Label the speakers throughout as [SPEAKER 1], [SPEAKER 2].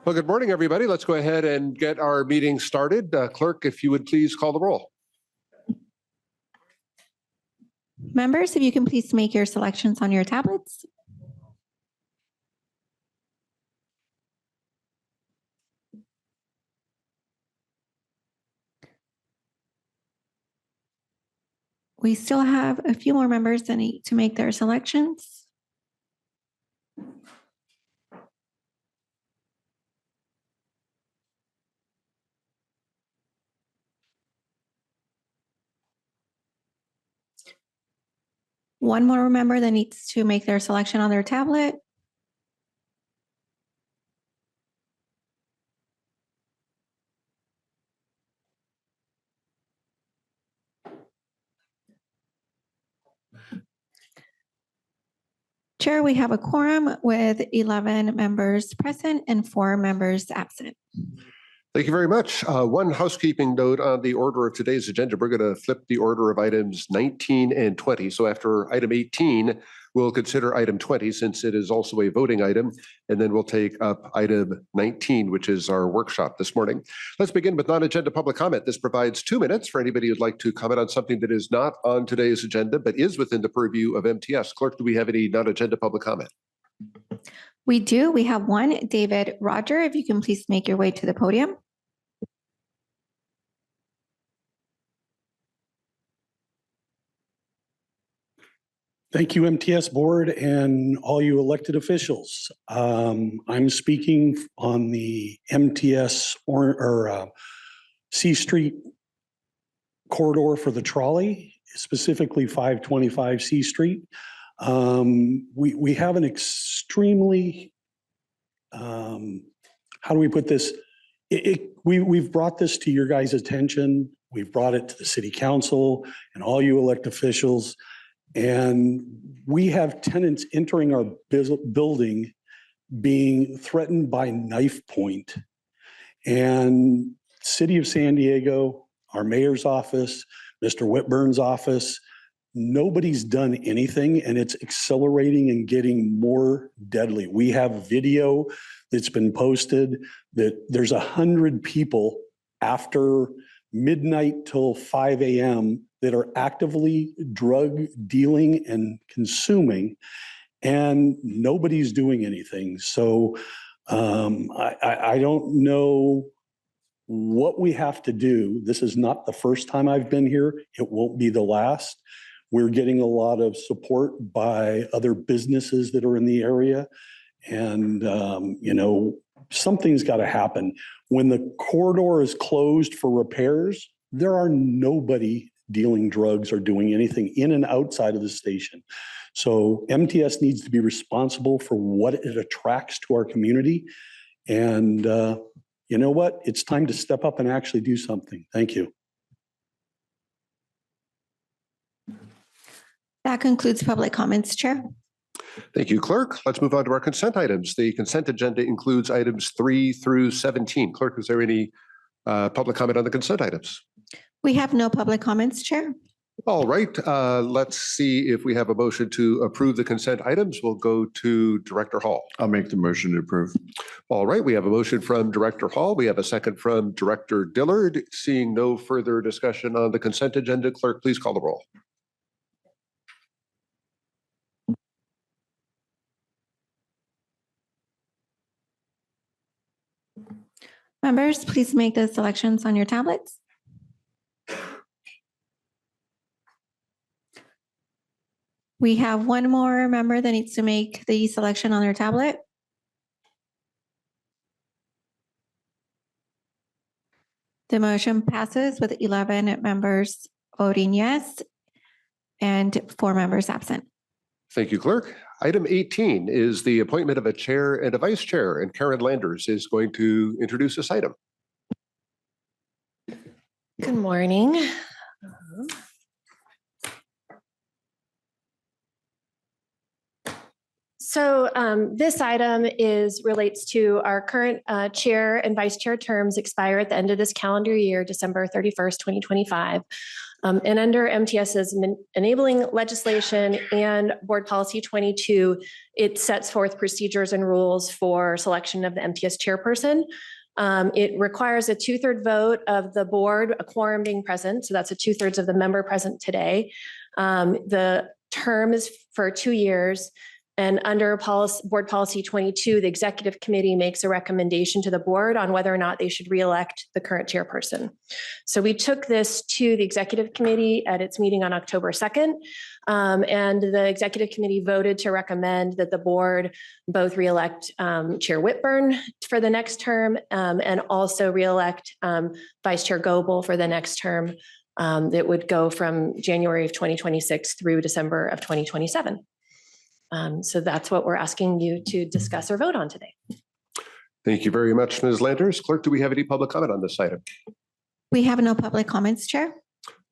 [SPEAKER 1] Well, good morning, everybody. Let's go ahead and get our meeting started. Clerk, if you would please call the roll.
[SPEAKER 2] Members, if you can please make your selections on your tablets. We still have a few more members that need to make their selections. One more member that needs to make their selection on their tablet. Chair, we have a quorum with 11 members present and 4 members absent.
[SPEAKER 1] Thank you very much. One housekeeping note on the order of today's agenda. We're going to flip the order of items 19 and 20. So after item 18, we'll consider item 20 since it is also a voting item. And then we'll take up item 19, which is our workshop this morning. Let's begin with non-agenda public comment. This provides 2 minutes for anybody who'd like to comment on something that is not on today's agenda, but is within the purview of MTS. Clerk, do we have any non-agenda public comment?
[SPEAKER 2] We do. We have one. David Roger, if you can please make your way to the podium.
[SPEAKER 3] Thank you, MTS board and all you elected officials. I'm speaking on the MTS C Street corridor for the trolley, specifically 525 C Street. We have an extremely, how do we put this? We've brought this to your guys' attention. We've brought it to the city council and all you elected officials. And we have tenants entering our building being threatened by knife point. And City of San Diego, our mayor's office, Mr. Whitburn's office, nobody's done anything, and it's accelerating and getting more deadly. We have video that's been posted that there's 100 people after midnight till 5 a.m. that are actively drug dealing and consuming, and nobody's doing anything. So I don't know what we have to do. This is not the first time I've been here. It won't be the last. We're getting a lot of support by other businesses that are in the area. And, you know, something's got to happen. When the corridor is closed for repairs, there are nobody dealing drugs or doing anything in and outside of the station. So MTS needs to be responsible for what it attracts to our community. And you know what? It's time to step up and actually do something. Thank you.
[SPEAKER 2] That concludes public comments, Chair.
[SPEAKER 1] Thank you, Clerk. Let's move on to our consent items. The consent agenda includes items 3 through 17. Clerk, is there any public comment on the consent items?
[SPEAKER 2] We have no public comments, Chair.
[SPEAKER 1] All right. Let's see if we have a motion to approve the consent items. We'll go to Director Hall.
[SPEAKER 4] I'll make the motion to approve.
[SPEAKER 1] All right. We have a motion from Director Hall. We have a second from Director Dillard. Seeing no further discussion on the consent agenda, Clerk, please call the roll.
[SPEAKER 2] Members, please make the selections on your tablets. We have one more member that needs to make the selection on their tablet. The motion passes with 11 members voting yes and 4 members absent.
[SPEAKER 1] Thank you, Clerk. Item 18 is the appointment of a chair and a vice chair, and Karen Landers is going to introduce this item.
[SPEAKER 5] Good morning.
[SPEAKER 4] So this item relates to our current chair and vice chair terms expire at the end of this calendar year, December 31st, 2025. And under MTS's enabling legislation and Board Policy 22, it sets forth procedures and rules for selection of the MTS chairperson. It requires a 2/3 vote of the board, a quorum being present. So that's a 2/3 of the member present today. The term is for 2 years. And under Board Policy 22, the executive committee makes a recommendation to the board on whether or not they should reelect the current chairperson. So we took this to the executive committee at its meeting on October 2nd. And the executive committee voted to recommend that the board both reelect Chair Whitburn for the next term and also reelect Vice Chair Goebel for the next term that would go from January of 2026 through December of 2027. So that's what we're asking you to discuss or vote on today.
[SPEAKER 1] Thank you very much, Ms. Landers. Clerk, do we have any public comment on this item?
[SPEAKER 2] We have no public comments, Chair.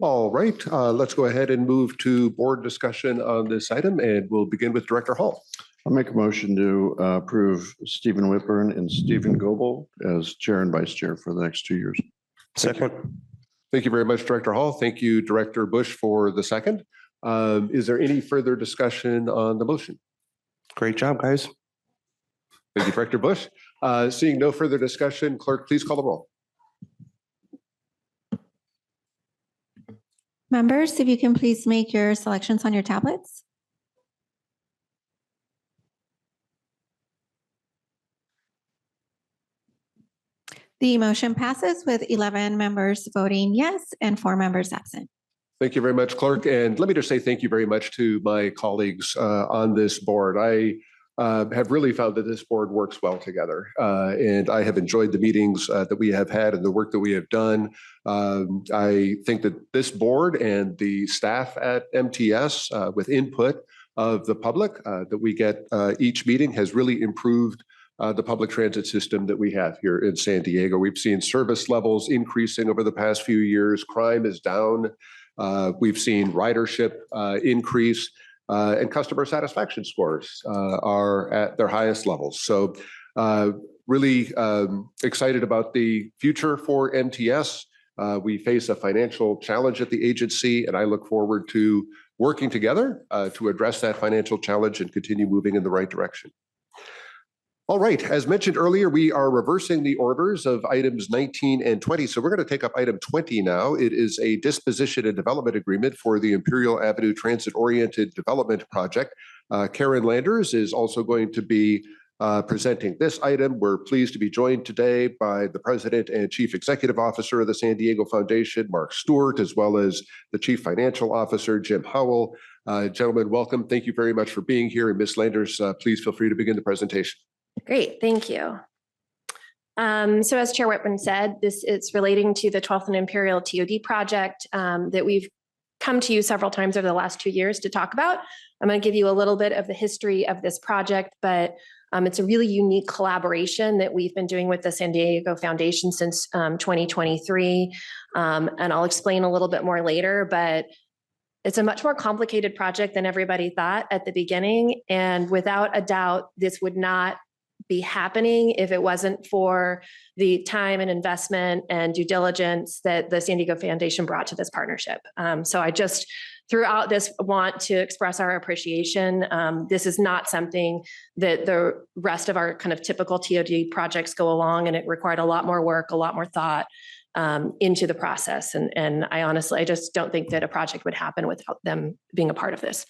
[SPEAKER 1] All right, let's go ahead and move to board discussion on this item, and we'll begin with Director Hall.
[SPEAKER 5] I'll make a motion to approve Stephen Whitburn and Stephen Goebel as chair and vice chair for the next 2 years.
[SPEAKER 1] Second. Thank you very much, Director Hall. Thank you, Director Bush, for the second. Is there any further discussion on the motion?
[SPEAKER 6] Great job, guys.
[SPEAKER 1] Thank you, Director Bush. Seeing no further discussion, clerk, please call the roll.
[SPEAKER 2] Members, if you can please make your selections on your tablets. The motion passes with 11 members voting yes and 4 members absent.
[SPEAKER 1] Thank you very much, clerk. And let me just say thank you very much to my colleagues on this board. I have really found that this board works well together. And I have enjoyed the meetings that we have had and the work that we have done. I think that this board and the staff at MTS with input of the public that we get each meeting has really improved the public transit system that we have here in San Diego. We've seen service levels increasing over the past few years. Crime is down. We've seen ridership increase and customer satisfaction scores are at their highest levels. So really excited about the future for MTS. We face a financial challenge at the agency, and I look forward to working together to address that financial challenge and continue moving in the right direction. All right, as mentioned earlier, we are reversing the orders of items 19 and 20. So we're going to take up item 20 now. It is a disposition and development agreement for the Imperial Avenue Transit-Oriented Development Project. Karen Landers is also going to be presenting this item. We're pleased to be joined today by the President and Chief Executive Officer of the San Diego Foundation, Mark Stewart, as well as the Chief Financial Officer, Jim Howell. Gentlemen, welcome. Thank you very much for being here. And Ms. Landers, please feel free to begin the presentation.
[SPEAKER 4] Great, thank you. So as Chair Whitburn said, this is relating to the 12th and Imperial TOD project that we've come to you several times over the last 2 years to talk about. I'm going to give you a little bit of the history of this project, but it's a really unique collaboration that we've been doing with the San Diego Foundation since 2023. And I'll explain a little bit more later, but it's a much more complicated project than everybody thought at the beginning. And without a doubt, this would not be happening if it wasn't for the time and investment and due diligence that the San Diego Foundation brought to this partnership. So I just throughout this want to express our appreciation. This is not something that the rest of our kind of typical TOD projects go along, and it required a lot more work, a lot more thought into the process. And I honestly, I just don't think that a project would happen without them being a part of this.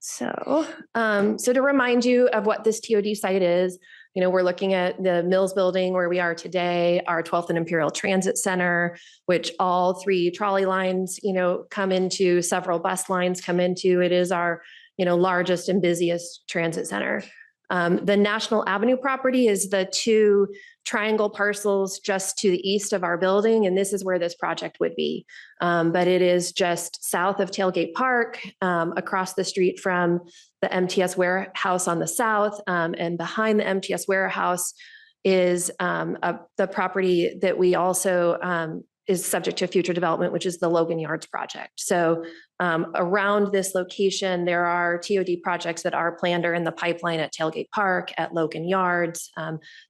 [SPEAKER 4] So to remind you of what this TOD site is, you know, we're looking at the Mills building where we are today, our 12th and Imperial Transit Center, which all 3 trolley lines, you know, come into, several bus lines come into. It is our, you know, largest and busiest transit center. The National Avenue property is the 2 triangle parcels just to the east of our building, and this is where this project would be. But it is just south of Tailgate Park, across the street from the MTS warehouse on the south, and behind the MTS warehouse is the property that we also is subject to future development, which is the Logan Yards project. So around this location, there are TOD projects that are planned or in the pipeline at Tailgate Park, at Logan Yards.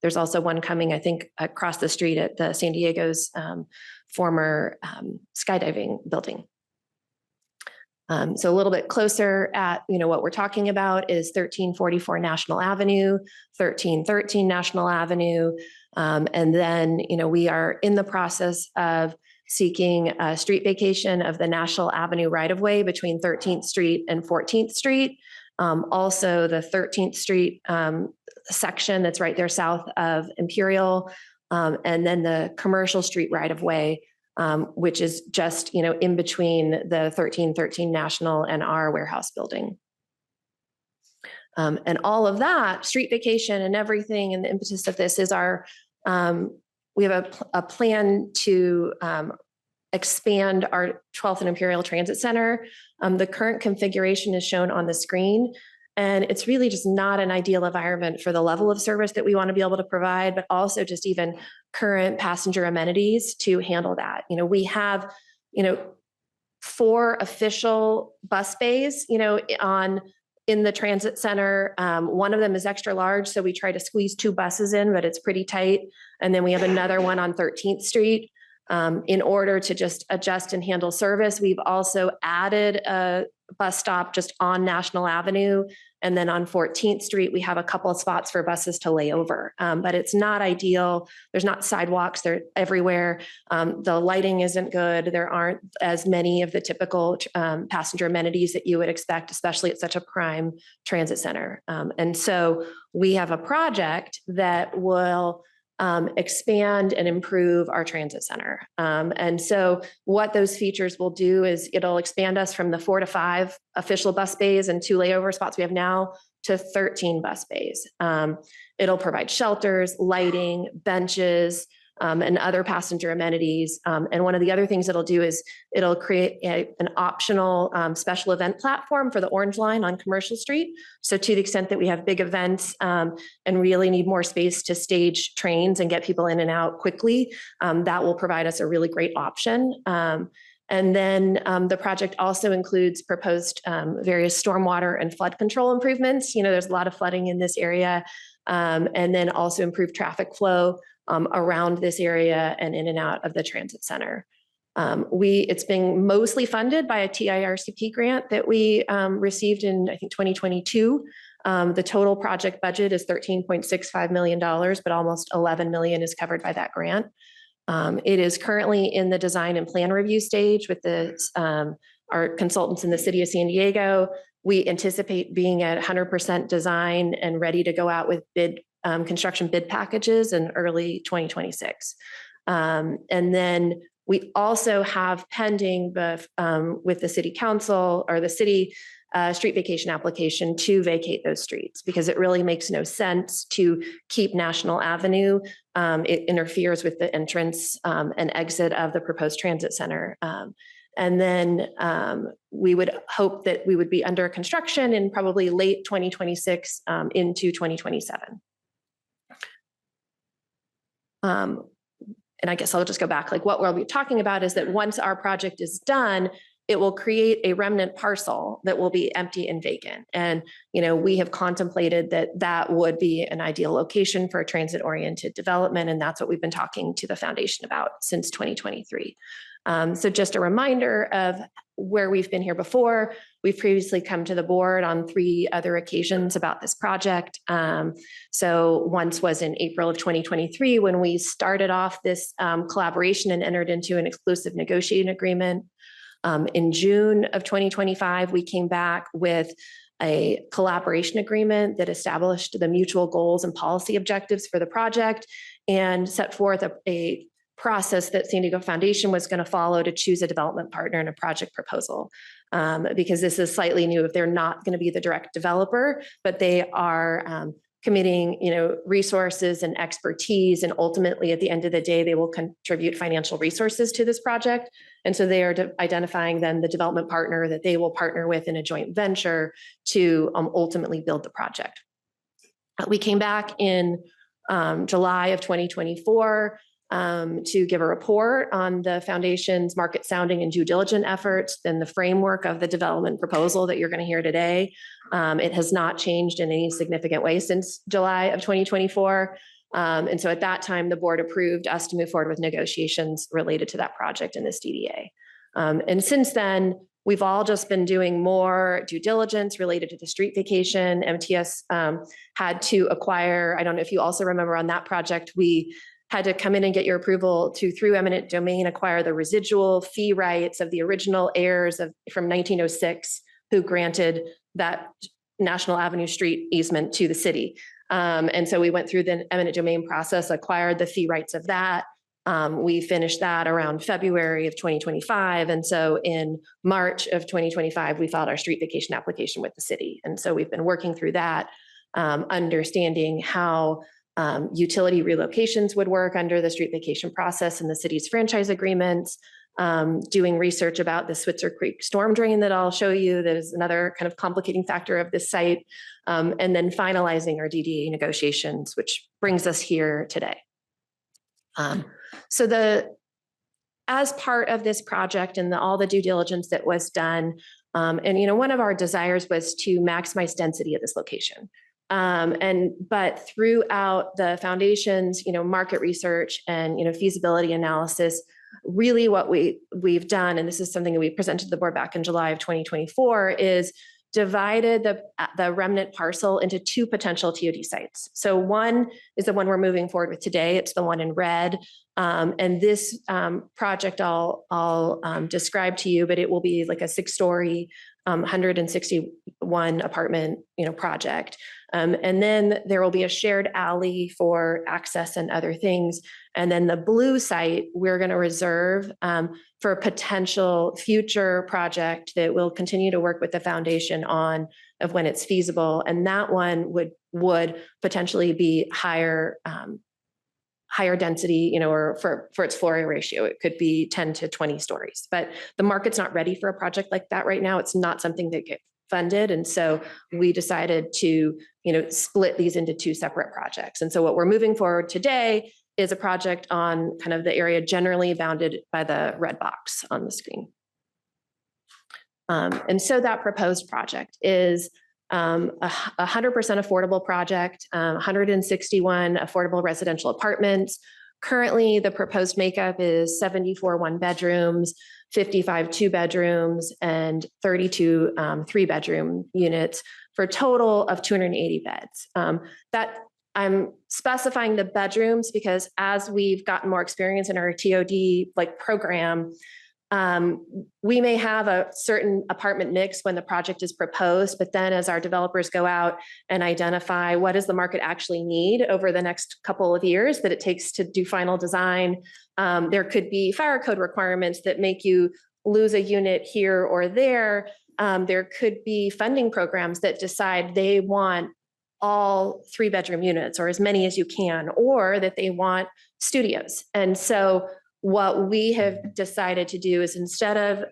[SPEAKER 4] There's also one coming, I think, across the street at the San Diego's former skydiving building. So a little bit closer at, what we're talking about is 1344 National Avenue, 1313 National Avenue. And then, we are in the process of seeking a street vacation of the National Avenue right-of-way between 13th Street and 14th Street. Also the 13th Street section that's right there south of Imperial. And then the Commercial Street right-of-way, which is just, in between the 1313 National and our warehouse building. And all of that, street vacation and everything, and the impetus of this is we have a plan to expand our 12th and Imperial Transit Center. The current configuration is shown on the screen, and it's really just not an ideal environment for the level of service that we want to be able to provide, but also just even current passenger amenities to handle that. We have, 4 official bus bays, in the transit center. One of them is extra large, so we try to squeeze 2 buses in, but it's pretty tight. And then we have another one on 13th Street. In order to just adjust and handle service, we've also added a bus stop just on National Avenue. And then on 14th Street, we have a couple of spots for buses to lay over. But it's not ideal. There's not sidewalks, they're everywhere. The lighting isn't good. There aren't as many of the typical passenger amenities that you would expect, especially at such a prime transit center. And so we have a project that will expand and improve our transit center. And so what those features will do is it'll expand us from the 4 to 5 official bus bays and 2 layover spots we have now to 13 bus bays. It'll provide shelters, lighting, benches, and other passenger amenities. And one of the other things it'll do is it'll create an optional special event platform for the Orange Line on Commercial Street. So to the extent that we have big events and really need more space to stage trains and get people in and out quickly, that will provide us a really great option. And then the project also includes proposed various stormwater and flood control improvements. There's a lot of flooding in this area. And then also improve traffic flow around this area and in and out of the transit center. It's been mostly funded by a TIRCP grant that we received in, I think, 2022. The total project budget is $13.65 million, but almost $11 million is covered by that grant. It is currently in the design and plan review stage with our consultants in the city of San Diego. We anticipate being at 100% design and ready to go out with construction bid packages in early 2026. And then we also have pending with the city council or the city street vacation application to vacate those streets, because it really makes no sense to keep National Avenue. It interferes with the entrance and exit of the proposed transit center. And then we would hope that we would be under construction in probably late 2026 into 2027. And I guess I'll just go back, like what we'll be talking about is that once our project is done, it will create a remnant parcel that will be empty and vacant. And, we have contemplated that would be an ideal location for a transit-oriented development. And that's what we've been talking to the foundation about since 2023. So just a reminder of where we've been here before. We've previously come to the board on 3 other occasions about this project. So once was in April of 2023 when we started off this collaboration and entered into an exclusive negotiating agreement. In June of 2025, we came back with a collaboration agreement that established the mutual goals and policy objectives for the project and set forth a process that San Diego Foundation was going to follow to choose a development partner and a project proposal. Because this is slightly new, if they're not going to be the direct developer, but they are committing, resources and expertise. And ultimately, at the end of the day, they will contribute financial resources to this project. And so they are identifying then the development partner that they will partner with in a joint venture to ultimately build the project. We came back in July of 2024. to give a report on the foundation's market sounding and due diligence efforts and the framework of the development proposal that you're going to hear today. It has not changed in any significant way since July of 2024. And so at that time, the board approved us to move forward with negotiations related to that project in this DDA. And since then, we've all just been doing more due diligence related to the street vacation. MTS had to acquire, I don't know if you also remember on that project, we had to come in and get your approval to, through eminent domain, acquire the residual fee rights of the original heirs from 1906 who granted that National Avenue Street easement to the city. And so we went through the eminent domain process, acquired the fee rights of that. We finished that around February of 2025. And so in March of 2025, we filed our street vacation application with the city. And so we've been working through that, understanding how utility relocations would work under the street vacation process and the city's franchise agreements, doing research about the Switzer Creek storm drain that I'll show you. That is another kind of complicating factor of this site. And then finalizing our DDA negotiations, which brings us here today. As part of this project and all the due diligence that was done, and one of our desires was to maximize density at this location. But throughout the foundation's, market research and, feasibility analysis, really what we've done, and this is something that we presented to the board back in July of 2024, is divided the remnant parcel into two potential TOD sites. So one is the one we're moving forward with today. It's the one in red. And this project I'll describe to you, but it will be like a 6-story, 161 apartment, project. And then there will be a shared alley for access and other things. And then the blue site, we're going to reserve for a potential future project that we'll continue to work with the foundation on of when it's feasible. And that one would potentially be higher density, or for its floor area ratio, it could be 10 to 20 stories. But the market's not ready for a project like that right now. It's not something that gets funded. And so we decided to, split these into two separate projects. And so what we're moving forward today is a project on kind of the area generally bounded by the red box on the screen. And so that proposed project is 100% affordable project, 161 affordable residential apartments. Currently, the proposed makeup is 74 one-bedrooms, 55 two-bedrooms, and 32 three-bedroom units for a total of 280 beds. That I'm specifying the bedrooms because as we've gotten more experience in our TOD program, we may have a certain apartment mix when the project is proposed, but then as our developers go out and identify what does the market actually need over the next couple of years that it takes to do final design, there could be fire code requirements that make you lose a unit here or there. There could be funding programs that decide they want all 3-bedroom units or as many as you can, or that they want studios. And so what we have decided to do is instead of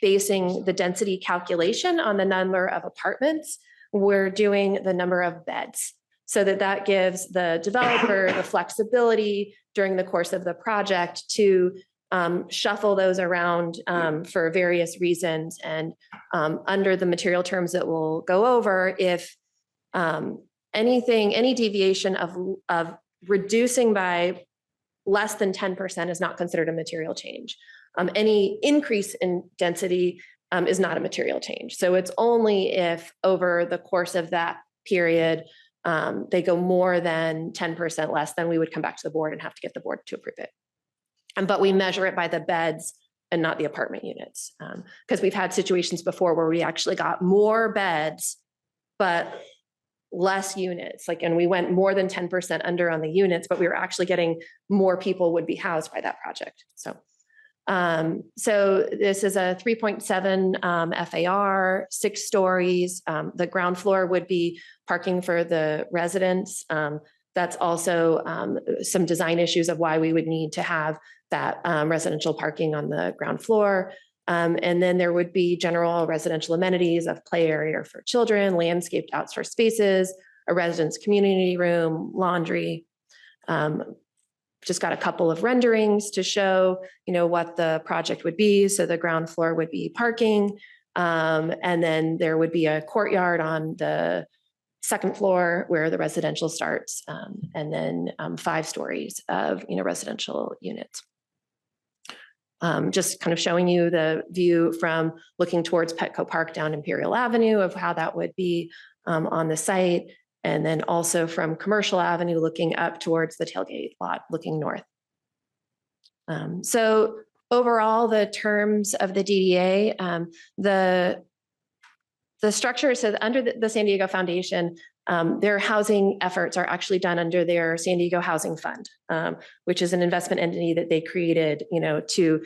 [SPEAKER 4] basing the density calculation on the number of apartments, we're doing the number of beds so that gives the developer the flexibility during the course of the project to shuffle those around for various reasons. And under the material terms that we'll go over, if any deviation of reducing by less than 10% is not considered a material change. Any increase in density is not a material change. So it's only if over the course of that period, they go more than 10% less, then we would come back to the board and have to get the board to approve it. But we measure it by the beds and not the apartment units. Because we've had situations before where we actually got more beds, but less units, and we went more than 10% under on the units, but we were actually getting more people would be housed by that project. So this is a 3.7 FAR, 6 stories. The ground floor would be parking for the residents. That's also some design issues of why we would need to have that residential parking on the ground floor. And then there would be general residential amenities of play area for children, landscaped outdoor spaces, a residence community room, laundry. just got a couple of renderings to show, what the project would be. So the ground floor would be parking. And then there would be a courtyard on the second floor where the residential starts. And then 5 stories of, residential units. Just kind of showing you the view from looking towards Petco Park down Imperial Avenue of how that would be on the site. And then also from Commercial Avenue, looking up towards the tailgate lot, looking north. So overall, the terms of the DDA, the structure, so under the San Diego Foundation, their housing efforts are actually done under their San Diego Housing Fund, which is an investment entity that they created, to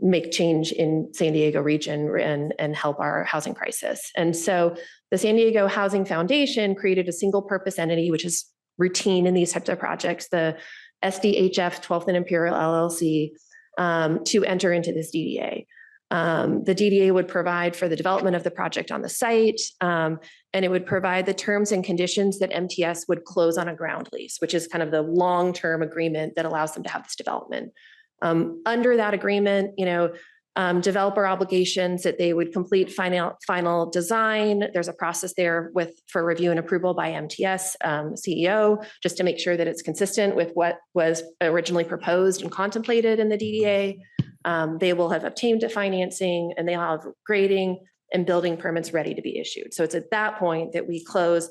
[SPEAKER 4] make change in San Diego region and help our housing crisis. And so the San Diego Housing Foundation created a single purpose entity, which is routine in these types of projects, the SDHF 12th and Imperial LLC, to enter into this DDA. The DDA would provide for the development of the project on the site, and it would provide the terms and conditions that MTS would close on a ground lease, which is kind of the long-term agreement that allows them to have this development. Under that agreement, developer obligations that they would complete final design. There's a process there for review and approval by MTS CEO, just to make sure that it's consistent with what was originally proposed and contemplated in the DDA. They will have obtained financing, and they'll have grading and building permits ready to be issued. So it's at that point that we close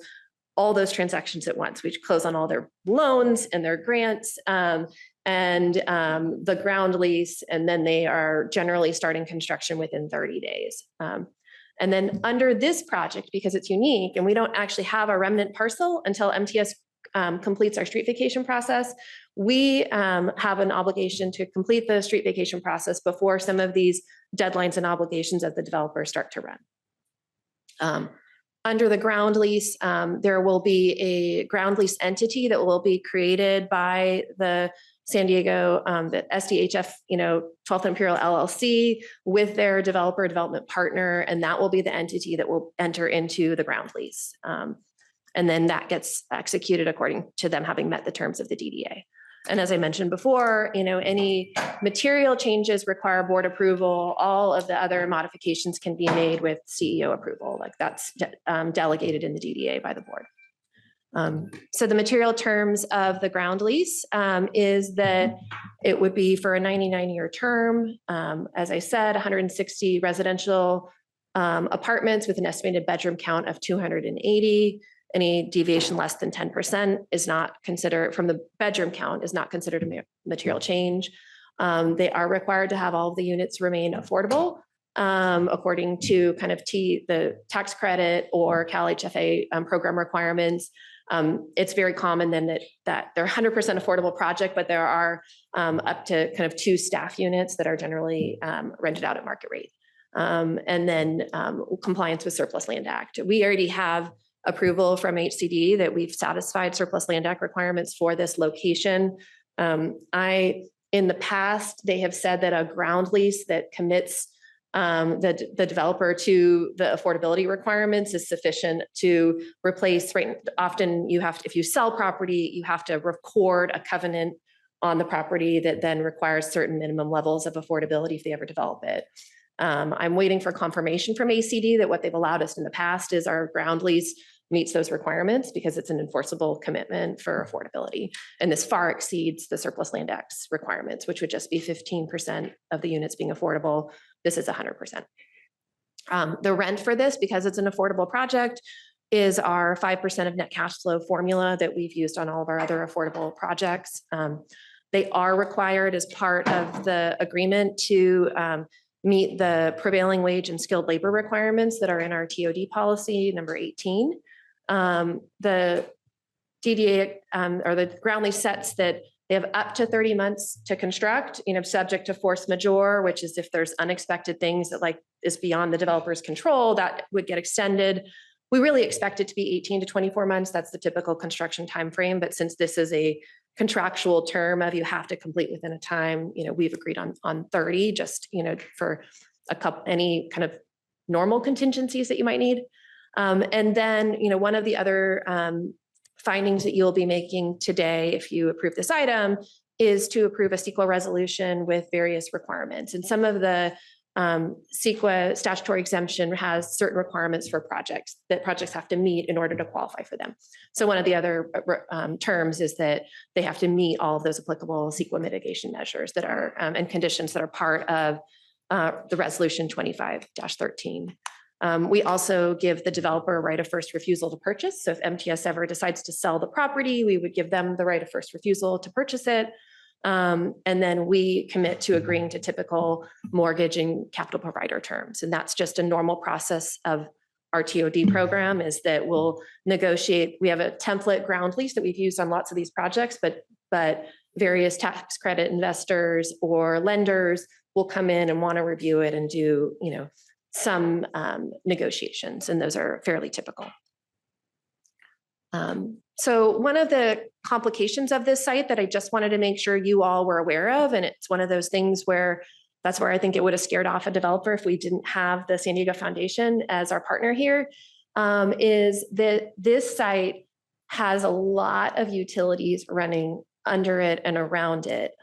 [SPEAKER 4] all those transactions at once. We close on all their loans and their grants and the ground lease, and then they are generally starting construction within 30 days. And then under this project, because it's unique and we don't actually have a remnant parcel until MTS completes our street vacation process, we have an obligation to complete the street vacation process before some of these deadlines and obligations of the developer start to run. Under the ground lease, there will be a ground lease entity that will be created by the San Diego, the SDHF, 12th Imperial LLC with their development partner, and that will be the entity that will enter into the ground lease. And then that gets executed according to them having met the terms of the DDA. And as I mentioned before, any material changes require board approval. All of the other modifications can be made with CEO approval, like that's delegated in the DDA by the board. So the material terms of the ground lease is that it would be for a 99-year term. As I said, 160 residential apartments with an estimated bedroom count of 280. Any deviation less than 10% is not considered from the bedroom count, is not considered a material change. They are required to have all of the units remain affordable according to kind of the tax credit or Cal HFA program requirements. It's very common then that they're 100% affordable project, but there are up to kind of 2 staff units that are generally rented out at market rate. And then compliance with Surplus Land Act. We already have approval from HCD that we've satisfied Surplus Land Act requirements for this location. In the past, they have said that a ground lease that commits the developer to the affordability requirements is sufficient to replace, right? Often you have to, if you sell property, you have to record a covenant on the property that then requires certain minimum levels of affordability if they ever develop it. I'm waiting for confirmation from ACD that what they've allowed us in the past is our ground lease meets those requirements because it's an enforceable commitment for affordability. And this far exceeds the Surplus Land Act's requirements, which would just be 15% of the units being affordable. This is 100%. The rent for this, because it's an affordable project, is our 5% of net cash flow formula that we've used on all of our other affordable projects. They are required as part of the agreement to meet the prevailing wage and skilled labor requirements that are in our TOD policy number 18. The DDA or the ground lease sets that they have up to 30 months to construct, subject to force majeure, which is if there's unexpected things that like is beyond the developer's control, that would get extended. We really expect it to be 18 to 24 months. That's the typical construction timeframe. But since this is a contractual term of you have to complete within a time, we've agreed on 30, just, for any kind of normal contingencies that you might need. And then, one of the other findings that you'll be making today, if you approve this item, is to approve a CEQA resolution with various requirements. And some of the CEQA statutory exemption has certain requirements for projects that projects have to meet in order to qualify for them. So one of the other terms is that they have to meet all of those applicable CEQA mitigation measures that are and conditions that are part of the resolution 25-13. We also give the developer a right of first refusal to purchase. So if MTS ever decides to sell the property, we would give them the right of first refusal to purchase it. And then we commit to agreeing to typical mortgage and capital provider terms. And that's just a normal process of our TOD program, is that we'll negotiate. We have a template ground lease that we've used on lots of these projects, but various tax credit investors or lenders will come in and want to review it and do, some negotiations, and those are fairly typical. So one of the complications of this site that I just wanted to make sure you all were aware of, and it's one of those things where that's where I think it would have scared off a developer if we didn't have the San Diego Foundation as our partner here, is that this site has a lot of utilities running under it and around it.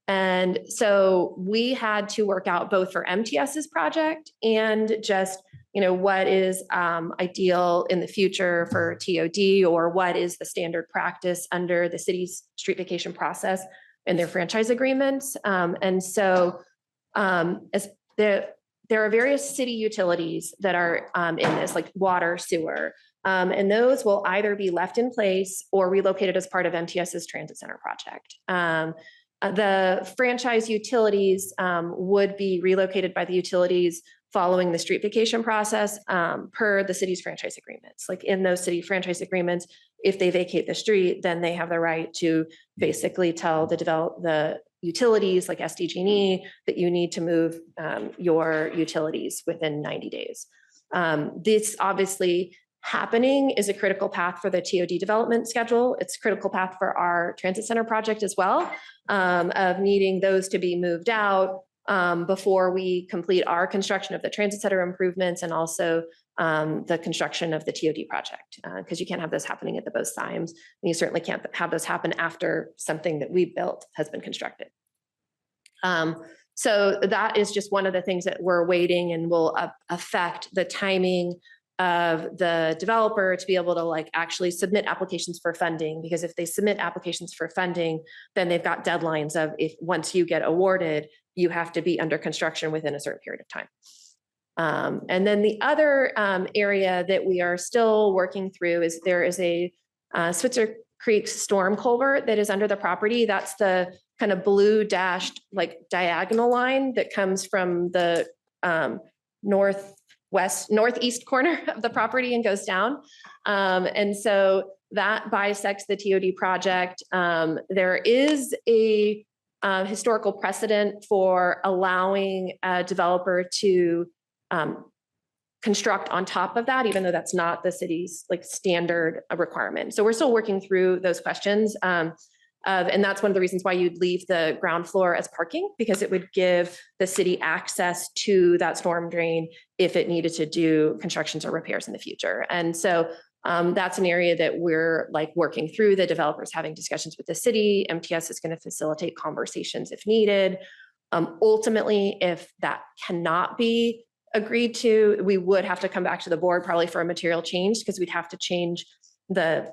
[SPEAKER 4] And so we had to work out both for MTS's project and just, what is ideal in the future for TOD, or what is the standard practice under the city's street vacation process and their franchise agreements. And so as there are various city utilities that are in this, like water, sewer, and those will either be left in place or relocated as part of MTS's transit center project. The franchise utilities would be relocated by the utilities following the street vacation process per the city's franchise agreements. Like in those city franchise agreements, if they vacate the street, then they have the right to basically tell the utilities like SDG&E that you need to move your utilities within 90 days. This obviously happening is a critical path for the TOD development schedule. It's a critical path for our transit center project as well, of needing those to be moved out before we complete our construction of the transit center improvements, and also the construction of the TOD project, because you can't have those happening at both times. And you certainly can't have those happen after something that we built has been constructed. So that is just one of the things that we're waiting and will affect the timing of the developer to be able to actually submit applications for funding, because if they submit applications for funding, then they've got deadlines of once you get awarded, you have to be under construction within a certain period of time. And then the other area that we are still working through is there is a Switzer Creek storm culvert that is under the property. That's the kind of blue dashed diagonal line that comes from the northeast corner of the property and goes down. And so that bisects the TOD project. There is a historical precedent for allowing a developer to construct on top of that, even though that's not the city's standard requirement. So we're still working through those questions. And that's one of the reasons why you'd leave the ground floor as parking, because it would give the city access to that storm drain if it needed to do constructions or repairs in the future. And so that's an area that we're working through. The developers having discussions with the city. MTS is going to facilitate conversations if needed. Ultimately, if that cannot be agreed to, we would have to come back to the board probably for a material change, because we'd have to change the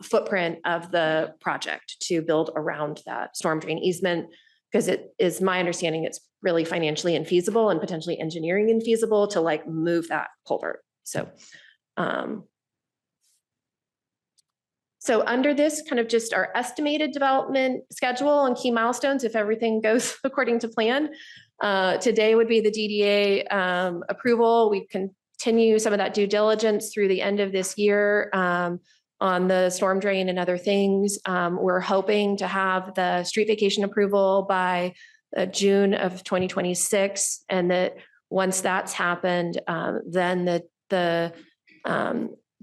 [SPEAKER 4] footprint of the project to build around that storm drain easement, because it is my understanding it's really financially infeasible and potentially engineering infeasible to move that culvert. So under this kind of just our estimated development schedule and key milestones, if everything goes according to plan, today would be the DDA approval. We continue some of that due diligence through the end of this year on the storm drain and other things. We're hoping to have the street vacation approval by June of 2026. And that once that's happened, then the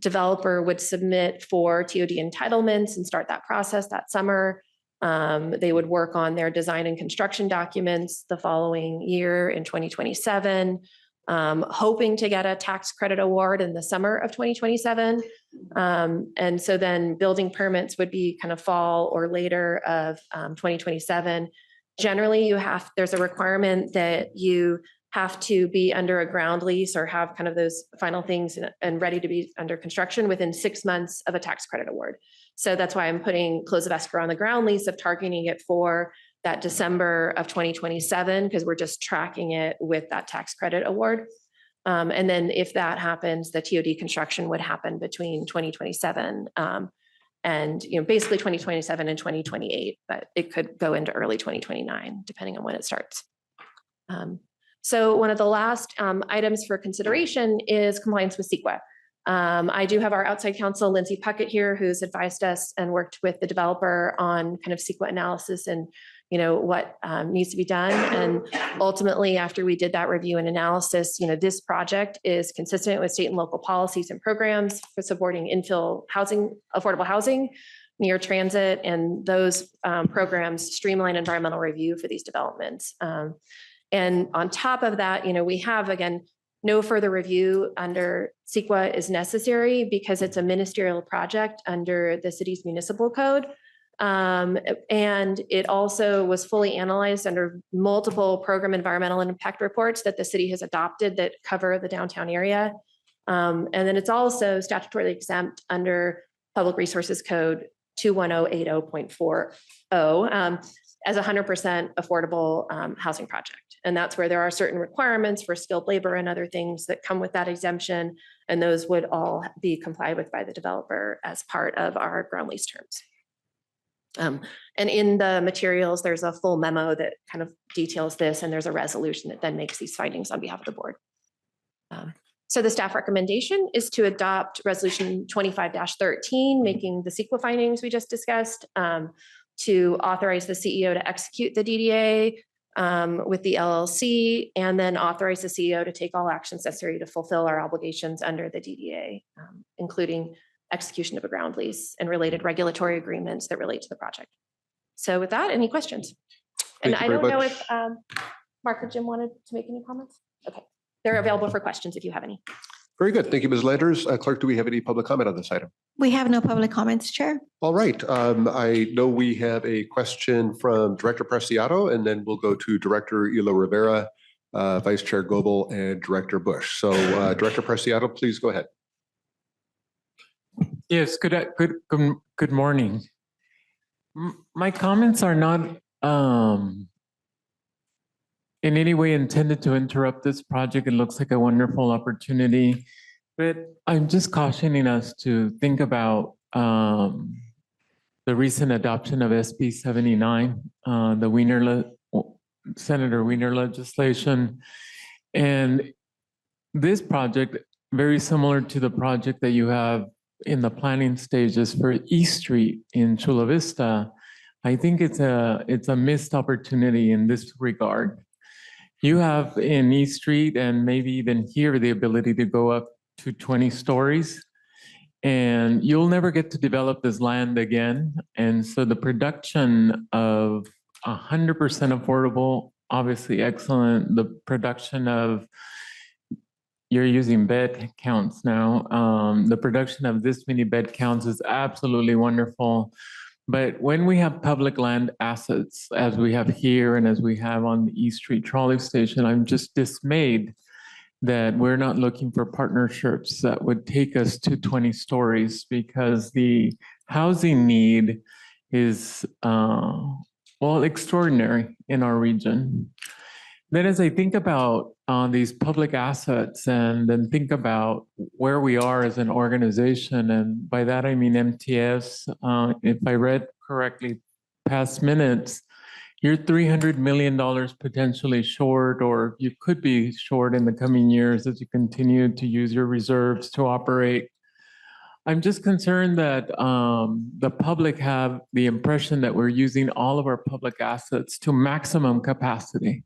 [SPEAKER 4] developer would submit for TOD entitlements and start that process that summer. They would work on their design and construction documents the following year in 2027. hoping to get a tax credit award in the summer of 2027. And so then building permits would be kind of fall or later of 2027. Generally, there's a requirement that you have to be under a ground lease or have kind of those final things and ready to be under construction within 6 months of a tax credit award. So that's why I'm putting close of escrow on the ground lease of targeting it for that December of 2027, because we're just tracking it with that tax credit award. And then if that happens, the TOD construction would happen between 2027 and basically 2027 and 2028, but it could go into early 2029, depending on when it starts. So one of the last items for consideration is compliance with CEQA. I do have our outside counsel, Lindsay Puckett here, who's advised us and worked with the developer on kind of CEQA analysis and what needs to be done. And ultimately, after we did that review and analysis, this project is consistent with state and local policies and programs for supporting infill housing, affordable housing, near transit, and those programs streamline environmental review for these developments. And on top of that, we have, again, no further review under CEQA is necessary because it's a ministerial project under the city's municipal code. And it also was fully analyzed under multiple program environmental impact reports that the city has adopted that cover the downtown area. And then it's also statutorily exempt under Public Resources Code 21080.40 as a 100% affordable housing project. And that's where there are certain requirements for skilled labor and other things that come with that exemption. And those would all be complied with by the developer as part of our ground lease terms. And in the materials, there's a full memo that kind of details this, and there's a resolution that then makes these findings on behalf of the board. So the staff recommendation is to adopt resolution 25-13, making the CEQA findings we just discussed, to authorize the CEO to execute the DDA with the LLC, and then authorize the CEO to take all actions necessary to fulfill our obligations under the DDA, including execution of a ground lease and related regulatory agreements that relate to the project. So with that, any questions? And I don't know if Mark or Jim wanted to make any comments. Okay, they're available for questions if you have any.
[SPEAKER 1] Very good. Thank you, Ms. Landers. Clerk, do we have any public comment on this item?
[SPEAKER 2] We have no public comments, Chair.
[SPEAKER 1] All right. I know we have a question from Director Preciado, and then we'll go to Director Elo Rivera, Vice Chair Goebel, and Director Bush. So Director Preciado, please go ahead.
[SPEAKER 7] Yes, good morning. My comments are not in any way intended to interrupt this project. It looks like a wonderful opportunity, but I'm just cautioning us to think about the recent adoption of SB 79, the Senator Wiener legislation. And this project, very similar to the project that you have in the planning stages for East Street in Chula Vista, I think it's a missed opportunity in this regard. You have in East Street and maybe even here the ability to go up to 20 stories, and you'll never get to develop this land again. And so the production of 100% affordable, obviously excellent. The production of, you're using bed counts now. The production of this many bed counts is absolutely wonderful. But when we have public land assets, as we have here and as we have on the East Street Trolley Station, I'm just dismayed that we're not looking for partnerships that would take us to 20 stories, because the housing need is, extraordinary in our region. Then as I think about these public assets and then think about where we are as an organization, and by that I mean MTS, if I read correctly past minutes, you're $300 million potentially short, or you could be short in the coming years as you continue to use your reserves to operate. I'm just concerned that the public have the impression that we're using all of our public assets to maximum capacity.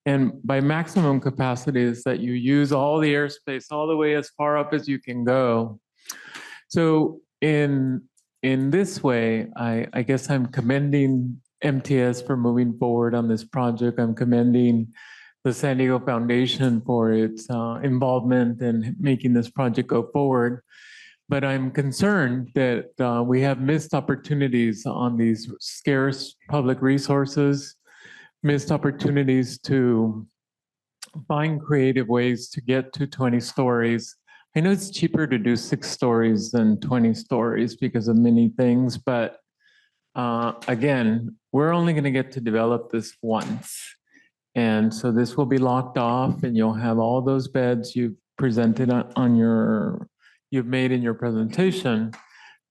[SPEAKER 7] And by maximum capacity is that you use all the airspace all the way as far up as you can go. So in this way, I guess I'm commending MTS for moving forward on this project. I'm commending the San Diego Foundation for its involvement in making this project go forward. But I'm concerned that we have missed opportunities on these scarce public resources, missed opportunities to find creative ways to get to 20 stories. I know it's cheaper to do 6 stories than 20 stories because of many things, but again, we're only going to get to develop this once. And so this will be locked off and you'll have all those beds you've presented on you've made in your presentation,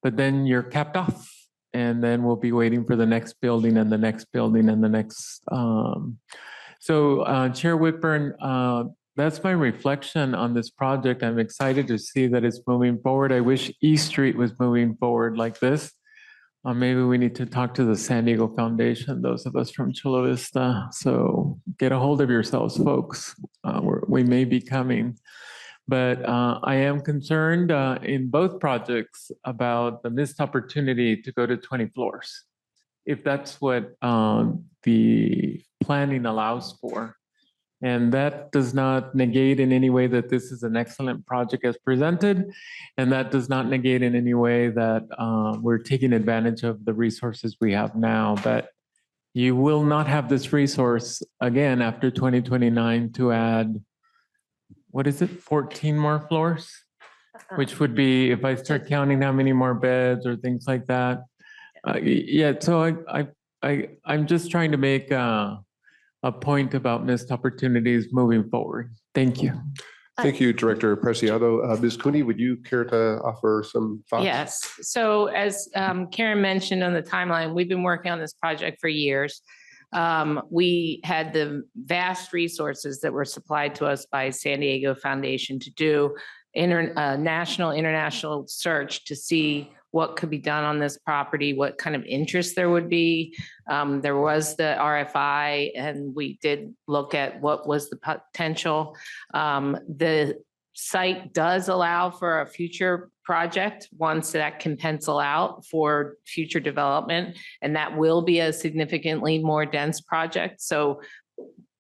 [SPEAKER 7] but then you're capped off. And then we'll be waiting for the next building and the next building and the next. So Chair Whitburn, that's my reflection on this project. I'm excited to see that it's moving forward. I wish East Street was moving forward like this. Maybe we need to talk to the San Diego Foundation, those of us from Chula Vista. So get a hold of yourselves, folks. We may be coming. But I am concerned in both projects about the missed opportunity to go to 20 floors, if that's what the planning allows for. And that does not negate in any way that this is an excellent project as presented. And that does not negate in any way that we're taking advantage of the resources we have now. But you will not have this resource again after 2029 to add, what is it, 14 more floors? Which would be, if I start counting how many more beds or things like that. Yeah, so I'm just trying to make a point about missed opportunities moving forward. Thank you.
[SPEAKER 1] Thank you, Director Preciado. Ms. Cooney, would you care to offer some thoughts?
[SPEAKER 8] Yes. So as Karen mentioned on the timeline, we've been working on this project for years. We had the vast resources that were supplied to us by San Diego Foundation to do national, international search to see what could be done on this property, what kind of interest there would be. There was the RFI, and we did look at what was the potential. The site does allow for a future project once that can pencil out for future development, and that will be a significantly more dense project. So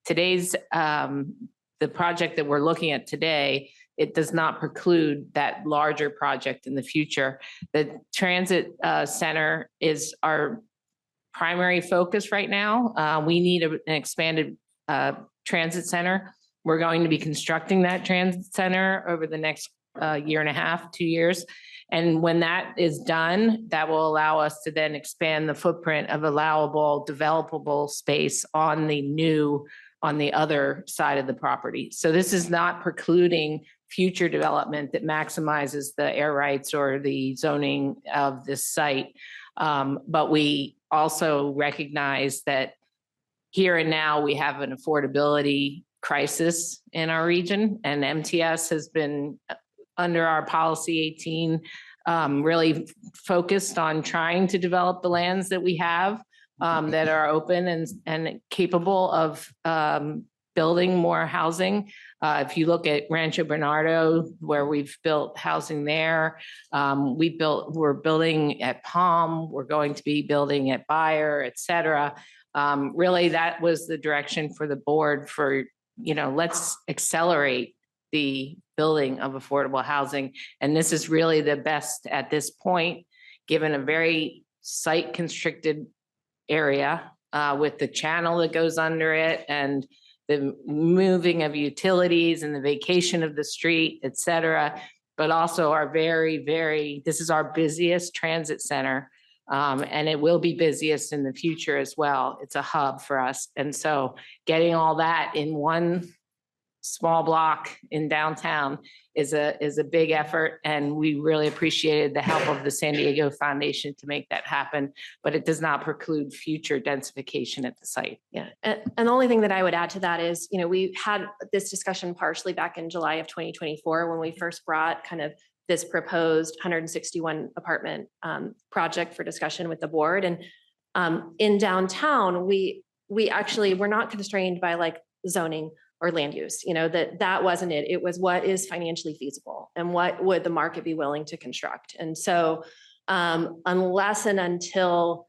[SPEAKER 8] today's, the project that we're looking at today, it does not preclude that larger project in the future. The transit center is our primary focus right now. We need an expanded transit center. We're going to be constructing that transit center over the next year and a half, 2 years. And when that is done, that will allow us to then expand the footprint of allowable, developable space on the other side of the property. So this is not precluding future development that maximizes the air rights or the zoning of this site. But we also recognize that here and now we have an affordability crisis in our region, and MTS has been under our policy 18 really focused on trying to develop the lands that we have that are open and capable of building more housing. If you look at Rancho Bernardo, where we've built housing there, we're building at Palm, we're going to be building at Bayer, et cetera. Really, that was the direction for the board for, let's accelerate the building of affordable housing. And this is really the best at this point, given a very site constricted area with the channel that goes under it and the moving of utilities and the vacation of the street, et cetera, but also our this is our busiest transit center. And it will be busiest in the future as well. It's a hub for us. And so getting all that in one small block in downtown is a big effort. And we really appreciated the help of the San Diego Foundation to make that happen, but it does not preclude future densification at the site.
[SPEAKER 4] Yeah. And the only thing that I would add to that is, we had this discussion partially back in July of 2024, when we first brought kind of this proposed 161 apartment project for discussion with the board. And in downtown, we actually were not constrained by like zoning or land use, that wasn't it. It was what is financially feasible and what would the market be willing to construct. And so unless and until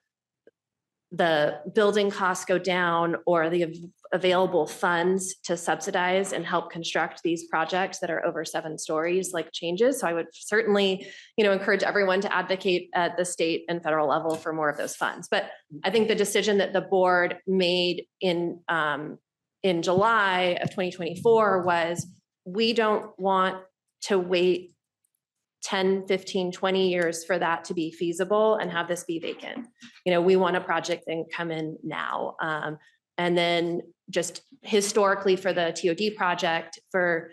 [SPEAKER 4] the building costs go down or the available funds to subsidize and help construct these projects that are over 7 stories like changes. So I would certainly, encourage everyone to advocate at the state and federal level for more of those funds. But I think the decision that the board made in July of 2024 was, we don't want to wait 10, 15, 20 years for that to be feasible and have this be vacant. We want a project that can come in now. And then just historically for the TOD project, for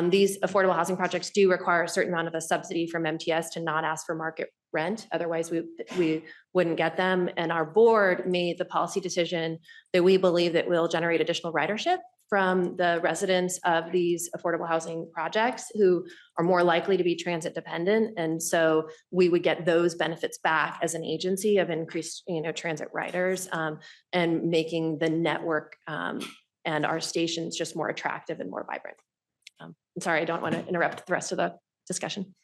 [SPEAKER 4] these affordable housing projects do require a certain amount of a subsidy from MTS to not ask for market rent. Otherwise we wouldn't get them. And our board made the policy decision that we believe that will generate additional ridership from the residents of these affordable housing projects who are more likely to be transit dependent. And so we would get those benefits back as an agency of increased, transit riders, and making the network and our stations just more attractive and more vibrant. I'm sorry, I don't want to interrupt the rest of the discussion.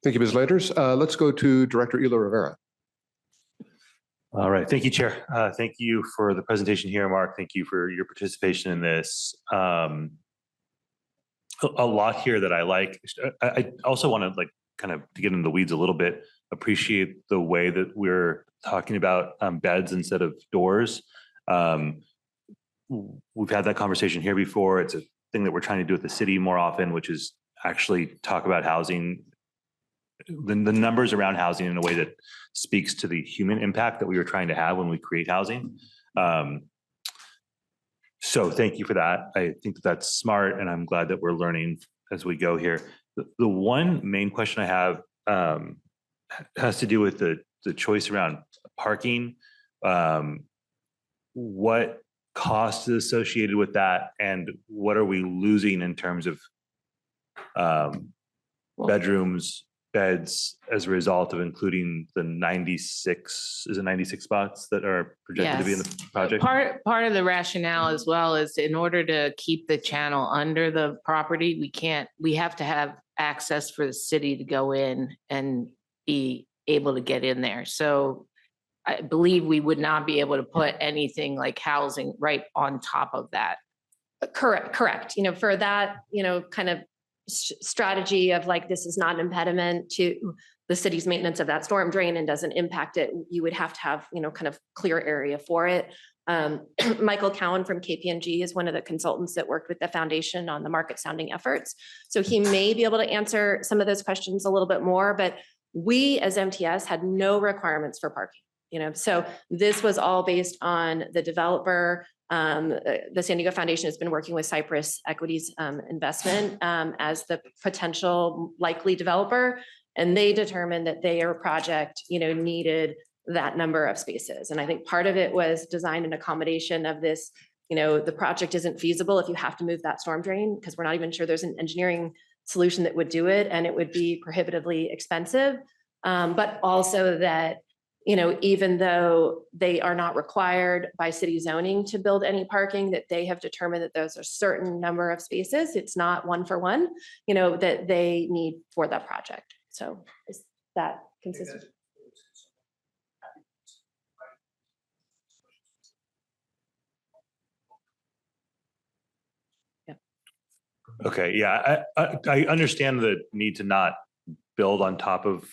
[SPEAKER 1] Thank you, Ms. Landers. Let's go to Director Ela Rivera.
[SPEAKER 9] All right. Thank you, Chair. Thank you for the presentation here, Mark. Thank you for your participation in this. A lot here that I like. I also want to kind of to get into the weeds a little bit, appreciate the way that we're talking about beds instead of doors. We've had that conversation here before. It's a thing that we're trying to do at the city more often, which is actually talk about housing, the numbers around housing in a way that speaks to the human impact that we were trying to have when we create housing. So thank you for that. I think that's smart, and I'm glad that we're learning as we go here. The one main question I have has to do with the choice around parking. What cost is associated with that, and what are we losing in terms of bedrooms, beds as a result of including the 96 spots that are projected to be in the project?
[SPEAKER 8] Part of the rationale as well is in order to keep the channel under the property, we have to have access for the city to go in and be able to get in there. So I believe we would not be able to put anything like housing right on top of that. Correct. For that, kind of strategy of this is not an impediment to the city's maintenance of that storm drain and doesn't impact it, you would have to have, kind of clear area for it. Michael Cowan from KPMG is one of the consultants that worked with the foundation on the market sounding efforts. So he may be able to answer some of those questions a little bit more, but we as MTS had no requirements for parking. So this was all based on the developer. The San Diego Foundation has been working with Cypress Equities Investment as the potential likely developer, and they determined that their project, needed that number of spaces. And I think part of it was designed in accommodation of this. The project isn't feasible if you have to move that storm drain, because we're not even sure there's an engineering solution that would do it, and it would be prohibitively expensive. But also that, even though they are not required by city zoning to build any parking, that they have determined that there's a certain number of spaces, it's not one for one, that they need for that project. So is that consistent? Yeah.
[SPEAKER 9] Okay. Yeah. I understand the need to not build on top of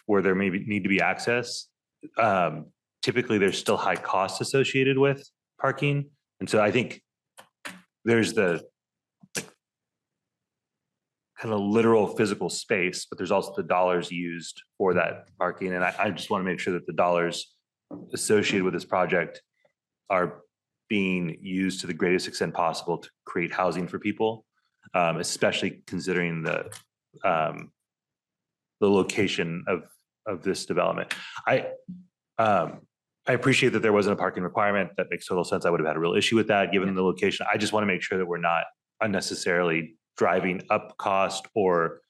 [SPEAKER 9] where there need to be access. Typically there's still high costs associated with parking. And so I think there's the kind of literal physical space, but there's also the dollars used for that parking. And I just want to make sure that the dollars associated with this project are being used to the greatest extent possible to create housing for people, especially considering the location of this development. I appreciate that there wasn't a parking requirement. That makes total sense. I would have had a real issue with that given the location. I just want to make sure that we're not unnecessarily driving up cost or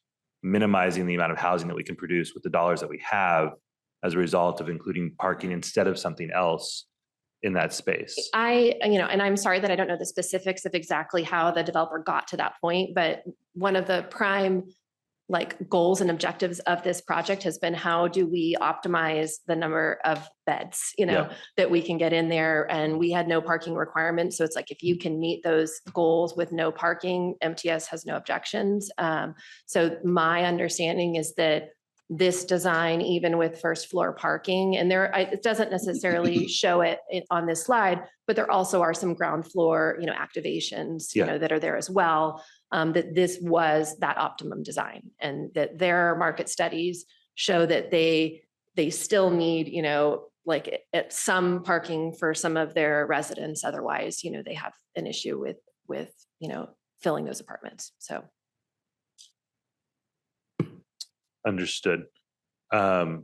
[SPEAKER 9] minimizing the amount of housing that we can produce with the dollars that we have as a result of including parking instead of something else in that space.
[SPEAKER 4] And I'm sorry that I don't know the specifics of exactly how the developer got to that point, but one of the prime like goals and objectives of this project has been, how do we optimize the number of beds, that we can get in there? And we had no parking requirements. So it's like, if you can meet those goals with no parking, MTS has no objections. So my understanding is that this design, even with first floor parking, and it doesn't necessarily show it on this slide, but there also are some ground floor, activations, that are there as well. That this was that optimum design, and that their market studies show that they still need, like at some parking for some of their residents. Otherwise, they have an issue with filling those apartments. So.
[SPEAKER 9] Understood. So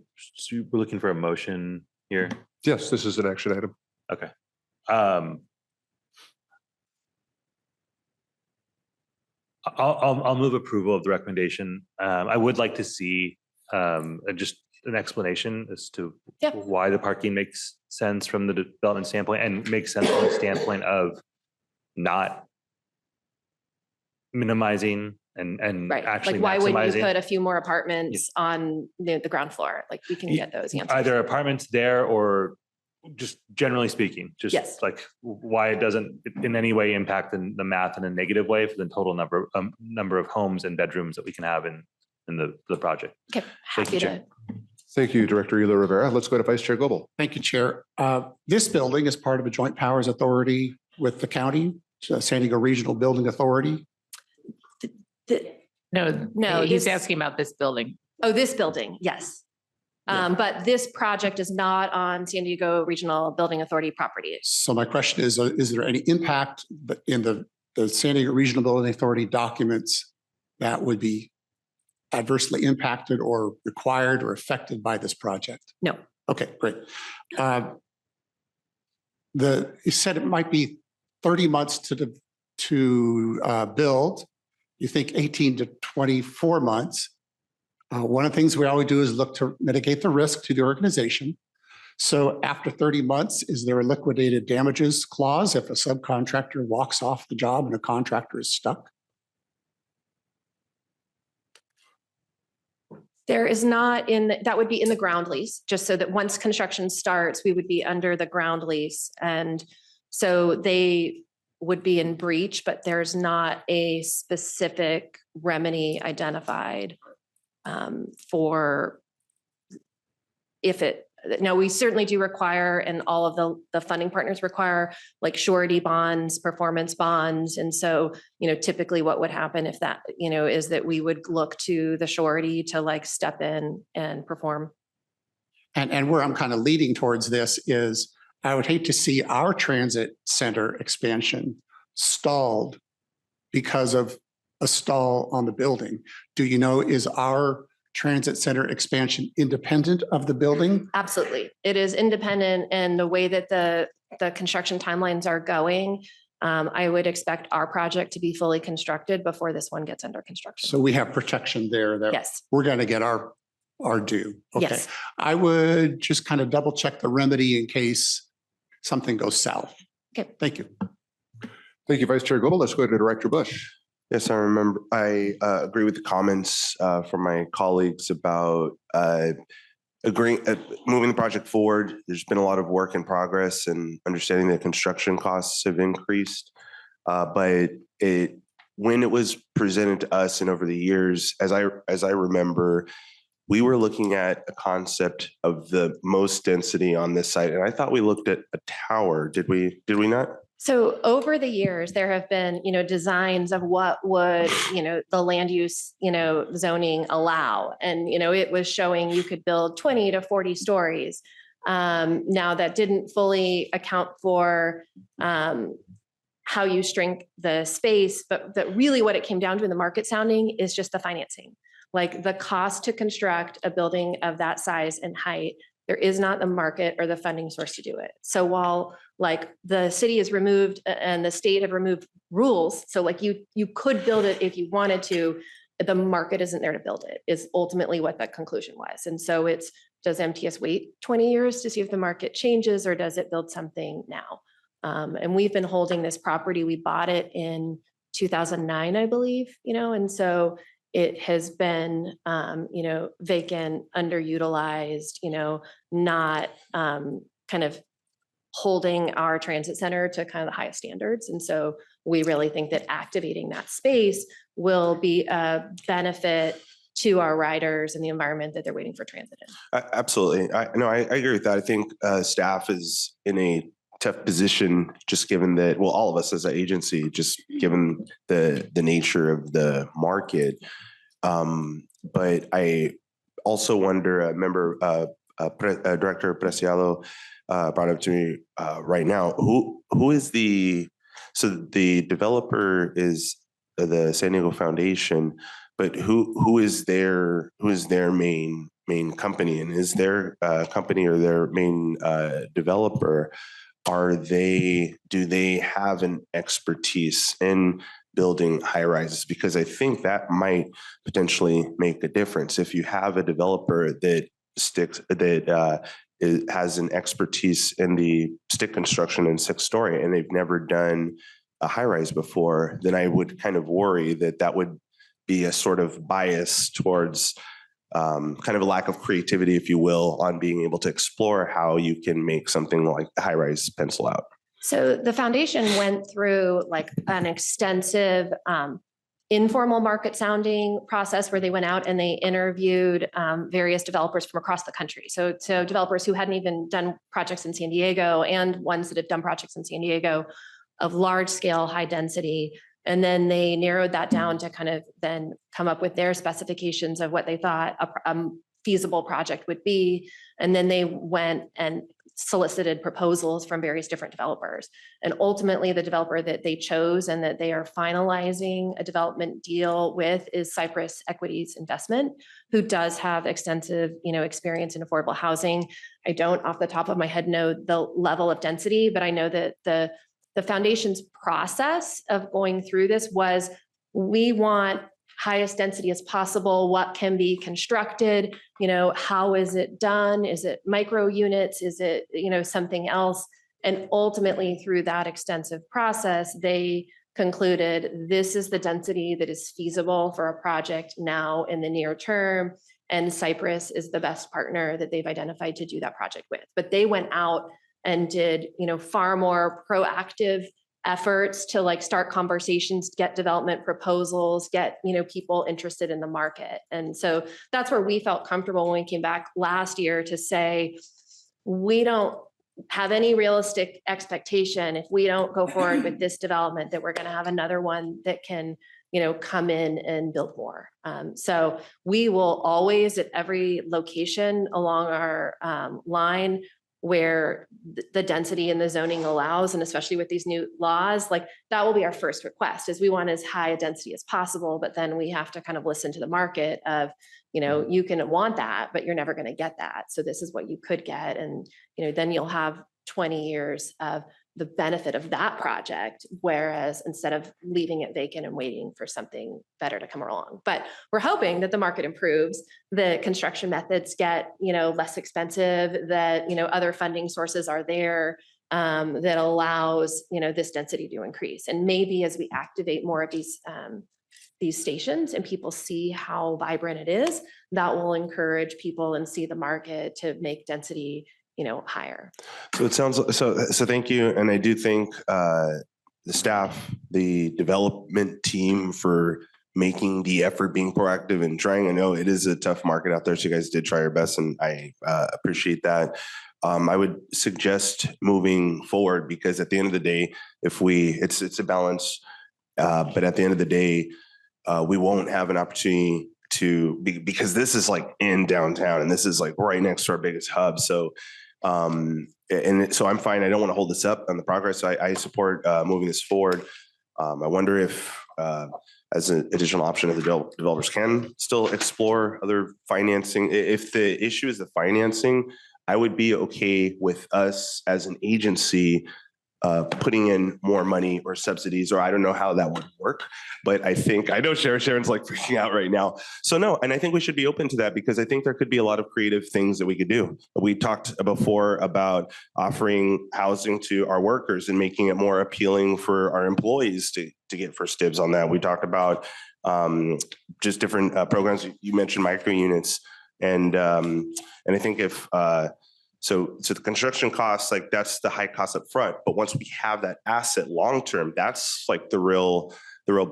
[SPEAKER 9] we're looking for a motion here.
[SPEAKER 1] Yes, this is an action item.
[SPEAKER 9] Okay. I'll move approval of the recommendation. I would like to see just an explanation as to why the parking makes sense from the development standpoint, and makes sense from the standpoint of not minimizing and
[SPEAKER 4] Right.
[SPEAKER 9] actually
[SPEAKER 4] Like, why wouldn't you
[SPEAKER 9] maximizing.
[SPEAKER 4] put a few more apartments on the ground floor? Like, we can get those answers.
[SPEAKER 9] Either apartments there, or just generally speaking, just
[SPEAKER 4] Yes.
[SPEAKER 9] like why it doesn't in any way impact the math in a negative way for the total number of homes and bedrooms that we can have in the project.
[SPEAKER 4] Okay,
[SPEAKER 9] Thank
[SPEAKER 4] happy
[SPEAKER 9] you,
[SPEAKER 4] to.
[SPEAKER 9] Chair.
[SPEAKER 1] Thank you, Director Ela Rivera. Let's go to Vice Chair Goebel.
[SPEAKER 10] Thank you, Chair. This building is part of a joint powers authority with the county, San Diego Regional Building Authority.
[SPEAKER 4] No,
[SPEAKER 8] He's
[SPEAKER 4] this-
[SPEAKER 8] asking about this building.
[SPEAKER 4] Oh, this building, yes. But this project is not on San Diego Regional Building Authority property.
[SPEAKER 10] So my question is there any impact in the San Diego Regional Building Authority documents that would be adversely impacted or required or affected by this project?
[SPEAKER 4] No.
[SPEAKER 10] Okay, great. You said it might be 30 months to build. You think 18 to 24 months. One of the things we always do is look to mitigate the risk to the organization. So after 30 months, is there a liquidated damages clause if a subcontractor walks off the job and a contractor is stuck?
[SPEAKER 4] There is not that would be in the ground lease, just so that once construction starts, we would be under the ground lease. And so they would be in breach, but there's not a specific remedy identified for if it. Now, we certainly do require, and all of the funding partners require, like surety bonds, performance bonds. And so, typically what would happen if that, is that we would look to the surety to like step in and perform.
[SPEAKER 10] And where I'm kind of leading towards this is I would hate to see our transit center expansion stalled because of a stall on the building. Do you know, is our transit center expansion independent of the building?
[SPEAKER 4] Absolutely. It is independent, and the way that the construction timelines are going, I would expect our project to be fully constructed before this one gets under construction.
[SPEAKER 10] So we have protection there that
[SPEAKER 4] Yes.
[SPEAKER 10] we're going to get our due. Okay.
[SPEAKER 4] Yes.
[SPEAKER 10] I would just kind of double check the remedy in case something goes south.
[SPEAKER 4] Okay.
[SPEAKER 10] Thank you.
[SPEAKER 1] Thank you, Vice Chair Goebel. Let's go to Director Bush.
[SPEAKER 6] Yes, I agree with the comments from my colleagues about moving the project forward. There's been a lot of work in progress and understanding that construction costs have increased. But when it was presented to us and over the years, as I remember, we were looking at a concept of the most density on this site. And I thought we looked at a tower. Did we not?
[SPEAKER 4] So over the years, there have been, designs of what would, the land use, zoning allow. And, it was showing you could build 20 to 40 stories. Now that didn't fully account for how you shrink the space, but really what it came down to in the market sounding is just the financing. Like the cost to construct a building of that size and height, there is not the market or the funding source to do it. So while like the city has removed and the state have removed rules, so like you could build it if you wanted to, the market isn't there to build it, is ultimately what the conclusion was. And so does MTS wait 20 years to see if the market changes, or does it build something now? And we've been holding this property. We bought it in 2009, I believe, and so it has been, vacant, underutilized, not kind of holding our transit center to kind of the highest standards. And so we really think that activating that space will be a benefit to our riders and the environment that they're waiting for transit in.
[SPEAKER 6] Absolutely. I agree with that. I think staff is in a tough position, just given that, well, all of us as an agency, just given the nature of the market. But I also wonder, Director Preciado brought up to me right now, who is the developer is the San Diego Foundation, but who is their main company, and is their company or their main developer, do they have an expertise in building high rises? Because I think that might potentially make a difference. If you have a developer that has an expertise in the stick construction and 6-story, and they've never done a high rise before, then I would kind of worry that would be a sort of bias towards kind of a lack of creativity, if you will, on being able to explore how you can make something like high rise pencil out.
[SPEAKER 4] So the foundation went through like an extensive informal market sounding process where they went out and they interviewed various developers from across the country. So developers who hadn't even done projects in San Diego and ones that have done projects in San Diego of large scale, high density. And then they narrowed that down to kind of then come up with their specifications of what they thought a feasible project would be. And then they went and solicited proposals from various different developers. And ultimately the developer that they chose and that they are finalizing a development deal with is Cypress Equities Investment, who does have extensive, experience in affordable housing. I don't off the top of my head know the level of density, but I know that the foundation's process of going through this was, we want highest density as possible. What can be constructed? How is it done? Is it micro units? Is it, something else? And ultimately through that extensive process, they concluded this is the density that is feasible for a project now in the near term. And Cypress is the best partner that they've identified to do that project with. But they went out and did, far more proactive efforts to like start conversations, get development proposals, get, people interested in the market. And so that's where we felt comfortable when we came back last year to say, we don't have any realistic expectation if we don't go forward with this development that we're going to have another one that can, come in and build more. So we will always at every location along our line where the density and the zoning allows, and especially with these new laws, like that will be our first request, is we want as high a density as possible, but then we have to kind of listen to the market of, you can want that, but you're never going to get that. So this is what you could get. And, then you'll have 20 years of the benefit of that project, whereas instead of leaving it vacant and waiting for something better to come along. But we're hoping that the market improves, the construction methods get, less expensive, that, other funding sources are there that allows, this density to increase. And maybe as we activate more of these stations and people see how vibrant it is, that will encourage people and see the market to make density higher.
[SPEAKER 6] So it sounds so thank you. And I do thank the staff, the development team for making the effort, being proactive and trying. I know it is a tough market out there, so you guys did try your best, and I appreciate that. I would suggest moving forward, because at the end of the day, it's a balance, but at the end of the day, we won't have an opportunity because this is like in downtown and this is like right next to our biggest hub. So and so I'm fine. I don't want to hold this up on the progress. I support moving this forward. I wonder if as an additional option, if the developers can still explore other financing. If the issue is the financing, I would be okay with us as an agency putting in more money or subsidies, or I don't know how that would work, but I know Sharon's like freaking out right now. So no, and I think we should be open to that, because I think there could be a lot of creative things that we could do. We talked before about offering housing to our workers and making it more appealing for our employees to get first dibs on that. We talked about just different programs. You mentioned micro units, and I think if so the construction costs, like that's the high cost up front. But once we have that asset long term, that's like the real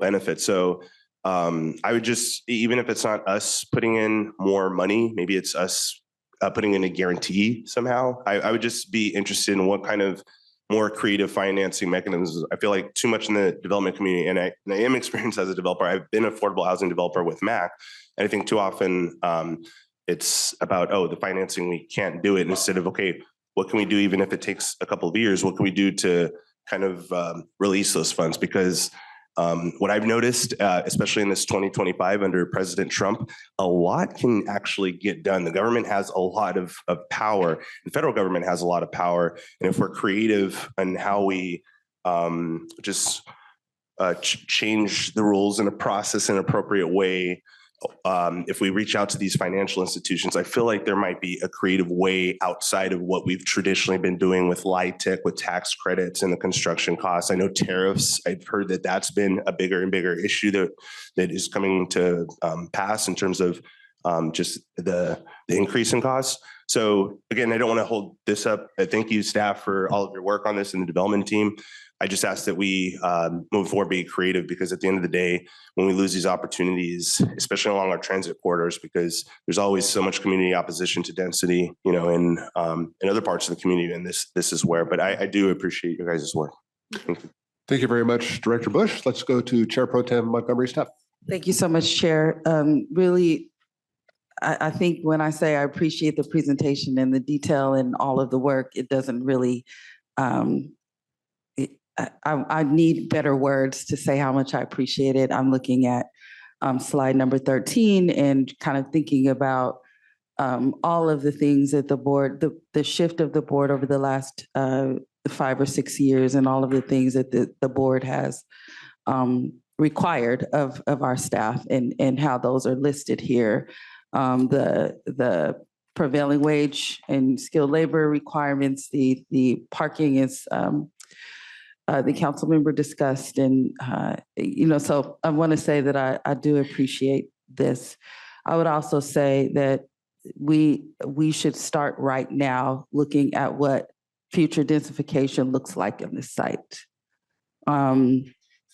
[SPEAKER 6] benefit. So I would just, even if it's not us putting in more money, maybe it's us putting in a guarantee somehow. I would just be interested in what kind of more creative financing mechanisms. I feel like too much in the development community, and I am experienced as a developer. I've been an affordable housing developer with MAC. And I think too often it's about, the financing, we can't do it, instead of, okay, what can we do even if it takes a couple of years? What can we do to kind of release those funds? Because what I've noticed, especially in this 2025 under President Trump, a lot can actually get done. The government has a lot of power. The federal government has a lot of power. And if we're creative in how we just change the rules in a process in an appropriate way, if we reach out to these financial institutions, I feel like there might be a creative way outside of what we've traditionally been doing with LIHTC, with tax credits and the construction costs. I know tariffs, I've heard that that's been a bigger and bigger issue that is coming to pass in terms of just the increase in costs. So again, I don't want to hold this up. Thank you, staff, for all of your work on this and the development team. I just ask that we move forward, be creative, because at the end of the day, when we lose these opportunities, especially along our transit corridors, because there's always so much community opposition to density, in other parts of the community, and this is where. But I do appreciate your guys' work. Thank you.
[SPEAKER 1] Thank you very much, Director Bush. Let's go to Chair Pro Tem Montgomery Stepp.
[SPEAKER 11] Thank you so much, Chair. Really, I think when I say I appreciate the presentation and the detail and all of the work, it doesn't really, I need better words to say how much I appreciate it. I'm looking at slide number 13 and kind of thinking about all of the things that the board, the shift of the board over the last 5 or 6 years, and all of the things that the board has required of our staff, and how those are listed here. The prevailing wage and skilled labor requirements, the parking is the council member discussed, and so I want to say that I do appreciate this. I would also say that we should start right now looking at what future densification looks like in this site. And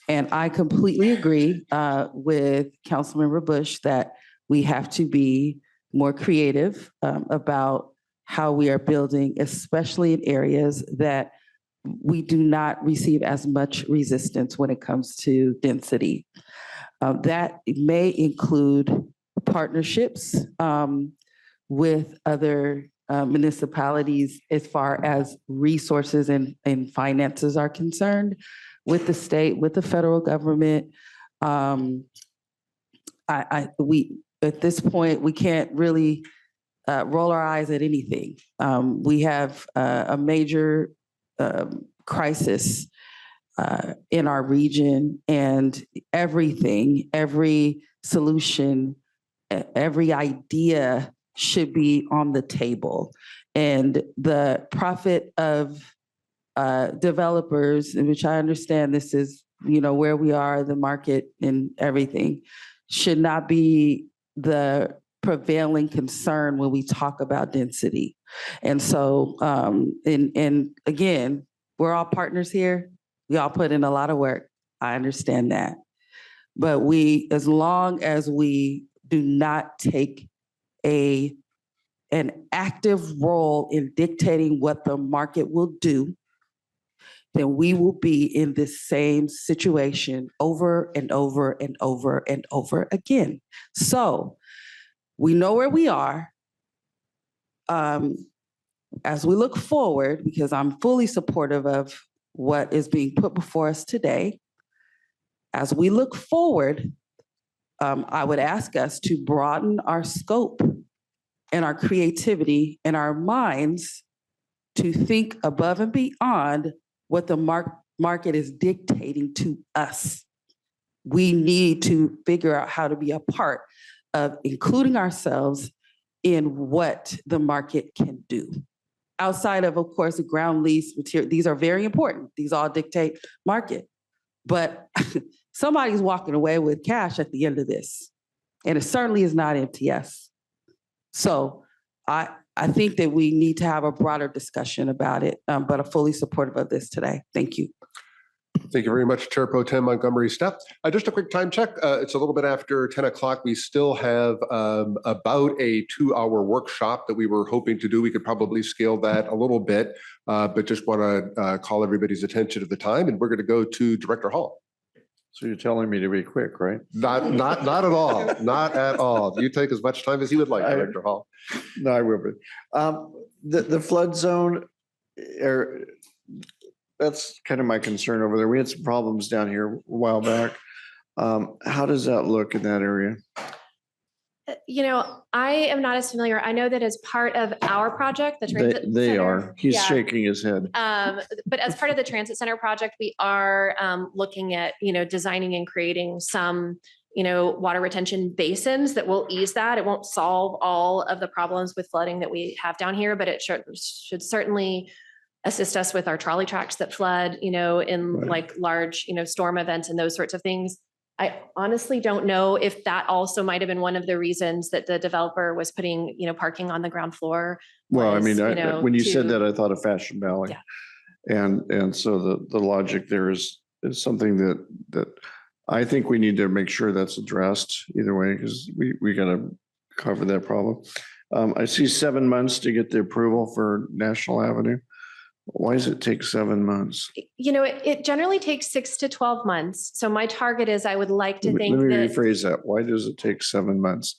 [SPEAKER 11] I completely agree with Councilmember Bush that we have to be more creative about how we are building, especially in areas that we do not receive as much resistance when it comes to density. That may include partnerships with other municipalities as far as resources and finances are concerned, with the state, with the federal government. At this point, we can't really roll our eyes at anything. We have a major crisis in our region, and every solution, every idea should be on the table. And the profit of developers, in which I understand this is, where we are, the market and everything, should not be the prevailing concern when we talk about density. And so, and again, we're all partners here. We all put in a lot of work. I understand that. But as long as we do not take an active role in dictating what the market will do, then we will be in this same situation over and over and over and over again. So we know where we are. As we look forward, because I'm fully supportive of what is being put before us today, as we look forward, I would ask us to broaden our scope and our creativity and our minds to think above and beyond what the market is dictating to us. We need to figure out how to be a part of including ourselves in what the market can do. Outside of course, the ground lease material, these are very important. These all dictate market. But somebody's walking away with cash at the end of this. And it certainly is not MTS. So I think that we need to have a broader discussion about it, but I'm fully supportive of this today. Thank you.
[SPEAKER 1] Thank you very much, Chair Pro Tem Montgomery Stepp. Just a quick time check. It's a little bit after 10 o'clock. We still have about a 2-hour workshop that we were hoping to do. We could probably scale that a little bit, but just want to call everybody's attention to the time. And we're going to go to Director Hall.
[SPEAKER 5] So you're telling me to be quick, right?
[SPEAKER 1] Not at all. Not at all. You take as much time as you would like, Director Hall.
[SPEAKER 5] No, I will be. The flood zone, that's kind of my concern over there. We had some problems down here a while back. How does that look in that area?
[SPEAKER 4] You know, I am not as familiar. I know that as part of our project, the transit
[SPEAKER 5] They
[SPEAKER 4] center-
[SPEAKER 5] are. He's
[SPEAKER 4] Yeah.
[SPEAKER 5] shaking his head.
[SPEAKER 4] But as part of the transit center project, we are looking at, designing and creating some, water retention basins that will ease that. It won't solve all of the problems with flooding that we have down here, but it should certainly assist us with our trolley tracks that flood, in
[SPEAKER 5] Right.
[SPEAKER 4] like large, storm events and those sorts of things. I honestly don't know if that also might have been one of the reasons that the developer was putting, parking on the ground floor.
[SPEAKER 5] Well, I mean,
[SPEAKER 4] was,
[SPEAKER 5] when you said
[SPEAKER 4] to-
[SPEAKER 5] that, I thought of Fashion Valley.
[SPEAKER 4] Yeah.
[SPEAKER 5] And so the logic there is something that I think we need to make sure that's addressed either way, because we got to cover that problem. I see 7 months to get the approval for National Avenue. Why does it take 7 months?
[SPEAKER 4] It generally takes 6 to 12 months. So my target is I would like to think
[SPEAKER 5] Let me
[SPEAKER 4] that
[SPEAKER 5] rephrase that. Why does it take 7 months?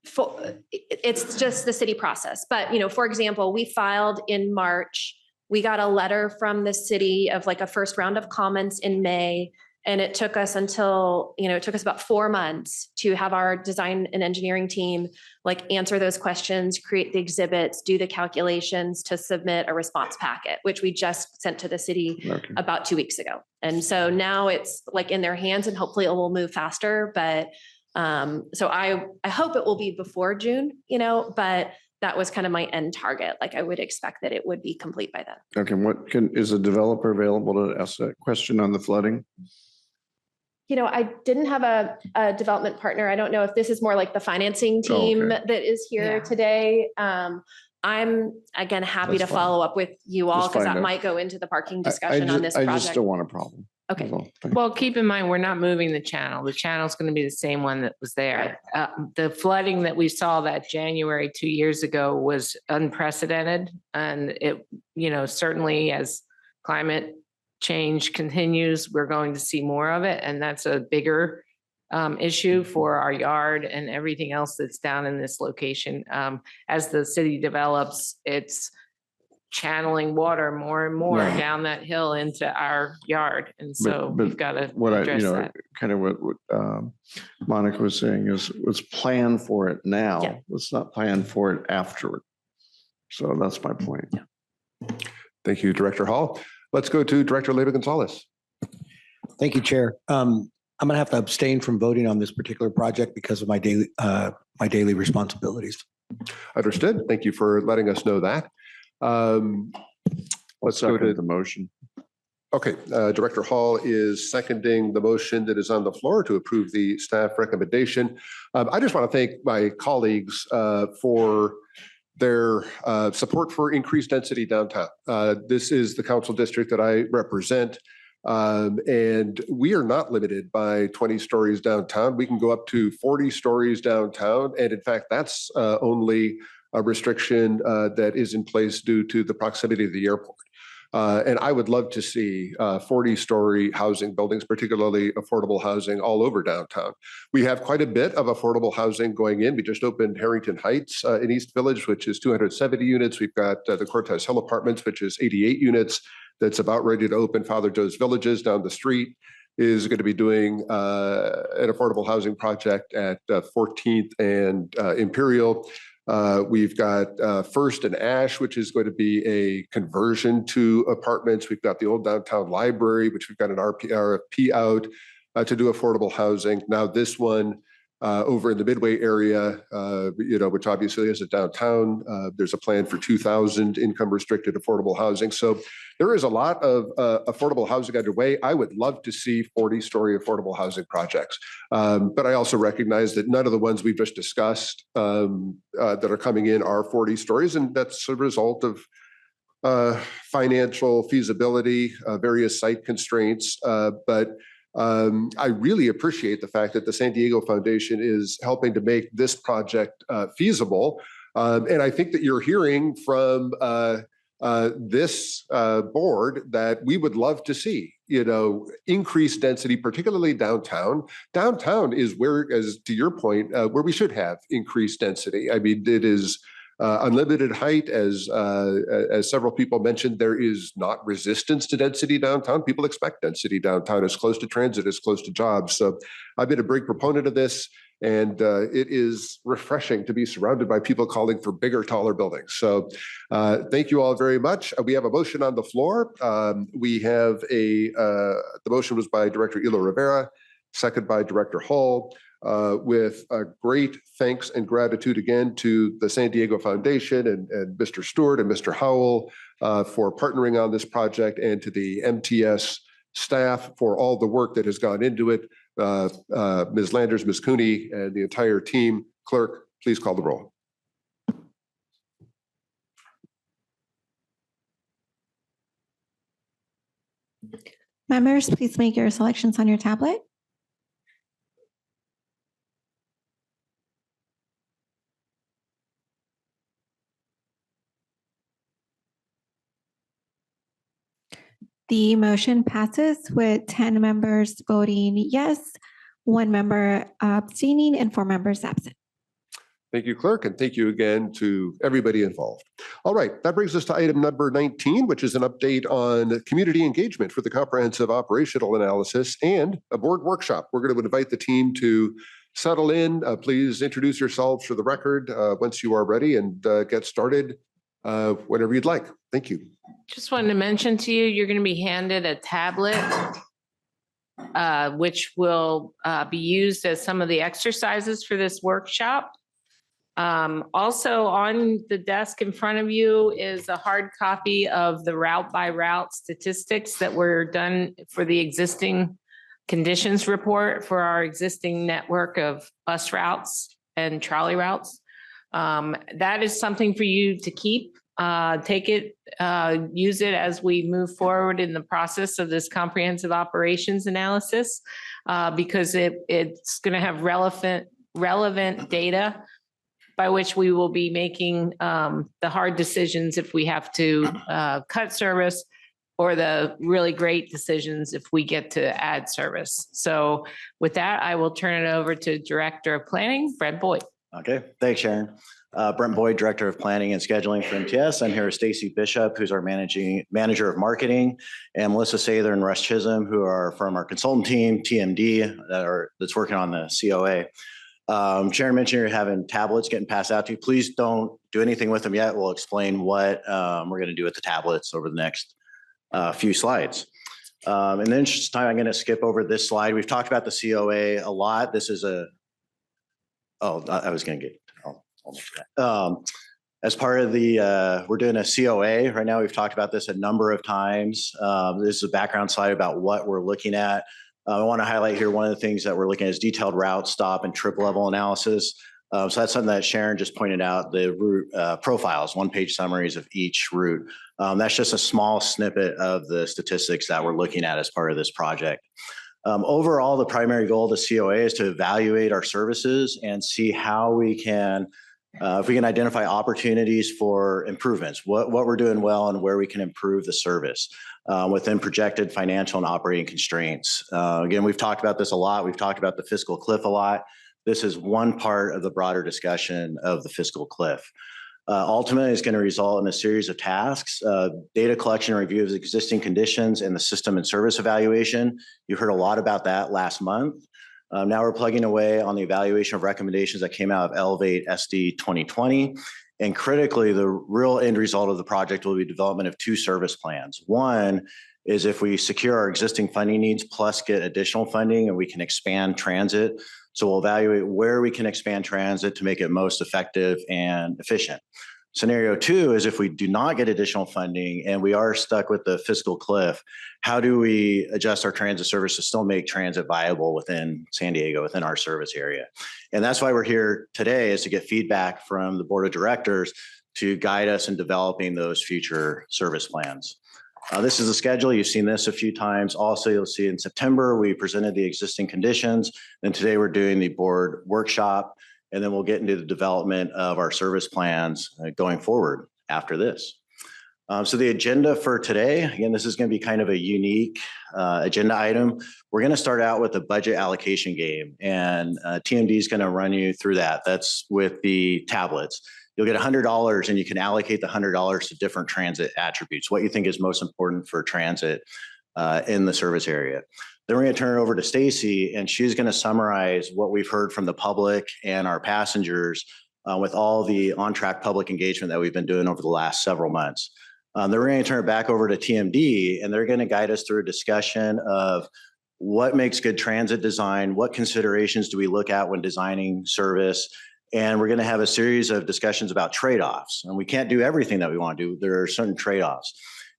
[SPEAKER 4] it's just the city process. But, for example, we filed in March. We got a letter from the city of like a first round of comments in May. And it took us about 4 months to have our design and engineering team like answer those questions, create the exhibits, do the calculations to submit a response packet, which we just sent to the city
[SPEAKER 5] Okay.
[SPEAKER 4] about 2 weeks ago. And so now it's like in their hands and hopefully it will move faster. But so I hope it will be before June, but that was kind of my end target. Like I would expect that it would be complete by then.
[SPEAKER 5] Okay, is a developer available to ask that question on the flooding?
[SPEAKER 4] I didn't have a development partner. I don't know if this is more like the financing team
[SPEAKER 5] okay.
[SPEAKER 4] that is here
[SPEAKER 8] Yeah.
[SPEAKER 4] today. I'm again happy
[SPEAKER 5] That's
[SPEAKER 4] to
[SPEAKER 5] fine.
[SPEAKER 4] follow up with you all
[SPEAKER 5] Just
[SPEAKER 4] because that
[SPEAKER 5] find out.
[SPEAKER 4] might go into the parking
[SPEAKER 5] I
[SPEAKER 4] discussion on this
[SPEAKER 5] just
[SPEAKER 4] project.
[SPEAKER 5] don't want a problem.
[SPEAKER 4] Okay.
[SPEAKER 5] That's all. Thank you.
[SPEAKER 8] Well, keep in mind, we're not moving the channel. The channel's going to be the same one that was there. The flooding that we saw that January 2 years ago was unprecedented. And it, certainly as climate change continues, we're going to see more of it. And that's a bigger issue for our yard and everything else that's down in this location. As the city develops, it's channeling water more and more
[SPEAKER 5] Right.
[SPEAKER 8] down that hill into our yard. And so
[SPEAKER 5] but
[SPEAKER 8] we've got to
[SPEAKER 5] What
[SPEAKER 8] address that.
[SPEAKER 5] kind of what Monica was saying is let's plan for it now.
[SPEAKER 4] Yeah.
[SPEAKER 5] Let's not plan for it afterward. So that's my point.
[SPEAKER 1] Thank you, Director Hall. Let's go to Director Leyva Gonzalez.
[SPEAKER 12] Thank you, Chair. I'm going to have to abstain from voting on this particular project because of my daily responsibilities.
[SPEAKER 1] Understood. Thank you for letting us know that. Let's go to
[SPEAKER 5] the motion.
[SPEAKER 1] Okay, Director Hall is seconding the motion that is on the floor to approve the staff recommendation. I just want to thank my colleagues for their support for increased density downtown. This is the council district that I represent. And we are not limited by 20 stories downtown. We can go up to 40 stories downtown. And in fact, that's only a restriction that is in place due to the proximity of the airport. And I would love to see 40-story housing buildings, particularly affordable housing all over downtown. We have quite a bit of affordable housing going in. We just opened Harrington Heights in East Village, which is 270 units. We've got the Cortez Hill Apartments, which is 88 units. That's about ready to open. Father Joe's Villages down the street is going to be doing an affordable housing project at 14th and Imperial. We've got First and Ash, which is going to be a conversion to apartments. We've got the old downtown library, which we've got an RFP out to do affordable housing. Now this one over in the Midway area, which obviously is a downtown. There's a plan for 2,000 income restricted affordable housing. So there is a lot of affordable housing underway. I would love to see 40-story affordable housing projects. But I also recognize that none of the ones we've just discussed that are coming in are 40 stories. And that's a result of financial feasibility, various site constraints. But I really appreciate the fact that the San Diego Foundation is helping to make this project feasible. And I think that you're hearing from this board that we would love to see, increased density, particularly downtown. Downtown is where, as to your point, where we should have increased density. I mean, it is unlimited height, as several people mentioned. There is not resistance to density downtown. People expect density downtown. It's close to transit, it's close to jobs. So I've been a big proponent of this, and it is refreshing to be surrounded by people calling for bigger, taller buildings. So thank you all very much. We have a motion on the floor. We have the motion was by Director Ilo Rivera, second by Director Hull. With great thanks and gratitude again to the San Diego Foundation and Mr. Stewart and Mr. Howell for partnering on this project, and to the MTS staff for all the work that has gone into it. Ms. Landers, Ms. Cooney, and the entire team. Clerk, please call the roll.
[SPEAKER 2] Members, please make your selections on your tablet. The motion passes with 10 members voting yes, 1 member abstaining, and 4 members absent.
[SPEAKER 1] Thank you, Clerk, and thank you again to everybody involved. All right, that brings us to item number 19, which is an update on community engagement for the comprehensive operational analysis and a board workshop. We're going to invite the team to settle in. Please introduce yourselves for the record once you are ready, and get started whenever you'd like. Thank you.
[SPEAKER 8] Just wanted to mention to you, you're going to be handed a tablet, which will be used as some of the exercises for this workshop. Also on the desk in front of you is a hard copy of the route by route statistics that were done for the existing conditions report for our existing network of bus routes and trolley routes. That is something for you to keep. Take it, use it as we move forward in the process of this comprehensive operations analysis, because it's going to have relevant data by which we will be making the hard decisions if we have to cut service, or the really great decisions if we get to add service. So with that, I will turn it over to Director of Planning, Brent Boyd.
[SPEAKER 13] Okay, thanks, Sharon. Brent Boyd, Director of Planning and Scheduling for MTS. I'm here with Stacie Bishop, who's our Manager of Marketing, and Melissa Sather and Russ Chisholm, who are from our consultant team, TMD, that's working on the COA. Sharon mentioned you're having tablets getting passed out to you. Please don't do anything with them yet. We'll explain what we're going to do with the tablets over the next few slides. In the interest of time, I'm going to skip over this slide. We've talked about the COA a lot. This is as part of the, we're doing a COA right now. We've talked about this a number of times. This is a background slide about what we're looking at. I want to highlight here, one of the things that we're looking at is detailed route, stop, and trip level analysis. So that's something that Sharon just pointed out, the route profiles, 1-page summaries of each route. That's just a small snippet of the statistics that we're looking at as part of this project. Overall, the primary goal of the COA is to evaluate our services and see how we can, if we can identify opportunities for improvements, what we're doing well and where we can improve the service within projected financial and operating constraints. Again, we've talked about this a lot. We've talked about the fiscal cliff a lot. This is one part of the broader discussion of the fiscal cliff. Ultimately, it's going to result in a series of tasks, data collection and review of existing conditions, and the system and service evaluation. You heard a lot about that last month. Now we're plugging away on the evaluation of recommendations that came out of Elevate SD 2020. And critically, the real end result of the project will be development of 2 service plans. One is if we secure our existing funding needs plus get additional funding and we can expand transit So we'll evaluate where we can expand transit to make it most effective and efficient. Scenario 2 is if we do not get additional funding and we are stuck with the fiscal cliff, how do we adjust our transit service to still make transit viable within San Diego, within our service area? And that's why we're here today, is to get feedback from the board of directors to guide us in developing those future service plans. This is the schedule. You've seen this a few times. Also, you'll see in September, we presented the existing conditions. And today we're doing the board workshop. And then we'll get into the development of our service plans going forward after this. So the agenda for today, again, this is going to be kind of a unique agenda item. We're going to start out with a budget allocation game, and TMD is going to run you through that. That's with the tablets. You'll get $100 and you can allocate the $100 to different transit attributes, what you think is most important for transit in the service area. Then we're going to turn it over to Stacie, and she's going to summarize what we've heard from the public and our passengers with all the on-track public engagement that we've been doing over the last several months. Then we're going to turn it back over to TMD, and they're going to guide us through a discussion of what makes good transit design, what considerations do we look at when designing service, and we're going to have a series of discussions about trade-offs. And we can't do everything that we want to do. There are certain trade-offs.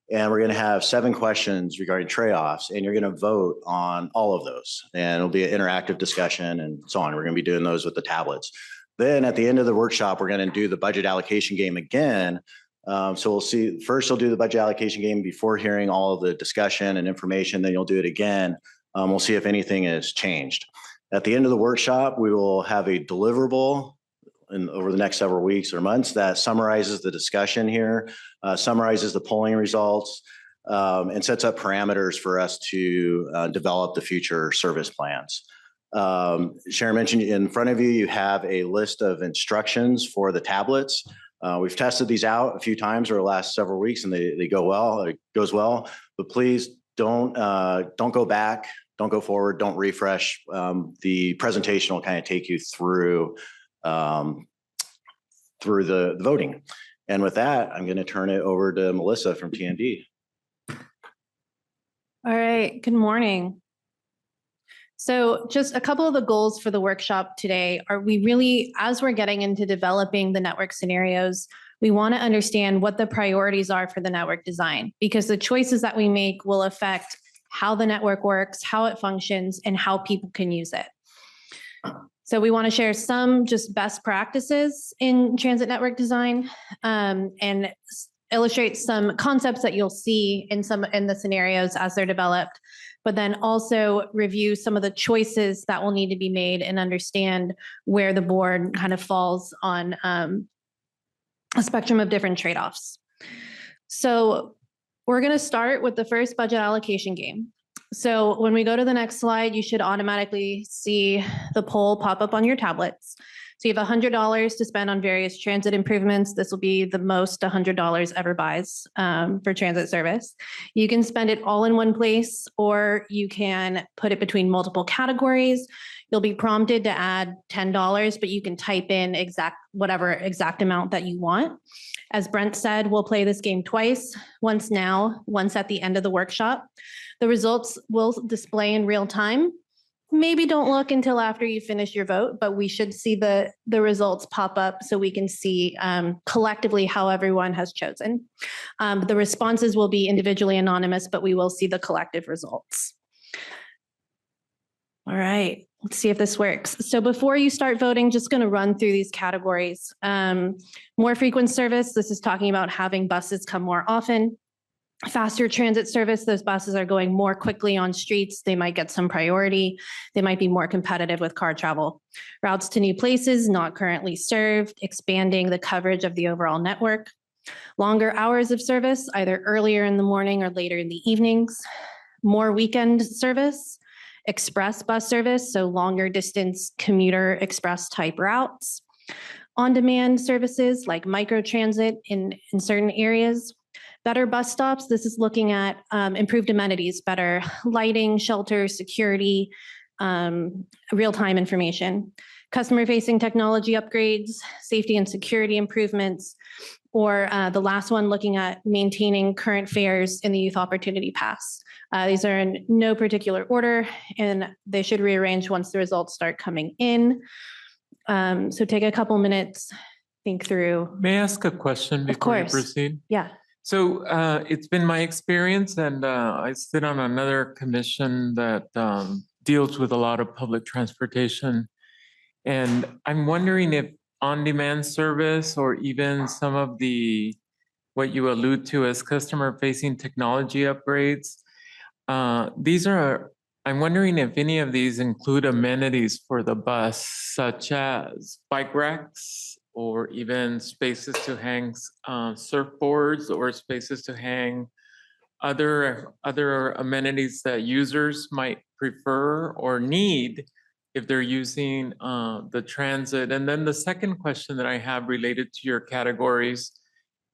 [SPEAKER 13] And we're going to have 7 questions regarding trade-offs, and you're going to vote on all of those. And it'll be an interactive discussion and so on. We're going to be doing those with the tablets. Then at the end of the workshop, we're going to do the budget allocation game again. So we'll see, first you'll do the budget allocation game before hearing all of the discussion and information, then you'll do it again. We'll see if anything has changed. At the end of the workshop, we will have a deliverable over the next several weeks or months that summarizes the discussion here, summarizes the polling results, and sets up parameters for us to develop the future service plans. Sharon mentioned in front of you, you have a list of instructions for the tablets. We've tested these out a few times over the last several weeks, and they go well. It goes well, but please don't go back, don't go forward, don't refresh. The presentation will kind of take you through the voting. And with that, I'm going to turn it over to Melissa from TND.
[SPEAKER 4] All right, good morning. So just a couple of the goals for the workshop today are we really, as we're getting into developing the network scenarios, we want to understand what the priorities are for the network design, because the choices that we make will affect how the network works, how it functions, and how people can use it. So we want to share some just best practices in transit network design and illustrate some concepts that you'll see in the scenarios as they're developed, but then also review some of the choices that will need to be made and understand where the board kind of falls on a spectrum of different trade-offs. So we're going to start with the first budget allocation game. So when we go to the next slide, you should automatically see the poll pop up on your tablets. So you have $100 to spend on various transit improvements. This will be the most $100 ever buys for transit service. You can spend it all in one place, or you can put it between multiple categories. You'll be prompted to add $10, but you can type in whatever exact amount that you want. As Brent said, we'll play this game twice, once now, once at the end of the workshop. The results will display in real time. Maybe don't look until after you finish your vote, but we should see the results pop up so we can see collectively how everyone has chosen. The responses will be individually anonymous, but we will see the collective results. All right, let's see if this works. So before you start voting, just going to run through these categories. More frequent service, this is talking about having buses come more often. Faster transit service, those buses are going more quickly on streets. They might get some priority. They might be more competitive with car travel. Routes to new places not currently served, expanding the coverage of the overall network. Longer hours of service, either earlier in the morning or later in the evenings. More weekend service. Express bus service, so longer distance commuter express type routes. On-demand services like microtransit in certain areas. Better bus stops, this is looking at improved amenities, better lighting, shelter, security, real-time information, customer-facing technology upgrades, safety and security improvements, or the last one looking at maintaining current fares in the Youth Opportunity Pass. These are in no particular order, and they should rearrange once the results start coming in. So take a couple minutes, think through.
[SPEAKER 7] May I ask a question before you
[SPEAKER 4] course.
[SPEAKER 7] proceed?
[SPEAKER 4] Yeah.
[SPEAKER 7] So it's been my experience, and I sit on another commission that deals with a lot of public transportation. And I'm wondering if on-demand service or even some of the, what you allude to as customer-facing technology upgrades, I'm wondering if any of these include amenities for the bus, such as bike racks, or even spaces to hang surfboards, or spaces to hang other amenities that users might prefer or need if they're using the transit. And then the second question that I have related to your categories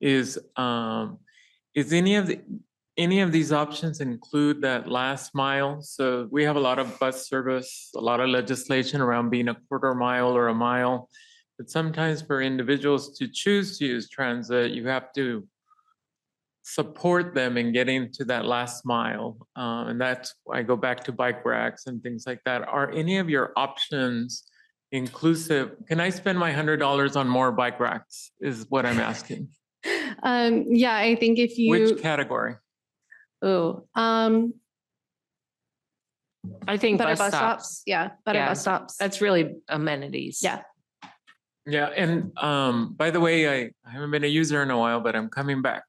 [SPEAKER 7] is any of these options include that last mile? So we have a lot of bus service, a lot of legislation around being a quarter mile or a mile. But sometimes for individuals to choose to use transit, you have to support them in getting to that last mile. And that's, I go back to bike racks and things like that. Are any of your options inclusive? Can I spend my $100 on more bike racks is what I'm asking.
[SPEAKER 4] Yeah, I think if you.
[SPEAKER 7] Which category?
[SPEAKER 4] Oh,
[SPEAKER 8] I think
[SPEAKER 4] but
[SPEAKER 8] bus
[SPEAKER 4] bus
[SPEAKER 8] stops.
[SPEAKER 4] stops. Yeah, but
[SPEAKER 8] Yeah,
[SPEAKER 4] bus stops.
[SPEAKER 8] That's really amenities.
[SPEAKER 4] Yeah.
[SPEAKER 7] Yeah, and by the way, I haven't been a user in a while, but I'm coming back.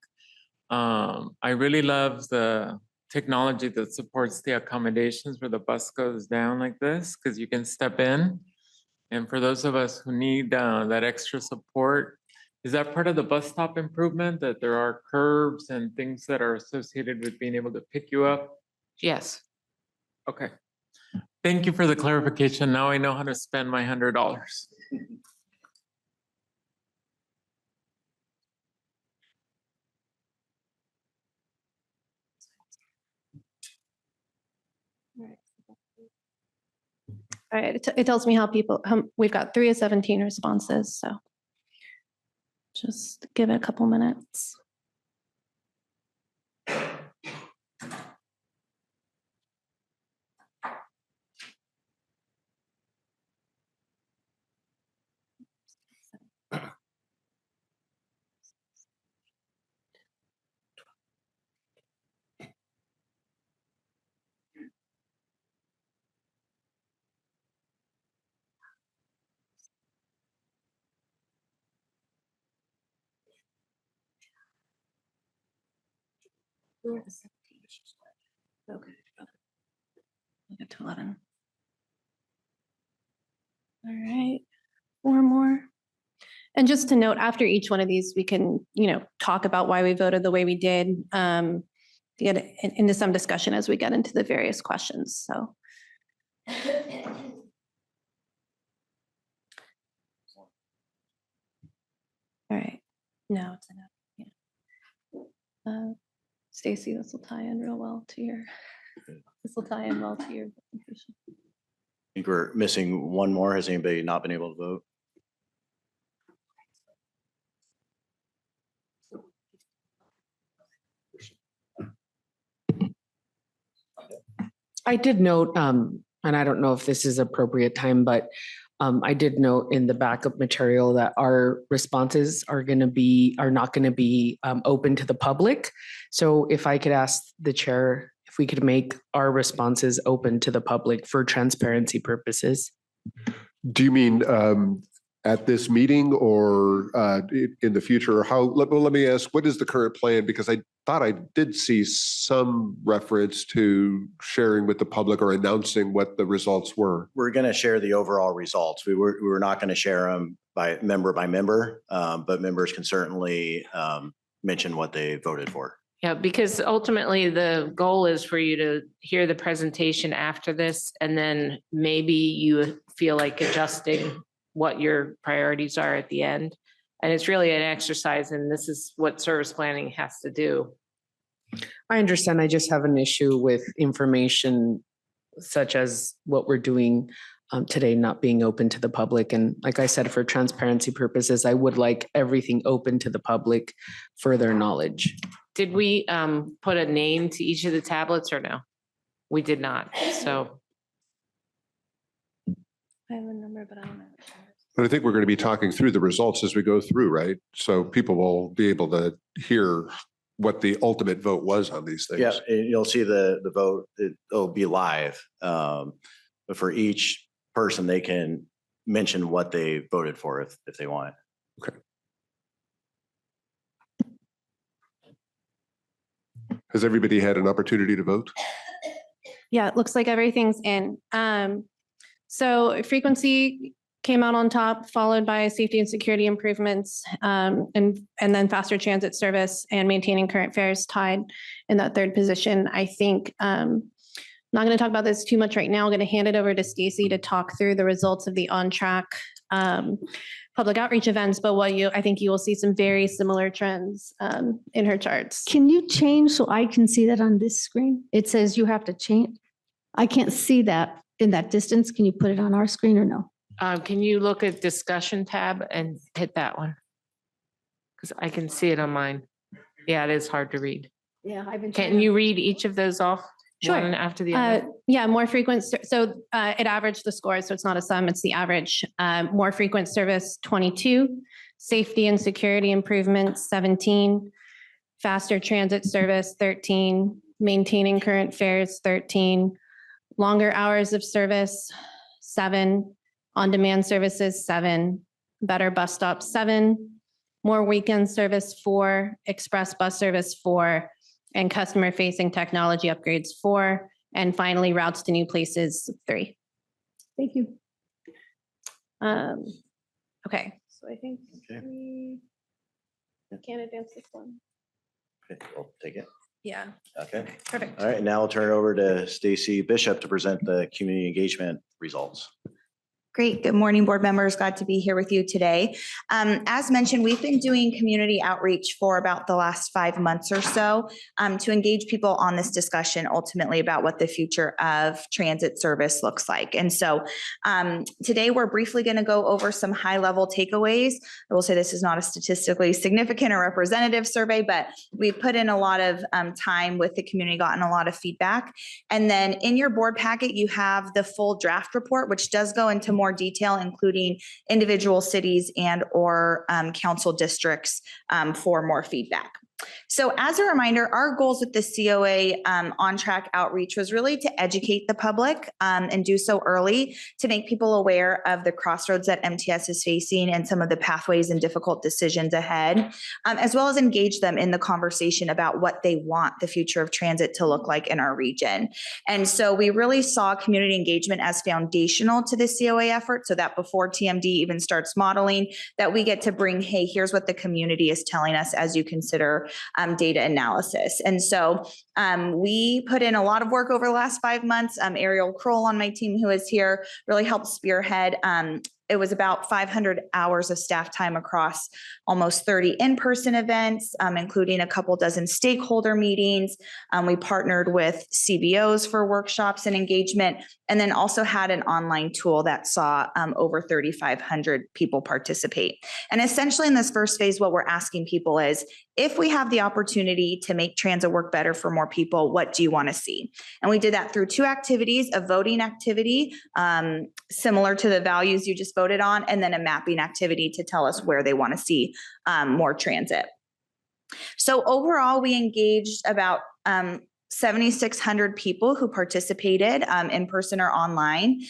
[SPEAKER 7] I really love the technology that supports the accommodations where the bus goes down like this, because you can step in. And for those of us who need that extra support, is that part of the bus stop improvement, that there are curbs and things that are associated with being able to pick you up?
[SPEAKER 8] Yes.
[SPEAKER 7] Okay. Thank you for the clarification. Now I know how to spend my $100.
[SPEAKER 4] All right, it tells me how we've got 3 of 17 responses, so just give it a couple minutes. Okay. We'll get to 11. All right, 4 more. And just to note, after each one of these, we can, talk about why we voted the way we did, to get into some discussion as we get into the various questions. So. All right. No, it's enough. Yeah. Stacie, this will tie in well to your presentation.
[SPEAKER 13] I think we're missing one more. Has anybody not been able to vote?
[SPEAKER 14] I did note, and I don't know if this is appropriate time, but I did note in the backup material that our responses are not going to be open to the public. So if I could ask the chair if we could make our responses open to the public for transparency purposes.
[SPEAKER 1] Do you mean at this meeting or in the future? Let me ask, what is the current plan? Because I thought I did see some reference to sharing with the public or announcing what the results were.
[SPEAKER 13] We're going to share the overall results. We were not going to share them by member, but members can certainly mention what they voted for.
[SPEAKER 8] Yeah, because ultimately the goal is for you to hear the presentation after this, and then maybe you feel like adjusting what your priorities are at the end. And it's really an exercise, and this is what service planning has to do.
[SPEAKER 14] I understand. I just have an issue with information such as what we're doing today not being open to the public. And like I said, for transparency purposes, I would like everything open to the public for their knowledge.
[SPEAKER 8] Did we put a name to each of the tablets or no? We did not, so.
[SPEAKER 4] I have a number, but I don't know.
[SPEAKER 1] But I think we're going to be talking through the results as we go through, right? So people will be able to hear what the ultimate vote was on these things.
[SPEAKER 13] Yeah, and you'll see the vote, it'll be live. But for each person, they can mention what they voted for if they want.
[SPEAKER 1] Okay. Has everybody had an opportunity to vote?
[SPEAKER 4] Yeah, it looks like everything's in. So frequency came out on top, followed by safety and security improvements, and then faster transit service and maintaining current fares tied in that third position. I think, I'm not going to talk about this too much right now. I'm going to hand it over to Stacie to talk through the results of the on-track public outreach events, but I think you will see some very similar trends in her charts.
[SPEAKER 15] Can you change so I can see that on this screen? It says you have to change. I can't see that in that distance. Can you put it on our screen or no?
[SPEAKER 8] Can you look at discussion tab and hit that one? Because I can see it on mine. Yeah, it is hard to read.
[SPEAKER 15] Yeah, I've been.
[SPEAKER 8] Can you read each of those off?
[SPEAKER 4] Sure.
[SPEAKER 8] One after the other?
[SPEAKER 4] Yeah, more frequent. So it averaged the scores, so it's not a sum, it's the average. More frequent service, 22. Safety and security improvements, 17. Faster transit service, 13. Maintaining current fares, 13. Longer hours of service, 7. On-demand services, 7. Better bus stops, 7. More weekend service, 4. Express bus service, 4. And customer-facing technology upgrades, 4. And finally, routes to new places, 3.
[SPEAKER 15] Thank you.
[SPEAKER 4] Okay, so I think we can't advance this one.
[SPEAKER 13] Okay, we'll take it.
[SPEAKER 4] Yeah.
[SPEAKER 13] Okay.
[SPEAKER 4] Perfect.
[SPEAKER 13] All right, now I'll turn it over to Stacie Bishop to present the community engagement results.
[SPEAKER 16] Great. Good morning, board members. Glad to be here with you today. As mentioned, we've been doing community outreach for about the last 5 months or so to engage people on this discussion ultimately about what the future of transit service looks like. And so today we're briefly going to go over some high level takeaways. I will say this is not a statistically significant or representative survey, but we put in a lot of time with the community, gotten a lot of feedback. And then in your board packet, you have the full draft report, which does go into more detail, including individual cities and or council districts for more feedback. So as a reminder, our goals with the COA on-track outreach was really to educate the public and do so early to make people aware of the crossroads that MTS is facing and some of the pathways and difficult decisions ahead, as well as engage them in the conversation about what they want the future of transit to look like in our region. And so we really saw community engagement as foundational to the COA effort, so that before TMD even starts modeling, that we get to bring, hey, here's what the community is telling us as you consider data analysis. And so we put in a lot of work over the last 5 months. Ariel Kroll on my team, who is here, really helped spearhead. It was about 500 hours of staff time across almost 30 in-person events, including a couple dozen stakeholder meetings. We partnered with CBOs for workshops and engagement, and then also had an online tool that saw over 3,500 people participate. And essentially in this first phase, what we're asking people is, if we have the opportunity to make transit work better for more people, what do you want to see? And we did that through 2 activities, a voting activity, similar to the values you just voted on, and then a mapping activity to tell us where they want to see more transit. So overall, we engaged about 7,600 people who participated in person or online.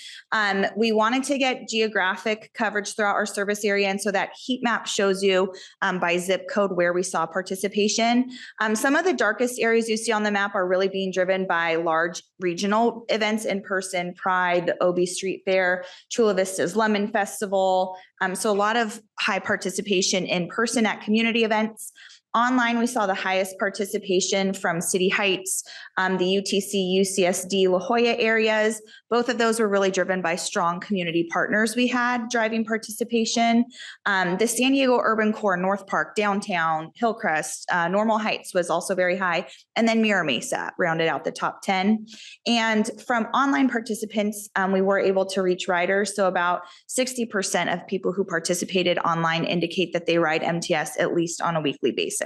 [SPEAKER 16] We wanted to get geographic coverage throughout our service area, and so that heat map shows you by zip code where we saw participation. Some of the darkest areas you see on the map are really being driven by large regional events in person, Pride, the OB Street Fair, Chula Vista's Lemon Festival. So a lot of high participation in person at community events. Online, we saw the highest participation from City Heights, the UTC, UCSD, La Jolla areas. Both of those were really driven by strong community partners we had driving participation. The San Diego Urban Core, North Park, Downtown, Hillcrest, Normal Heights was also very high. And then Mira Mesa rounded out the top 10. And from online participants, we were able to reach riders. So about 60% of people who participated online indicate that they ride MTS at least on a weekly basis.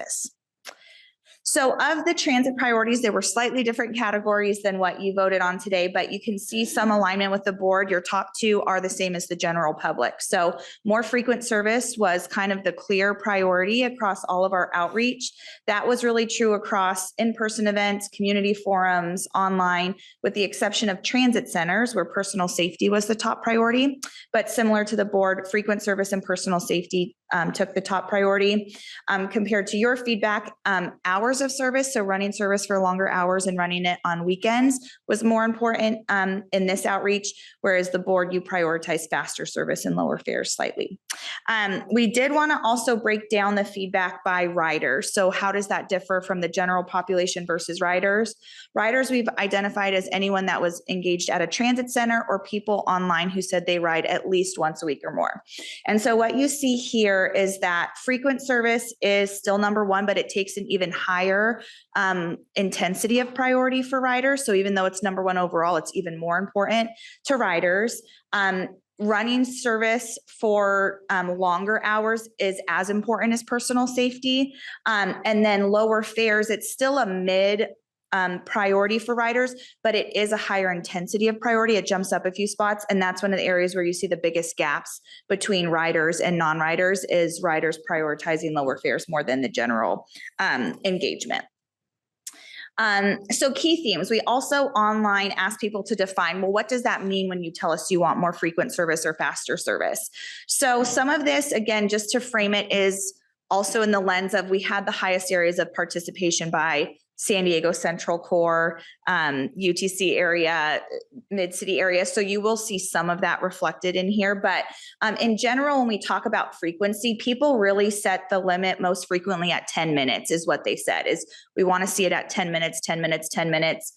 [SPEAKER 16] So of the transit priorities, there were slightly different categories than what you voted on today, but you can see some alignment with the board. Your top two are the same as the general public. So more frequent service was kind of the clear priority across all of our outreach. That was really true across in-person events, community forums, online, with the exception of transit centers where personal safety was the top priority. But similar to the board, frequent service and personal safety took the top priority. Compared to your feedback, hours of service, so running service for longer hours and running it on weekends was more important in this outreach, whereas the board, you prioritize faster service and lower fares slightly. We did want to also break down the feedback by riders. So how does that differ from the general population versus riders? Riders we've identified as anyone that was engaged at a transit center or people online who said they ride at least once a week or more. And so what you see here is that frequent service is still number one, but it takes an even higher intensity of priority for riders. So even though it's number one overall, it's even more important to riders. Running service for longer hours is as important as personal safety. And then lower fares, it's still a mid priority for riders, but it is a higher intensity of priority. It jumps up a few spots. And that's one of the areas where you see the biggest gaps between riders and non-riders is riders prioritizing lower fares more than the general engagement. So key themes, we also online ask people to define, well, what does that mean when you tell us you want more frequent service or faster service? So some of this, again, just to frame it, is also in the lens of we had the highest areas of participation by San Diego Central Core, UTC area, mid-city area. So you will see some of that reflected in here. But in general, when we talk about frequency, people really set the limit most frequently at 10 minutes is what they said, is we want to see it at 10 minutes, 10 minutes, 10 minutes.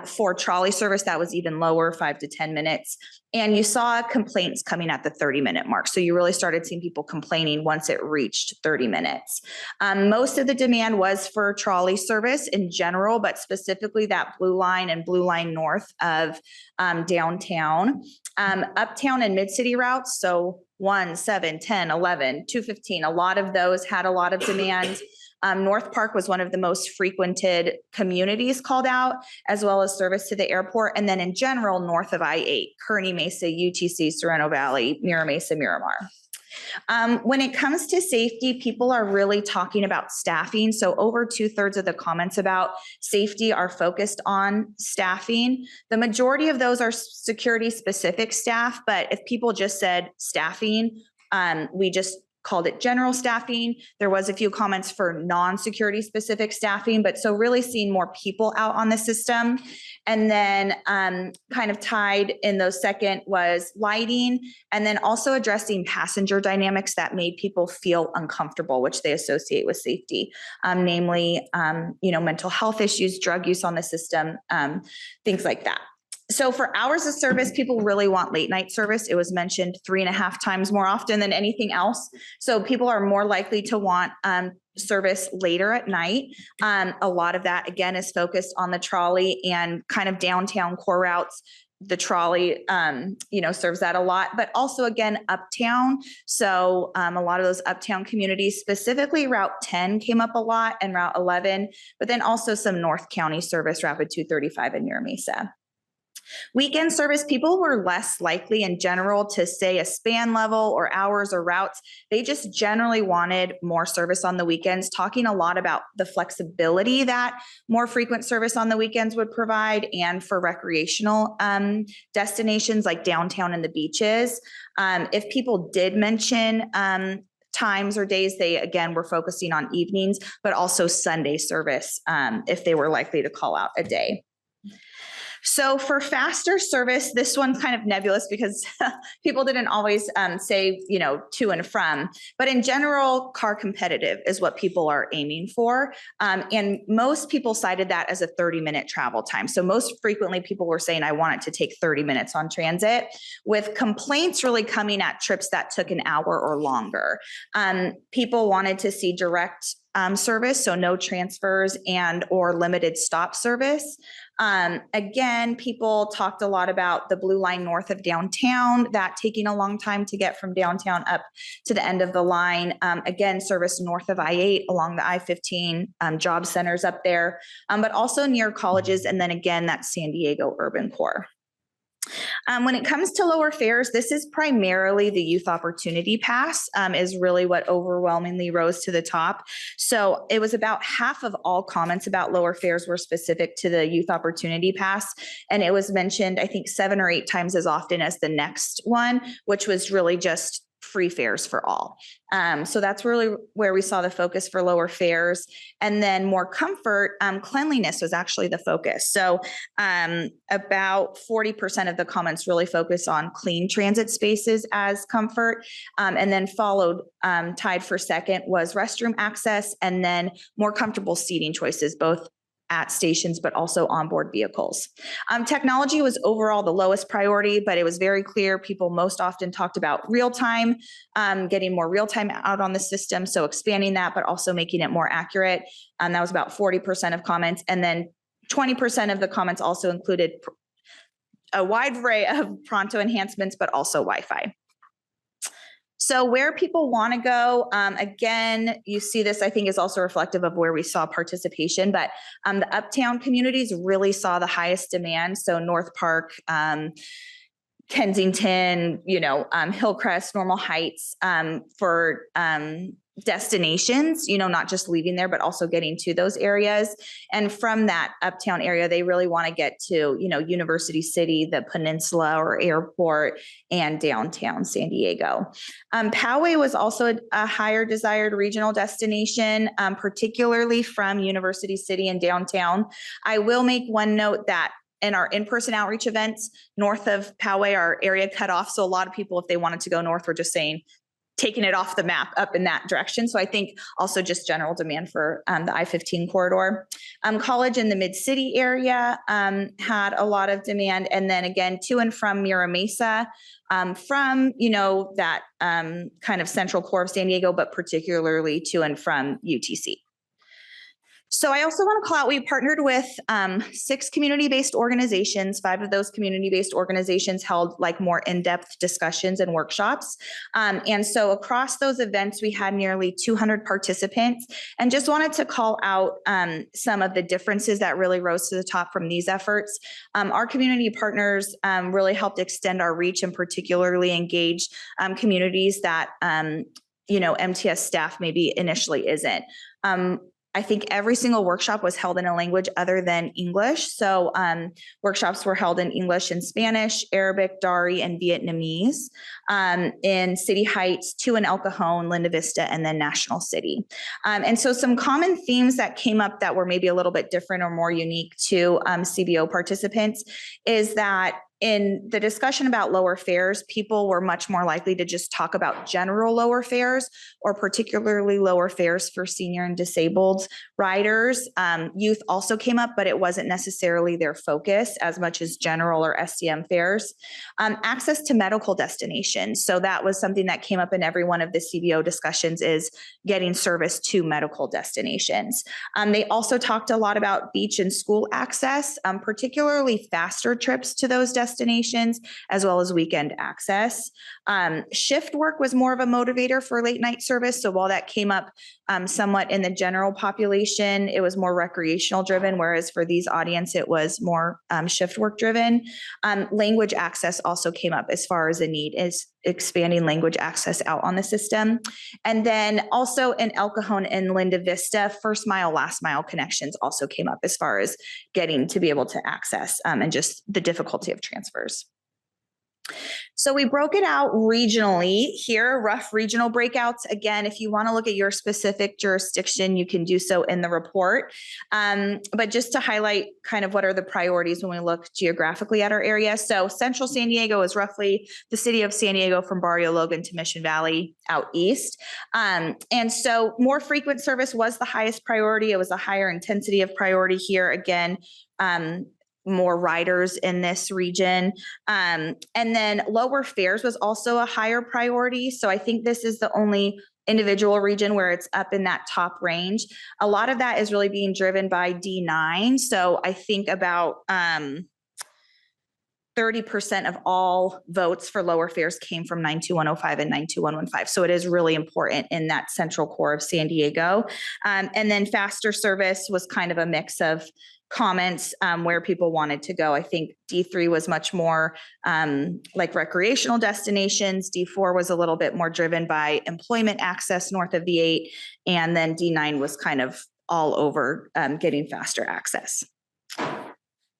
[SPEAKER 16] For trolley service, that was even lower, 5 to 10 minutes. And you saw complaints coming at the 30-minute mark. So you really started seeing people complaining once it reached 30 minutes. Most of the demand was for trolley service in general, but specifically that blue line and blue line north of downtown. Uptown and mid-city routes, so 1, 7, 10, 11, 215, a lot of those had a lot of demand. North Park was one of the most frequented communities called out, as well as service to the airport. And then in general, north of I-8, Kearney Mesa, UTC, Sorrento Valley, Mira Mesa, Miramar. When it comes to safety, people are really talking about staffing. So over 2/3 of the comments about safety are focused on staffing. The majority of those are security specific staff, but if people just said staffing, we just called it general staffing. There was a few comments for non-security specific staffing, but so really seeing more people out on the system. And then kind of tied in those second was lighting, and then also addressing passenger dynamics that made people feel uncomfortable, which they associate with safety, namely, mental health issues, drug use on the system, things like that. So for hours of service, people really want late night service. It was mentioned 3.5 times more often than anything else. So people are more likely to want service later at night. A lot of that, again, is focused on the trolley and kind of downtown core routes. The trolley, serves that a lot, but also again, uptown. So a lot of those uptown communities, specifically Route 10 came up a lot and Route 11, but then also some North County service, Rapid 235 and Mira Mesa. Weekend service, people were less likely in general to say a span level or hours or routes. They just generally wanted more service on the weekends, talking a lot about the flexibility that more frequent service on the weekends would provide, and for recreational destinations like downtown and the beaches. If people did mention times or days, they again were focusing on evenings, but also Sunday service if they were likely to call out a day. So for faster service, this one's kind of nebulous because people didn't always say, to and from, but in general, car competitive is what people are aiming for. And most people cited that as a 30-minute travel time. So most frequently people were saying, I want it to take 30 minutes on transit, with complaints really coming at trips that took an hour or longer. People wanted to see direct service, so no transfers and or limited stop service. Again, people talked a lot about the blue line north of downtown, that taking a long time to get from downtown up to the end of the line. Again, service north of I-8 along the I-15 job centers up there, but also near colleges. And then again, that San Diego urban core. When it comes to lower fares, this is primarily the Youth Opportunity Pass is really what overwhelmingly rose to the top. So it was about half of all comments about lower fares were specific to the Youth Opportunity Pass. And it was mentioned, I think, 7 or 8 times as often as the next one, which was really just free fares for all. So that's really where we saw the focus for lower fares. And then more comfort, cleanliness was actually the focus. So about 40% of the comments really focus on clean transit spaces as comfort. And then followed, tied for second, was restroom access, and then more comfortable seating choices, both at stations, but also onboard vehicles. Technology was overall the lowest priority, but it was very clear people most often talked about real time, getting more real time out on the system. So expanding that, but also making it more accurate. That was about 40% of comments. And then 20% of the comments also included a wide array of Pronto enhancements, but also Wi-Fi. So where people want to go, again, you see this, I think, is also reflective of where we saw participation, but the uptown communities really saw the highest demand. So North Park, Kensington, Hillcrest, Normal Heights, for destinations, not just leaving there, but also getting to those areas. And from that uptown area, they really want to get to, University City, the Peninsula or Airport, and downtown San Diego. Poway was also a higher desired regional destination, particularly from University City and downtown. I will make one note that in our in-person outreach events, north of Poway, our area cut off. So a lot of people, if they wanted to go north, were just saying, taking it off the map up in that direction. So I think also just general demand for the I-15 corridor. College in the mid-city area had a lot of demand. And then again, to and from Mira Mesa, from, that kind of central core of San Diego, but particularly to and from UTC. So I also want to call out, we partnered with 6 community-based organizations. 5 of those community-based organizations held more in-depth discussions and workshops. And so across those events, we had nearly 200 participants, and just wanted to call out some of the differences that really rose to the top from these efforts. Our community partners really helped extend our reach and particularly engage communities that, MTS staff maybe initially isn't. I think every single workshop was held in a language other than English. So workshops were held in English and Spanish, Arabic, Dari, and Vietnamese in City Heights, 2 in El Cajon, Linda Vista, and then National City. And so some common themes that came up that were maybe a little bit different or more unique to CBO participants is that in the discussion about lower fares, people were much more likely to just talk about general lower fares, or particularly lower fares for senior and disabled riders. Youth also came up, but it wasn't necessarily their focus as much as general or SCM fares. Access to medical destinations. So that was something that came up in every one of the CBO discussions, is getting service to medical destinations. They also talked a lot about beach and school access, particularly faster trips to those destinations, as well as weekend access. Shift work was more of a motivator for late night service. So while that came up somewhat in the general population, it was more recreational driven, whereas for these audience, it was more shift work driven. Language access also came up as far as the need is expanding language access out on the system. And then also in El Cajon and Linda Vista, first mile, last mile connections also came up as far as getting to be able to access and just the difficulty of transfers. So we broke it out regionally here, rough regional breakouts. Again, if you want to look at your specific jurisdiction, you can do so in the report. But just to highlight kind of what are the priorities when we look geographically at our area. So Central San Diego is roughly the city of San Diego from Barrio Logan to Mission Valley out east. And so more frequent service was the highest priority. It was a higher intensity of priority here. Again, more riders in this region. And then lower fares was also a higher priority. So I think this is the only individual region where it's up in that top range. A lot of that is really being driven by D9. So I think about 30% of all votes for lower fares came from 92105 and 92115. So it is really important in that central core of San Diego. And then faster service was kind of a mix of comments where people wanted to go. I think D3 was much more like recreational destinations. D4 was a little bit more driven by employment access north of the 8. And then D9 was kind of all over getting faster access.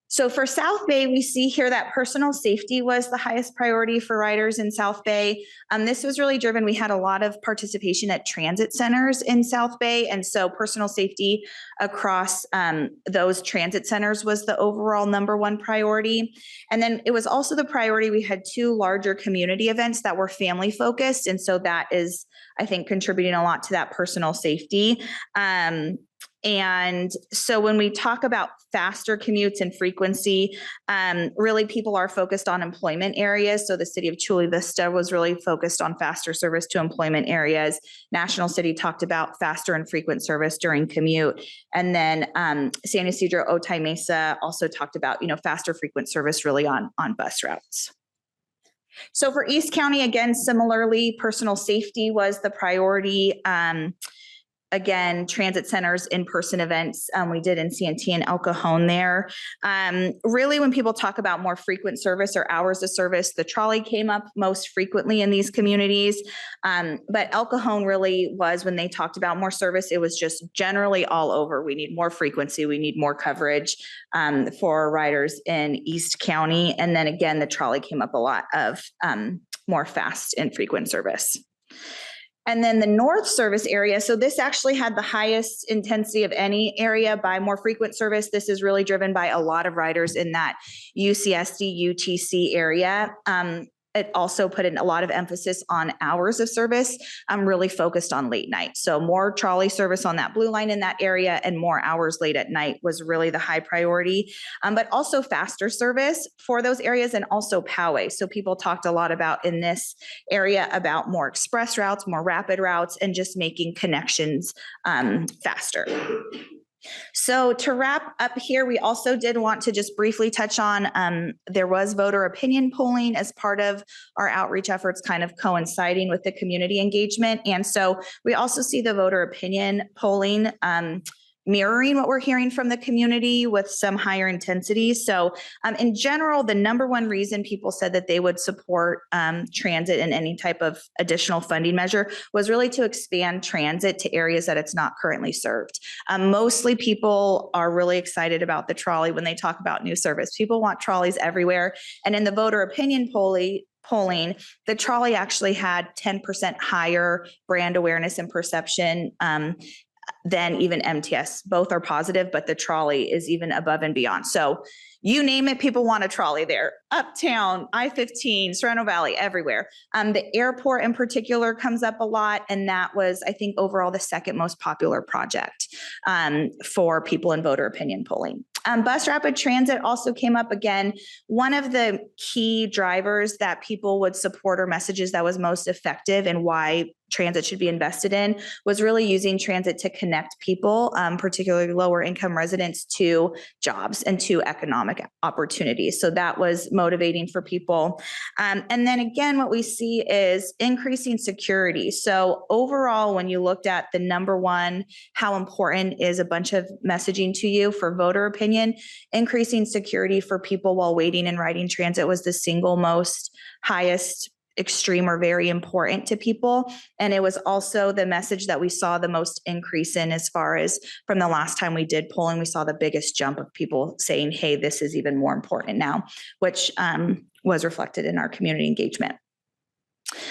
[SPEAKER 16] So for South Bay, we see here that personal safety was the highest priority for riders in South Bay. This was really driven. We had a lot of participation at transit centers in South Bay. And so personal safety across those transit centers was the overall #1 priority. And then it was also the priority. We had 2 larger community events that were family focused. And so that is, I think, contributing a lot to that personal safety. And so when we talk about faster commutes and frequency, really people are focused on employment areas. So the city of Chula Vista was really focused on faster service to employment areas. National City talked about faster and frequent service during commute. And then San Ysidro, Otay Mesa also talked about, faster frequent service really on bus routes. So for East County, again, similarly, personal safety was the priority. Again, transit centers, in-person events we did in Santee and El Cajon there. Really, when people talk about more frequent service or hours of service, the trolley came up most frequently in these communities. But El Cajon really was, when they talked about more service, it was just generally all over. We need more frequency. We need more coverage for riders in East County. And then again, the trolley came up a lot of more fast and frequent service. And then the North service area, so this actually had the highest intensity of any area by more frequent service. This is really driven by a lot of riders in that UCSD, UTC area. It also put in a lot of emphasis on hours of service. I'm really focused on late night. So more trolley service on that blue line in that area and more hours late at night was really the high priority, but also faster service for those areas and also Poway. So people talked a lot about in this area about more express routes, more rapid routes, and just making connections faster. So to wrap up here, we also did want to just briefly touch on, there was voter opinion polling as part of our outreach efforts, kind of coinciding with the community engagement. And so we also see the voter opinion polling mirroring what we're hearing from the community with some higher intensity. So in general, the #1 reason people said that they would support transit and any type of additional funding measure was really to expand transit to areas that it's not currently served. Mostly people are really excited about the trolley when they talk about new service. People want trolleys everywhere. And in the voter opinion polling, the trolley actually had 10% higher brand awareness and perception than even MTS. Both are positive, but the trolley is even above and beyond. So you name it, people want a trolley there. Uptown, I-15, Sereno Valley, everywhere. The airport in particular comes up a lot, and that was, I think, overall the second most popular project for people in voter opinion polling. Bus rapid transit also came up again. One of the key drivers that people would support or messages that was most effective and why transit should be invested in was really using transit to connect people, particularly lower income residents, to jobs and to economic opportunities. So that was motivating for people. And then again, what we see is increasing security. So overall, when you looked at the #1, how important is a bunch of messaging to you for voter opinion, increasing security for people while waiting and riding transit was the single most highest extreme or very important to people. And it was also the message that we saw the most increase in as far as from the last time we did polling, we saw the biggest jump of people saying, hey, this is even more important now, which was reflected in our community engagement.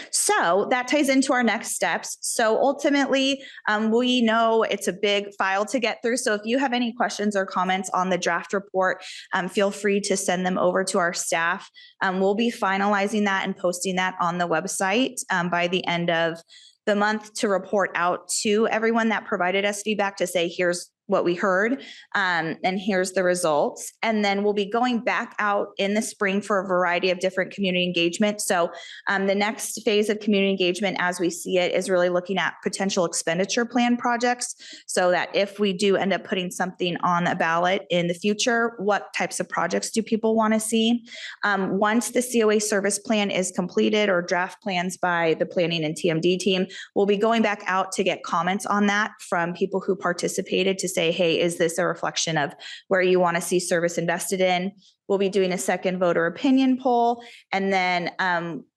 [SPEAKER 16] So that ties into our next steps. So ultimately, we know it's a big file to get through. So if you have any questions or comments on the draft report, feel free to send them over to our staff. We'll be finalizing that and posting that on the website by the end of the month to report out to everyone that provided us feedback to say, here's what we heard, and here's the results. And then we'll be going back out in the spring for a variety of different community engagement. So the next phase of community engagement, as we see it, is really looking at potential expenditure plan projects, so that if we do end up putting something on a ballot in the future, what types of projects do people want to see? Once the COA service plan is completed, or draft plans by the planning and TMD team, we'll be going back out to get comments on that from people who participated to say, hey, is this a reflection of where you want to see service invested in? We'll be doing a second voter opinion poll. And then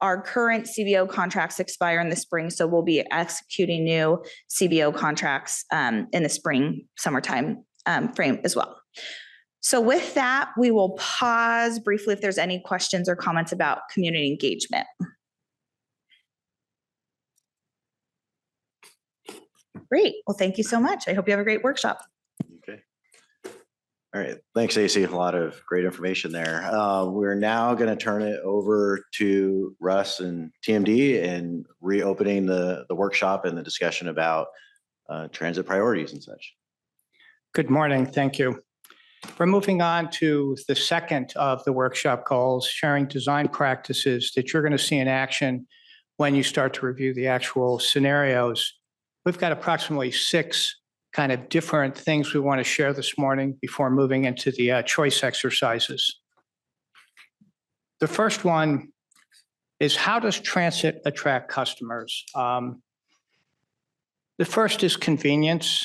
[SPEAKER 16] our current CBO contracts expire in the spring. So we'll be executing new CBO contracts in the spring, summertime frame as well. So with that, we will pause briefly if there's any questions or comments about community engagement. Great. Well, thank you so much. I hope you have a great workshop.
[SPEAKER 13] Okay. All right. Thanks, Stacie. A lot of great information there. We're now going to turn it over to Russ and TMD and reopening the workshop and the discussion about transit priorities and such.
[SPEAKER 17] Good morning. Thank you. We're moving on to the second of the workshop goals, sharing design practices that you're going to see in action when you start to review the actual scenarios. We've got approximately 6 kind of different things we want to share this morning before moving into the choice exercises. The first one is, how does transit attract customers? The first is convenience.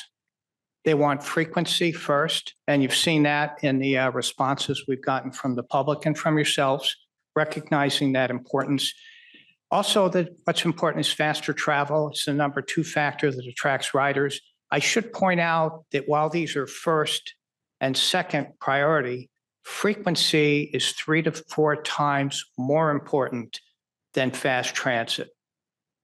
[SPEAKER 17] They want frequency first, and you've seen that in the responses we've gotten from the public and from yourselves, recognizing that importance. Also, what's important is faster travel. It's the number 2 factor that attracts riders. I should point out that while these are first and second priority, frequency is 3 to 4 times more important than fast transit.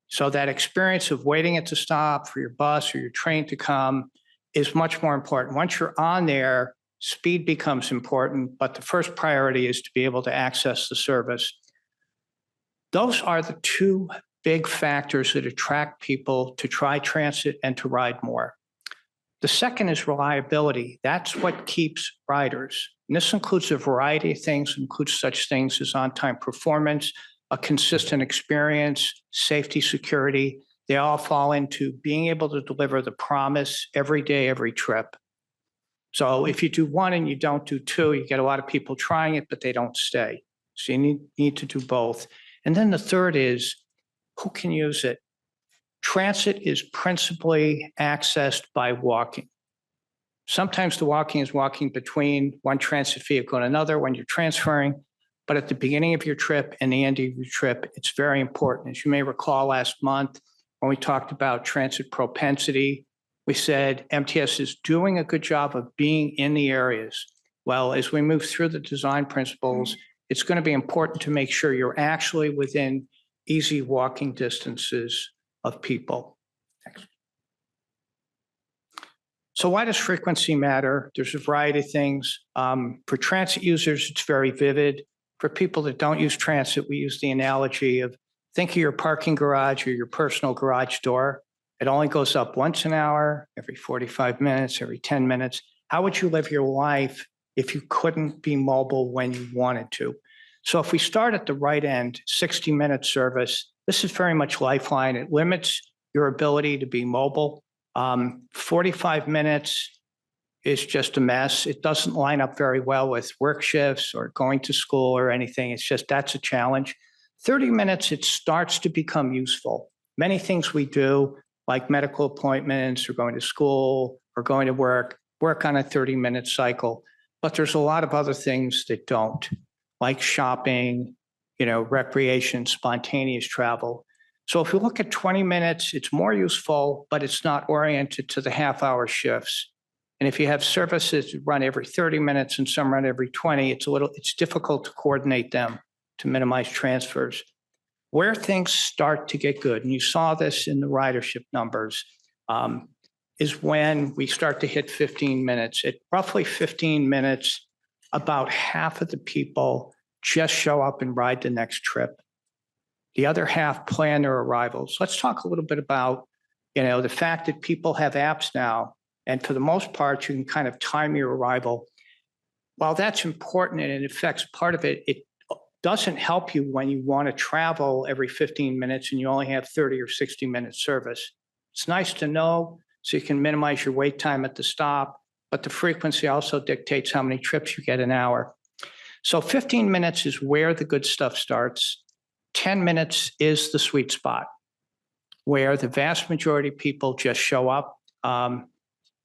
[SPEAKER 17] So that experience of waiting at the stop for your bus or your train to come is much more important. Once you're on there, speed becomes important, but the first priority is to be able to access the service. Those are the 2 big factors that attract people to try transit and to ride more. The second is reliability. That's what keeps riders. And this includes a variety of things, includes such things as on-time performance, a consistent experience, safety, security. They all fall into being able to deliver the promise every day, every trip. So if you do one and you don't do 2, you get a lot of people trying it, but they don't stay. So you need to do both. And then the third is, who can use it? Transit is principally accessed by walking. Sometimes the walking is walking between one transit vehicle and another when you're transferring, but at the beginning of your trip and the end of your trip, it's very important. As you may recall last month, when we talked about transit propensity, we said MTS is doing a good job of being in the areas. Well, as we move through the design principles, it's going to be important to make sure you're actually within easy walking distances of people. Next. So why does frequency matter? There's a variety of things. For transit users, it's very vivid. For people that don't use transit, we use the analogy of, think of your parking garage or your personal garage door. It only goes up once an hour, every 45 minutes, every 10 minutes. How would you live your life if you couldn't be mobile when you wanted to? So if we start at the right end, 60-minute service, this is very much Lifeline. It limits your ability to be mobile. 45 minutes is just a mess. It doesn't line up very well with work shifts or going to school or anything. It's just, that's a challenge. 30 minutes, it starts to become useful. Many things we do, like medical appointments or going to school or going to work on a 30-minute cycle. But there's a lot of other things that don't, like shopping, recreation, spontaneous travel. So if you look at 20 minutes, it's more useful, but it's not oriented to the half-hour shifts. And if you have services that run every 30 minutes and some run every 20, it's difficult to coordinate them to minimize transfers. Where things start to get good, and you saw this in the ridership numbers, is when we start to hit 15 minutes. At roughly 15 minutes, about half of the people just show up and ride the next trip. The other half plan their arrivals. Let's talk a little bit about, the fact that people have apps now, and for the most part, you can kind of time your arrival. While that's important and it affects part of it, it doesn't help you when you want to travel every 15 minutes and you only have 30 or 60 minute service. It's nice to know so you can minimize your wait time at the stop, but the frequency also dictates how many trips you get an hour. So 15 minutes is where the good stuff starts. 10 minutes is the sweet spot where the vast majority of people just show up.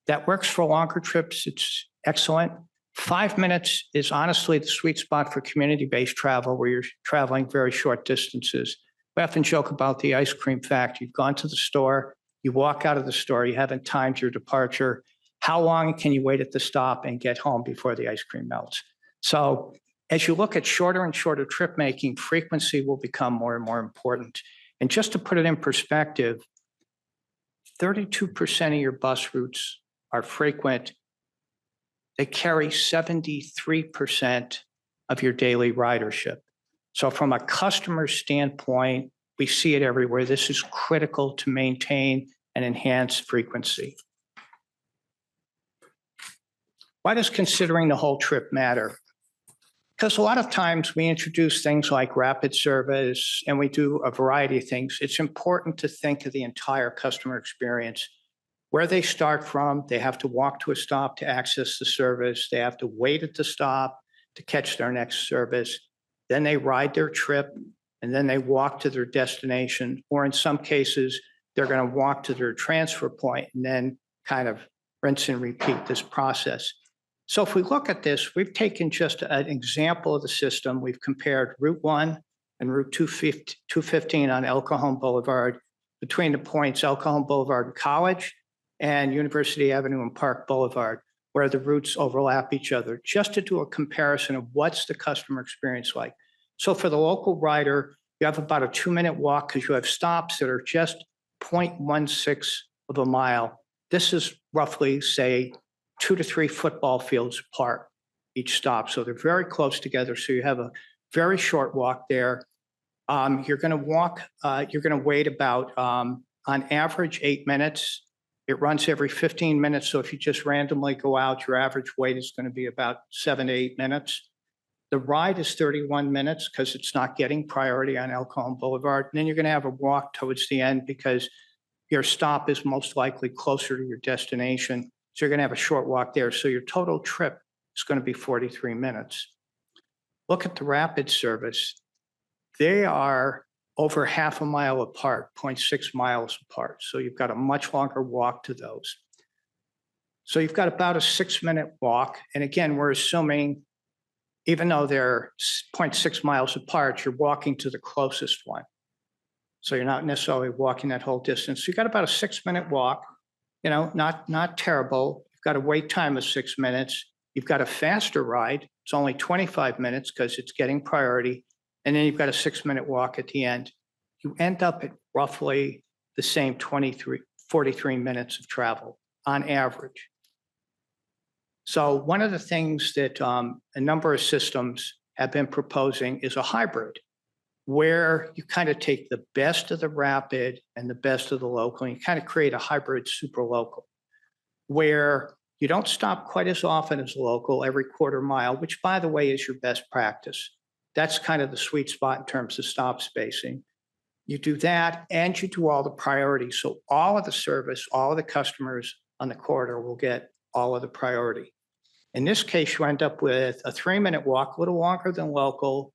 [SPEAKER 17] That works for longer trips. It's excellent. 5 minutes is honestly the sweet spot for community-based travel where you're traveling very short distances. We often joke about the ice cream fact. You've gone to the store, you walk out of the store, you haven't timed your departure. How long can you wait at the stop and get home before the ice cream melts? So as you look at shorter and shorter trip making, frequency will become more and more important. And just to put it in perspective, 32% of your bus routes are frequent. They carry 73% of your daily ridership. So from a customer standpoint, we see it everywhere. This is critical to maintain and enhance frequency. Why does considering the whole trip matter? Because a lot of times we introduce things like rapid service and we do a variety of things. It's important to think of the entire customer experience. Where they start from, they have to walk to a stop to access the service. They have to wait at the stop to catch their next service. Then they ride their trip and then they walk to their destination. Or in some cases, they're going to walk to their transfer point and then kind of rinse and repeat this process. So if we look at this, we've taken just an example of the system. We've compared Route 1 and Route 215 on El Cajon Boulevard between the points El Cajon Boulevard and College and University Avenue and Park Boulevard, where the routes overlap each other, just to do a comparison of what's the customer experience like. So for the local rider, you have about a 2-minute walk because you have stops that are just 0.16 of a mile. This is roughly, say, 2 to 3 football fields apart each stop. So they're very close together. So you have a very short walk there. You're going to walk, you're going to wait about, on average, 8 minutes. It runs every 15 minutes. So if you just randomly go out, your average wait is going to be about 7 to 8 minutes. The ride is 31 minutes because it's not getting priority on El Cajon Boulevard. And then you're going to have a walk towards the end because your stop is most likely closer to your destination. So you're going to have a short walk there. So your total trip is going to be 43 minutes. Look at the rapid service. They are over half a mile apart, 0.6 miles apart. So you've got a much longer walk to those. So you've got about a 6-minute walk. And again, we're assuming, even though they're 0.6 miles apart, you're walking to the closest one. So you're not necessarily walking that whole distance. So you've got about a 6-minute walk. Not terrible. You've got a wait time of 6 minutes. You've got a faster ride. It's only 25 minutes because it's getting priority. And then you've got a 6-minute walk at the end. You end up at roughly the same 43 minutes of travel on average. So one of the things that a number of systems have been proposing is a hybrid, where you kind of take the best of the rapid and the best of the local, and you kind of create a hybrid super local, where you don't stop quite as often as local every quarter mile, which, by the way, is your best practice. That's kind of the sweet spot in terms of stop spacing. You do that and you do all the priorities. So all of the service, all of the customers on the corridor will get all of the priority. In this case, you end up with a 3-minute walk, a little longer than local,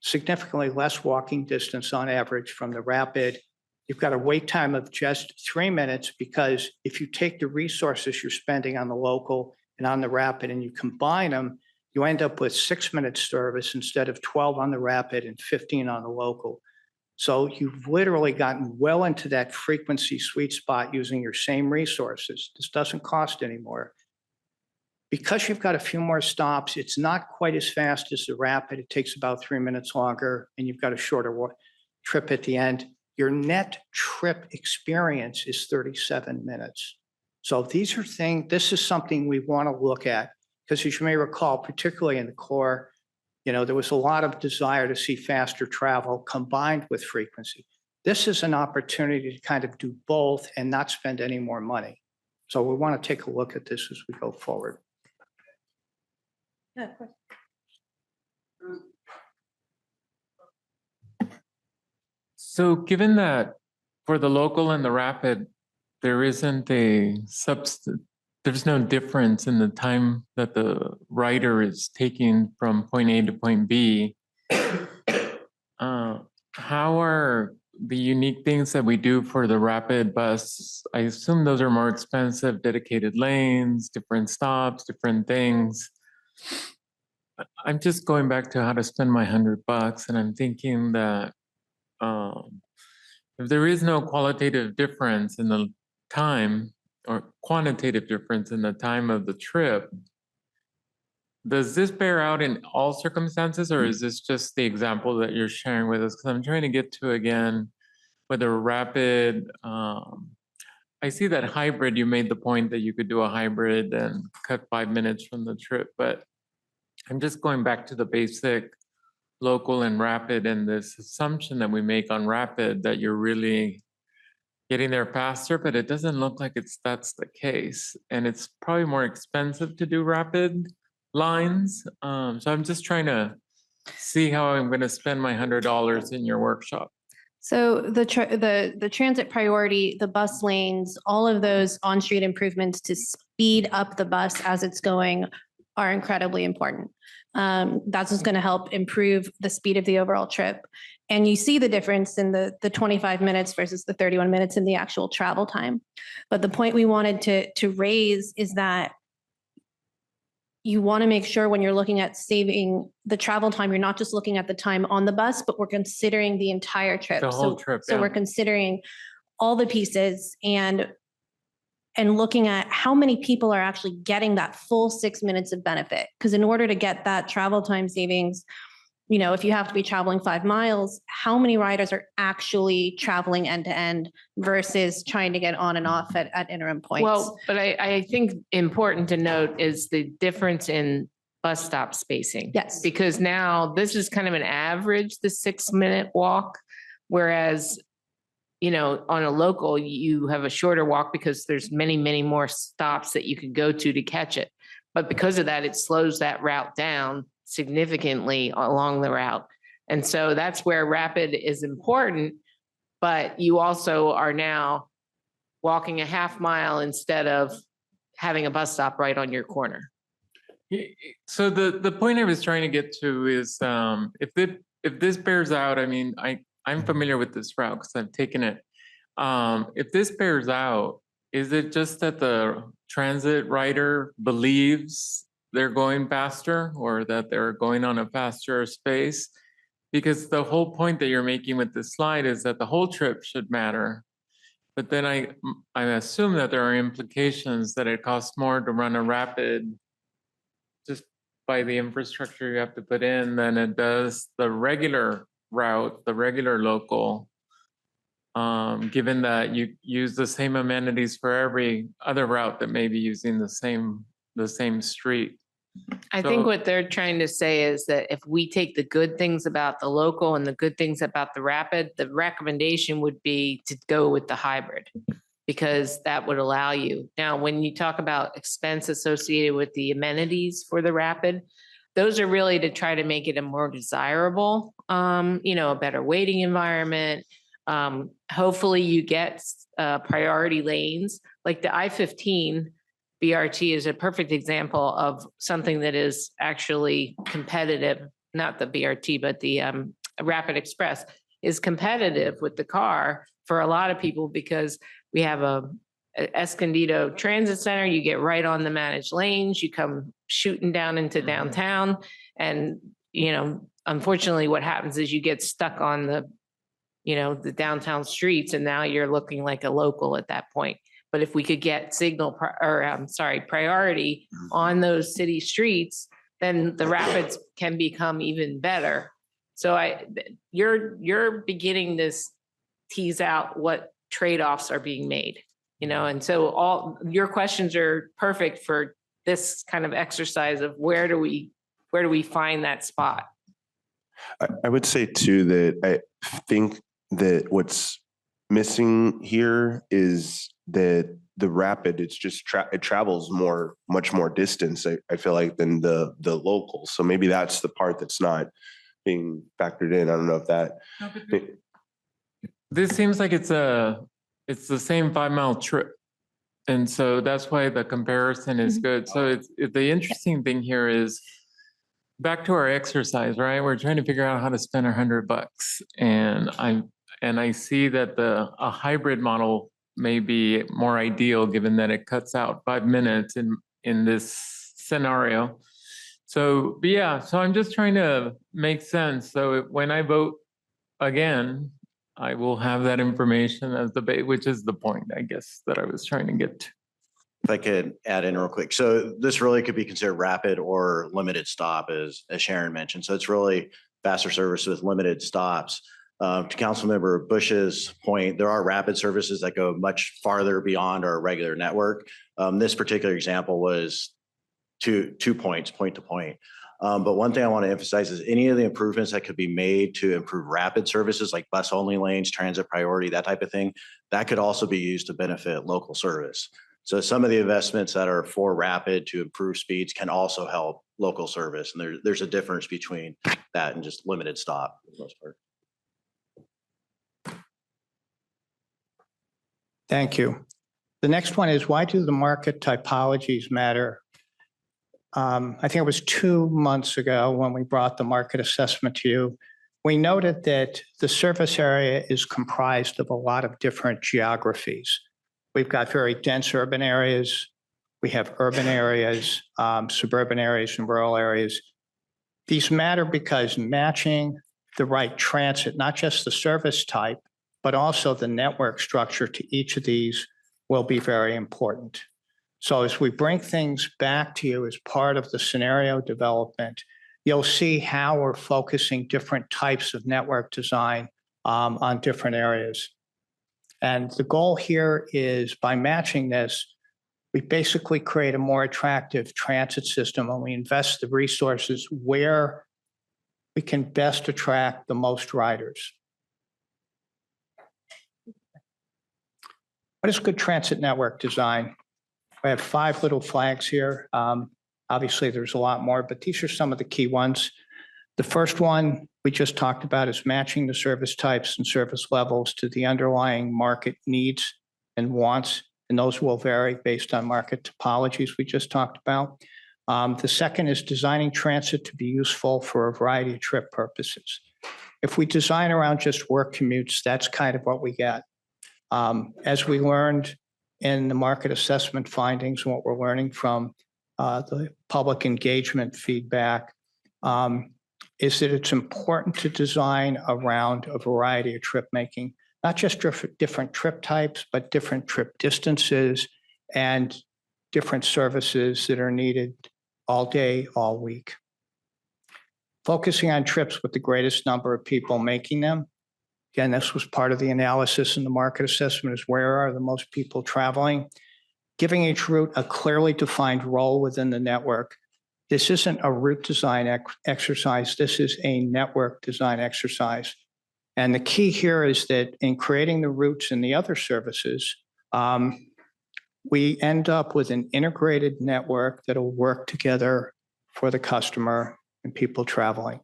[SPEAKER 17] significantly less walking distance on average from the rapid. You've got a wait time of just 3 minutes because if you take the resources you're spending on the local and on the rapid and you combine them, you end up with 6-minute service instead of 12 on the rapid and 15 on the local. So you've literally gotten well into that frequency sweet spot using your same resources. This doesn't cost anymore. Because you've got a few more stops, it's not quite as fast as the rapid. It takes about 3 minutes longer, and you've got a shorter trip at the end. Your net trip experience is 37 minutes. So these are things, this is something we want to look at, because as you may recall, particularly in the core, there was a lot of desire to see faster travel combined with frequency. This is an opportunity to kind of do both and not spend any more money. So we want to take a look at this as we go forward.
[SPEAKER 4] Yeah, of course.
[SPEAKER 7] So given that for the local and the rapid, there isn't there's no difference in the time that the rider is taking from point A to point B, how are the unique things that we do for the rapid bus? I assume those are more expensive, dedicated lanes, different stops, different things. I'm just going back to how to spend my $100, and I'm thinking that if there is no qualitative difference in the time or quantitative difference in the time of the trip, does this bear out in all circumstances, or is this just the example that you're sharing with us? Because I'm trying to get to, again, whether rapid, I see that hybrid, you made the point that you could do a hybrid and cut 5 minutes from the trip, but I'm just going back to the basic local and rapid and this assumption that we make on rapid that you're really getting there faster, but it doesn't look like that's the case. And it's probably more expensive to do rapid lines. So I'm just trying to see how I'm going to spend my $100 in your workshop.
[SPEAKER 4] So the transit priority, the bus lanes, all of those on-street improvements to speed up the bus as it's going are incredibly important. That's what's going to help improve the speed of the overall trip. And you see the difference in the 25 minutes versus the 31 minutes in the actual travel time. But the point we wanted to raise is that you want to make sure when you're looking at saving the travel time, you're not just looking at the time on the bus, but we're considering the entire trip.
[SPEAKER 7] The whole trip,
[SPEAKER 4] So
[SPEAKER 7] yeah.
[SPEAKER 4] we're considering all the pieces and looking at how many people are actually getting that full 6 minutes of benefit. Because in order to get that travel time savings, if you have to be traveling 5 miles, how many riders are actually traveling end to end versus trying to get on and off at interim points?
[SPEAKER 8] Well, but I think important to note is the difference in bus stop spacing.
[SPEAKER 4] Yes.
[SPEAKER 8] Because now this is kind of an average, the 6 minute walk, whereas on a local, you have a shorter walk because there's many, many more stops that you can go to catch it. But because of that, it slows that route down significantly along the route. And so that's where rapid is important, but you also are now walking a half mile instead of having a bus stop right on your corner.
[SPEAKER 7] So the point I was trying to get to is if this bears out, I mean, I'm familiar with this route because I've taken it. If this bears out, is it just that the transit rider believes they're going faster or that they're going on a faster space? Because the whole point that you're making with this slide is that the whole trip should matter. But then I assume that there are implications that it costs more to run a rapid just by the infrastructure you have to put in than it does the regular route, the regular local, given that you use the same amenities for every other route that may be using the same street.
[SPEAKER 8] I think what they're trying to say is that if we take the good things about the local and the good things about the rapid, the recommendation would be to go with the hybrid because that would allow you. Now, when you talk about expense associated with the amenities for the rapid, those are really to try to make it a more desirable, a better waiting environment. Hopefully you get priority lanes like the I-15 BRT is a perfect example of something that is actually competitive, not the BRT, but the Rapid Express is competitive with the car for a lot of people because we have a Escondido Transit Center, you get right on the managed lanes, you come shooting down into downtown. And, unfortunately what happens is you get stuck on the downtown streets and now you're looking like a local at that point. But if we could get priority on those city streets, then the rapids can become even better. So you're beginning to tease out what trade-offs are being made, and so all your questions are perfect for this kind of exercise of where do we find that spot?
[SPEAKER 6] I would say too that I think that what's missing here is that the rapid, it's just it travels much more distance, I feel like, than the local. So maybe that's the part that's not being factored in. I don't know if that.
[SPEAKER 7] This seems like it's the same 5-mile trip. And so that's why the comparison is good. So the interesting thing here is back to our exercise, right? We're trying to figure out how to spend $100. And I see that a hybrid model may be more ideal given that it cuts out 5 minutes in this scenario. So, but yeah, so I'm just trying to make sense. So when I vote again, I will have that information as debate, which is the point, I guess, that I was trying to get to.
[SPEAKER 13] If I could add in real quick. So this really could be considered rapid or limited stop, as Sharon mentioned. So it's really faster service with limited stops. To Councilmember Bush's point, there are rapid services that go much farther beyond our regular network. This particular example was two points, point to point. But one thing I want to emphasize is any of the improvements that could be made to improve rapid services like bus only lanes, transit priority, that type of thing, that could also be used to benefit local service. So some of the investments that are for rapid to improve speeds can also help local service. And there's a difference between that and just limited stop for the most part.
[SPEAKER 17] Thank you. The next one is, why do the market typologies matter? I think it was 2 months ago when we brought the market assessment to you. We noted that the service area is comprised of a lot of different geographies. We've got very dense urban areas. We have urban areas, suburban areas, and rural areas. These matter because matching the right transit, not just the service type, but also the network structure to each of these will be very important. So as we bring things back to you as part of the scenario development, you'll see how we're focusing different types of network design on different areas. And the goal here is by matching this, we basically create a more attractive transit system and we invest the resources where we can best attract the most riders. What is good transit network design? I have 5 little flags here. Obviously, there's a lot more, but these are some of the key ones. The first one we just talked about is matching the service types and service levels to the underlying market needs and wants, and those will vary based on market topologies we just talked about. The second is designing transit to be useful for a variety of trip purposes. If we design around just work commutes, that's kind of what we get. As we learned in the market assessment findings and what we're learning from the public engagement feedback is that it's important to design around a variety of trip making, not just different trip types, but different trip distances and different services that are needed all day, all week. Focusing on trips with the greatest number of people making them. Again, this was part of the analysis in the market assessment, is where are the most people traveling? Giving each route a clearly defined role within the network. This isn't a route design exercise. This is a network design exercise. And the key here is that in creating the routes and the other services, we end up with an integrated network that'll work together for the customer and people traveling.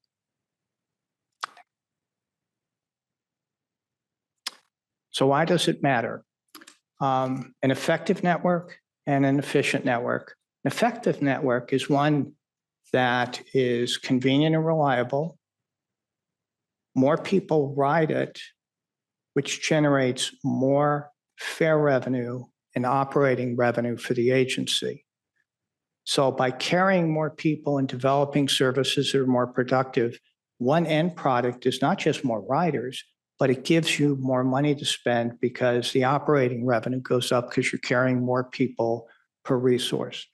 [SPEAKER 17] So why does it matter? An effective network and an efficient network. An effective network is one that is convenient and reliable. More people ride it, which generates more fare revenue and operating revenue for the agency. So by carrying more people and developing services that are more productive, one end product is not just more riders, but it gives you more money to spend because the operating revenue goes up because you're carrying more people per resource.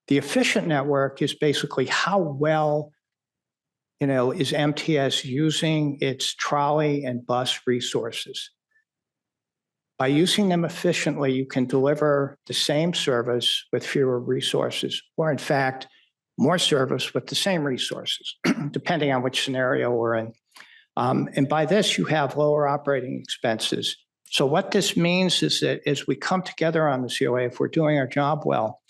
[SPEAKER 17] The efficient network is basically how well, is MTS using its trolley and bus resources. By using them efficiently, you can deliver the same service with fewer resources, or in fact, more service with the same resources, depending on which scenario we're in. And by this, you have lower operating expenses. So what this means is that as we come together on the COA, if we're doing our job well,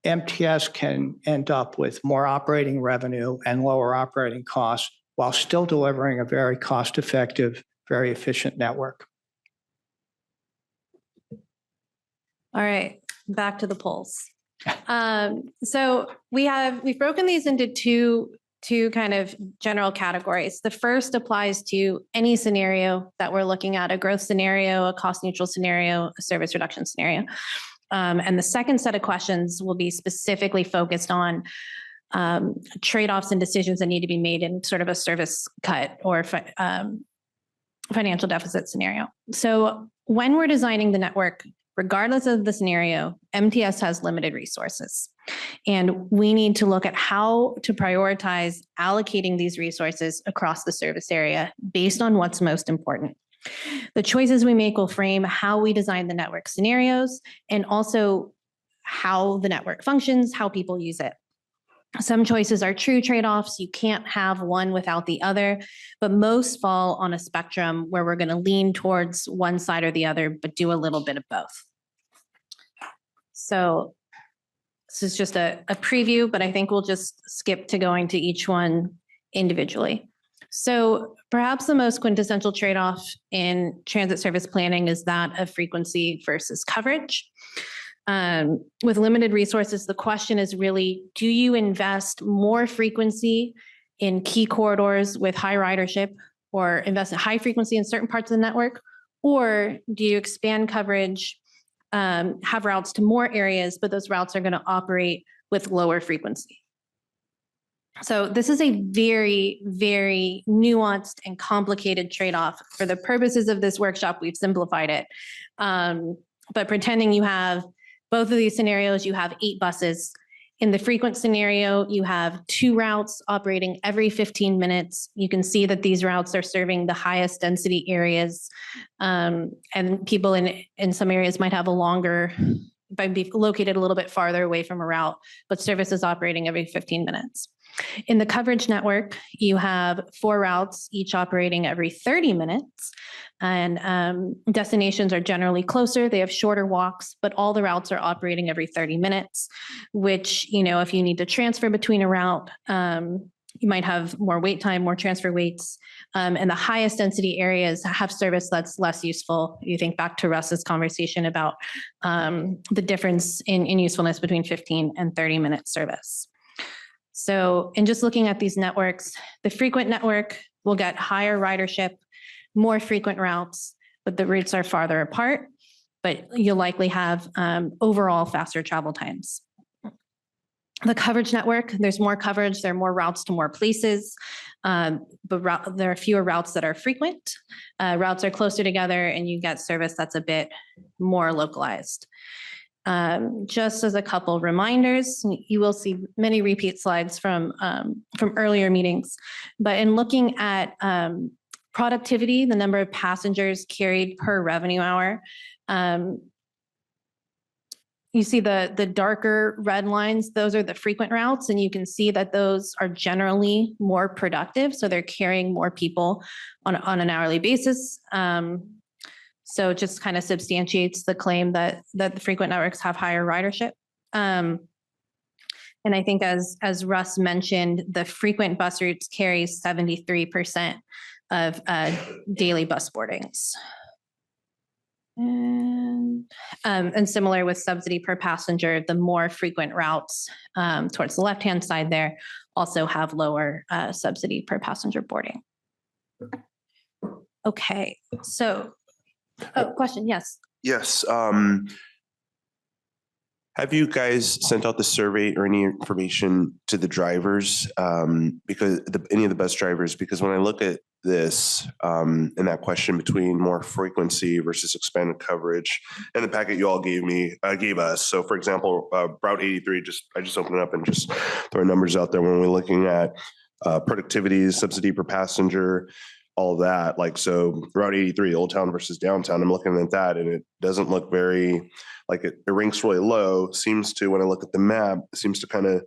[SPEAKER 17] MTS can end up with more operating revenue and lower operating costs while still delivering a very cost-effective, very efficient network.
[SPEAKER 4] All right, back to the polls. So we've broken these into two kind of general categories. The first applies to any scenario that we're looking at: a growth scenario, a cost neutral scenario, a service reduction scenario. And the second set of questions will be specifically focused on trade-offs and decisions that need to be made in sort of a service cut or financial deficit scenario. So when we're designing the network, regardless of the scenario, MTS has limited resources. And we need to look at how to prioritize allocating these resources across the service area based on what's most important. The choices we make will frame how we design the network scenarios and also how the network functions, how people use it. Some choices are true trade-offs. You can't have one without the other, but most fall on a spectrum where we're going to lean towards one side or the other, but do a little bit of both. So this is just a preview, but I think we'll just skip to going to each one individually. So perhaps the most quintessential trade-off in transit service planning is that of frequency versus coverage. With limited resources, the question is really, do you invest more frequency in key corridors with high ridership, or invest in high frequency in certain parts of the network? Or do you expand coverage, have routes to more areas, but those routes are going to operate with lower frequency? So this is a very, very nuanced and complicated trade-off. For the purposes of this workshop, we've simplified it. But pretending you have both of these scenarios, you have 8 buses. In the frequent scenario, you have 2 routes operating every 15 minutes. You can see that these routes are serving the highest density areas. And people in some areas might have might be located a little bit farther away from a route, but service is operating every 15 minutes. In the coverage network, you have 4 routes, each operating every 30 minutes. And destinations are generally closer. They have shorter walks, but all the routes are operating every 30 minutes, which, if you need to transfer between a route, you might have more wait time, more transfer waits. And the highest density areas have service that's less useful. You think back to Russ's conversation about the difference in usefulness between 15 and 30-minute service. So in just looking at these networks, the frequent network will get higher ridership, more frequent routes, but the routes are farther apart, but you'll likely have overall faster travel times. The coverage network, there's more coverage, there are more routes to more places, but there are fewer routes that are frequent. Routes are closer together and you get service that's a bit more localized. Just as a couple reminders, you will see many repeat slides from earlier meetings, but in looking at productivity, the number of passengers carried per revenue hour, you see the darker red lines, those are the frequent routes, and you can see that those are generally more productive. So they're carrying more people on an hourly basis. So it just kind of substantiates the claim that the frequent networks have higher ridership. And I think as Russ mentioned, the frequent bus routes carry 73% of daily bus boardings. And similar with subsidy per passenger, the more frequent routes towards the left-hand side there also have lower subsidy per passenger boarding. Okay, so, question, yes.
[SPEAKER 6] Yes. Have you guys sent out the survey or any information to the drivers, because any of the bus drivers? Because when I look at this and that question between more frequency versus expanded coverage, and the packet you all gave us. So, for example, Route 83. I just opened it up and just throwing numbers out there when we're looking at productivity, subsidy per passenger, all of that. Like, so Route 83, Old Town versus downtown. I'm looking at that, and it doesn't look very. Like it ranks really low. Seems to, when I look at the map, it seems to kind of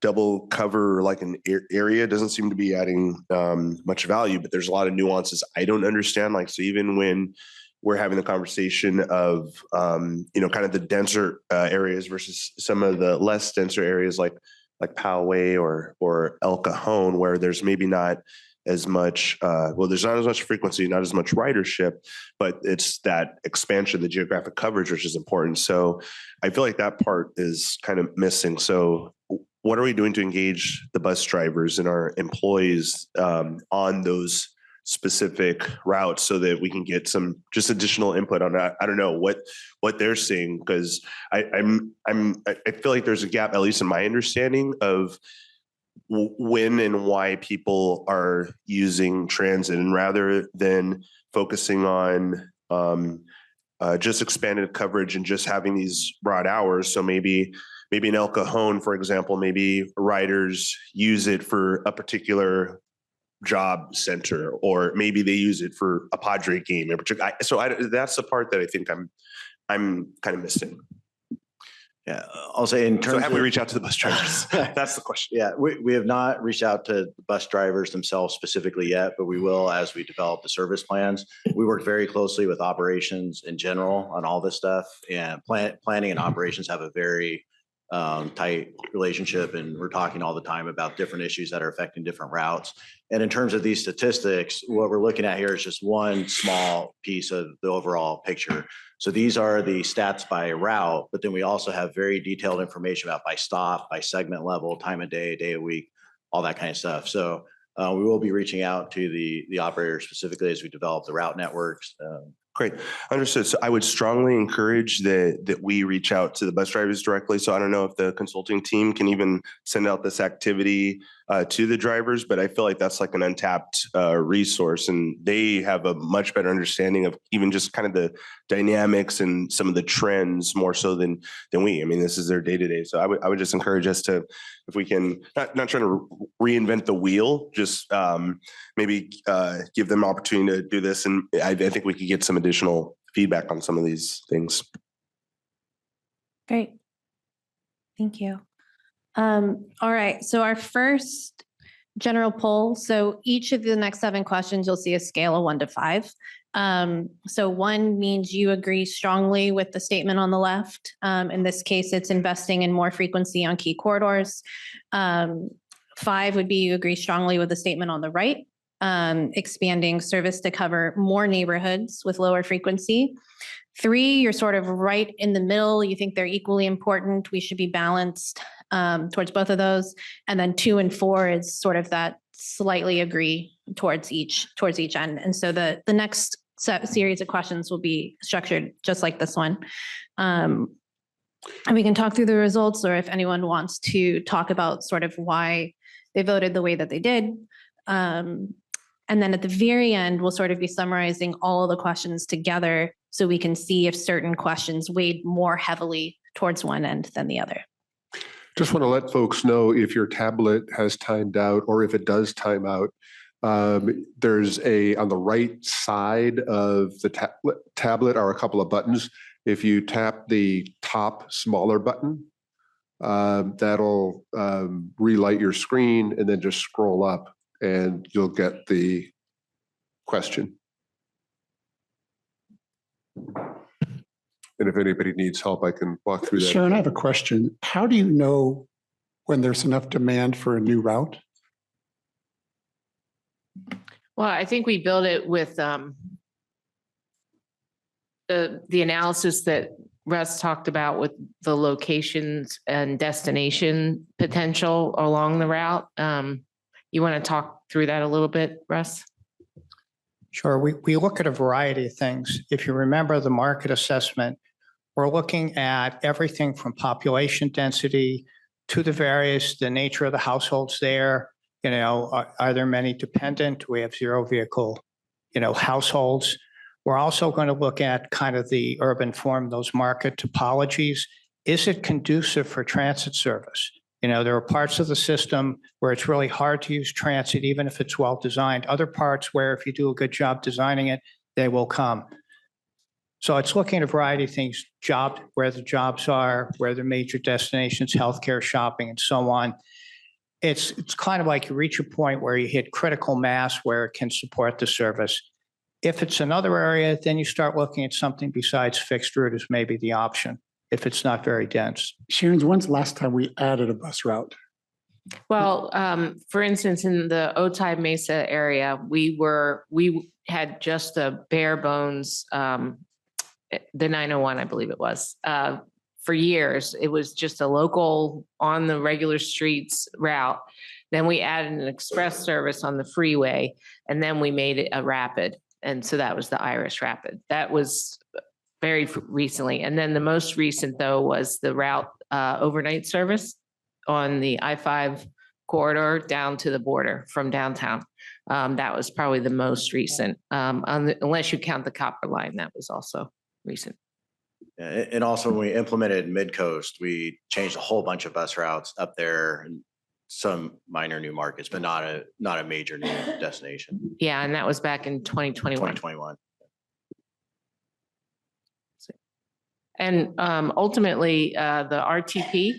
[SPEAKER 6] double cover like an area. Doesn't seem to be adding much value, but there's a lot of nuances I don't understand. Like, so even when we're having the conversation of, kind of the denser areas versus some of the less denser areas like Poway or El Cajon, where there's maybe not as much, there's not as much frequency, not as much ridership, but it's that expansion, the geographic coverage, which is important. So I feel like that part is kind of missing. So what are we doing to engage the bus drivers and our employees on those specific routes so that we can get some just additional input on that? I don't know what they're seeing, because I feel like there's a gap, at least in my understanding of when and why people are using transit, and rather than focusing on just expanded coverage and just having these broad hours. So maybe in El Cajon, for example, maybe riders use it for a particular job center, or maybe they use it for a Padre game in particular. That's the part that I think I'm kind of missing.
[SPEAKER 13] Yeah, I'll say in terms
[SPEAKER 6] So have we reached out to the bus drivers? That's the question.
[SPEAKER 13] Yeah, we have not reached out to the bus drivers themselves specifically yet, but we will as we develop the service plans. We work very closely with operations in general on all this stuff, and planning and operations have a very tight relationship, and we're talking all the time about different issues that are affecting different routes. And in terms of these statistics, what we're looking at here is just one small piece of the overall picture. So these are the stats by route, but then we also have very detailed information about by stop, by segment level, time of day, day of week, all that kind of stuff. So we will be reaching out to the operators specifically as we develop the route networks.
[SPEAKER 6] Great. Understood. So I would strongly encourage that we reach out to the bus drivers directly. So I don't know if the consulting team can even send out this activity to the drivers, but I feel like that's like an untapped resource, and they have a much better understanding of even just kind of the dynamics and some of the trends more so than we. I mean, this is their day to day. So I would just encourage us to, if we can, not trying to reinvent the wheel, just maybe give them opportunity to do this. And I think we could get some additional feedback on some of these things.
[SPEAKER 4] Great. Thank you. All right. So our first general poll. So each of the next 7 questions, you'll see a scale of 1 to 5. So 1 means you agree strongly with the statement on the left. In this case, it's investing in more frequency on key corridors. 5 would be you agree strongly with the statement on the right, expanding service to cover more neighborhoods with lower frequency. 3, you're sort of right in the middle. You think they're equally important. We should be balanced towards both of those. And then 2 and 4 is sort of that slightly agree towards each end. And so the next series of questions will be structured just like this one. And we can talk through the results, or if anyone wants to talk about sort of why they voted the way that they did. And then at the very end, we'll sort of be summarizing all of the questions together so we can see if certain questions weighed more heavily towards one end than the other.
[SPEAKER 1] Just want to let folks know if your tablet has timed out, or if it does time out, there's on the right side of the tablet are a couple of buttons. If you tap the top smaller button, that'll relight your screen, and then just scroll up and you'll get the question. And if anybody needs help, I can walk through that.
[SPEAKER 10] Sharon, I have a question. How do you know when there's enough demand for a new route?
[SPEAKER 8] Well, I think we build it with the analysis that Russ talked about with the locations and destination potential along the route. You want to talk through that a little bit, Russ?
[SPEAKER 17] Sure. We look at a variety of things. If you remember the market assessment, We're looking at everything from population density to the nature of the households there. You know, are there many dependent? Do we have zero vehicle, households? We're also going to look at kind of the urban form, those market topologies. Is it conducive for transit service? There are parts of the system where it's really hard to use transit, even if it's well designed. Other parts where if you do a good job designing it, they will come. So it's looking at a variety of things, where the jobs are, where the major destinations, healthcare, shopping, and so on. It's kind of like you reach a point where you hit critical mass where it can support the service. If it's another area, then you start looking at something besides fixed route as maybe the option, if it's not very dense.
[SPEAKER 10] Sharon, when's the last time we added a bus route?
[SPEAKER 8] Well, for instance, in the Otay Mesa area, we had just a bare bones, the 901, I believe it was, for years. It was just a local on the regular streets route. Then we added an express service on the freeway, and then we made it a rapid. And so that was the Irish Rapid. That was very recently. And then the most recent, though, was the route overnight service on the I-5 corridor down to the border from downtown. That was probably the most recent, unless you count the copper line. That was also recent.
[SPEAKER 13] And also when we implemented Mid-Coast, we changed a whole bunch of bus routes up there and some minor new markets, but not a major new destination.
[SPEAKER 8] Yeah, and that was back in 2021.
[SPEAKER 13] 2021.
[SPEAKER 8] And ultimately, the RTP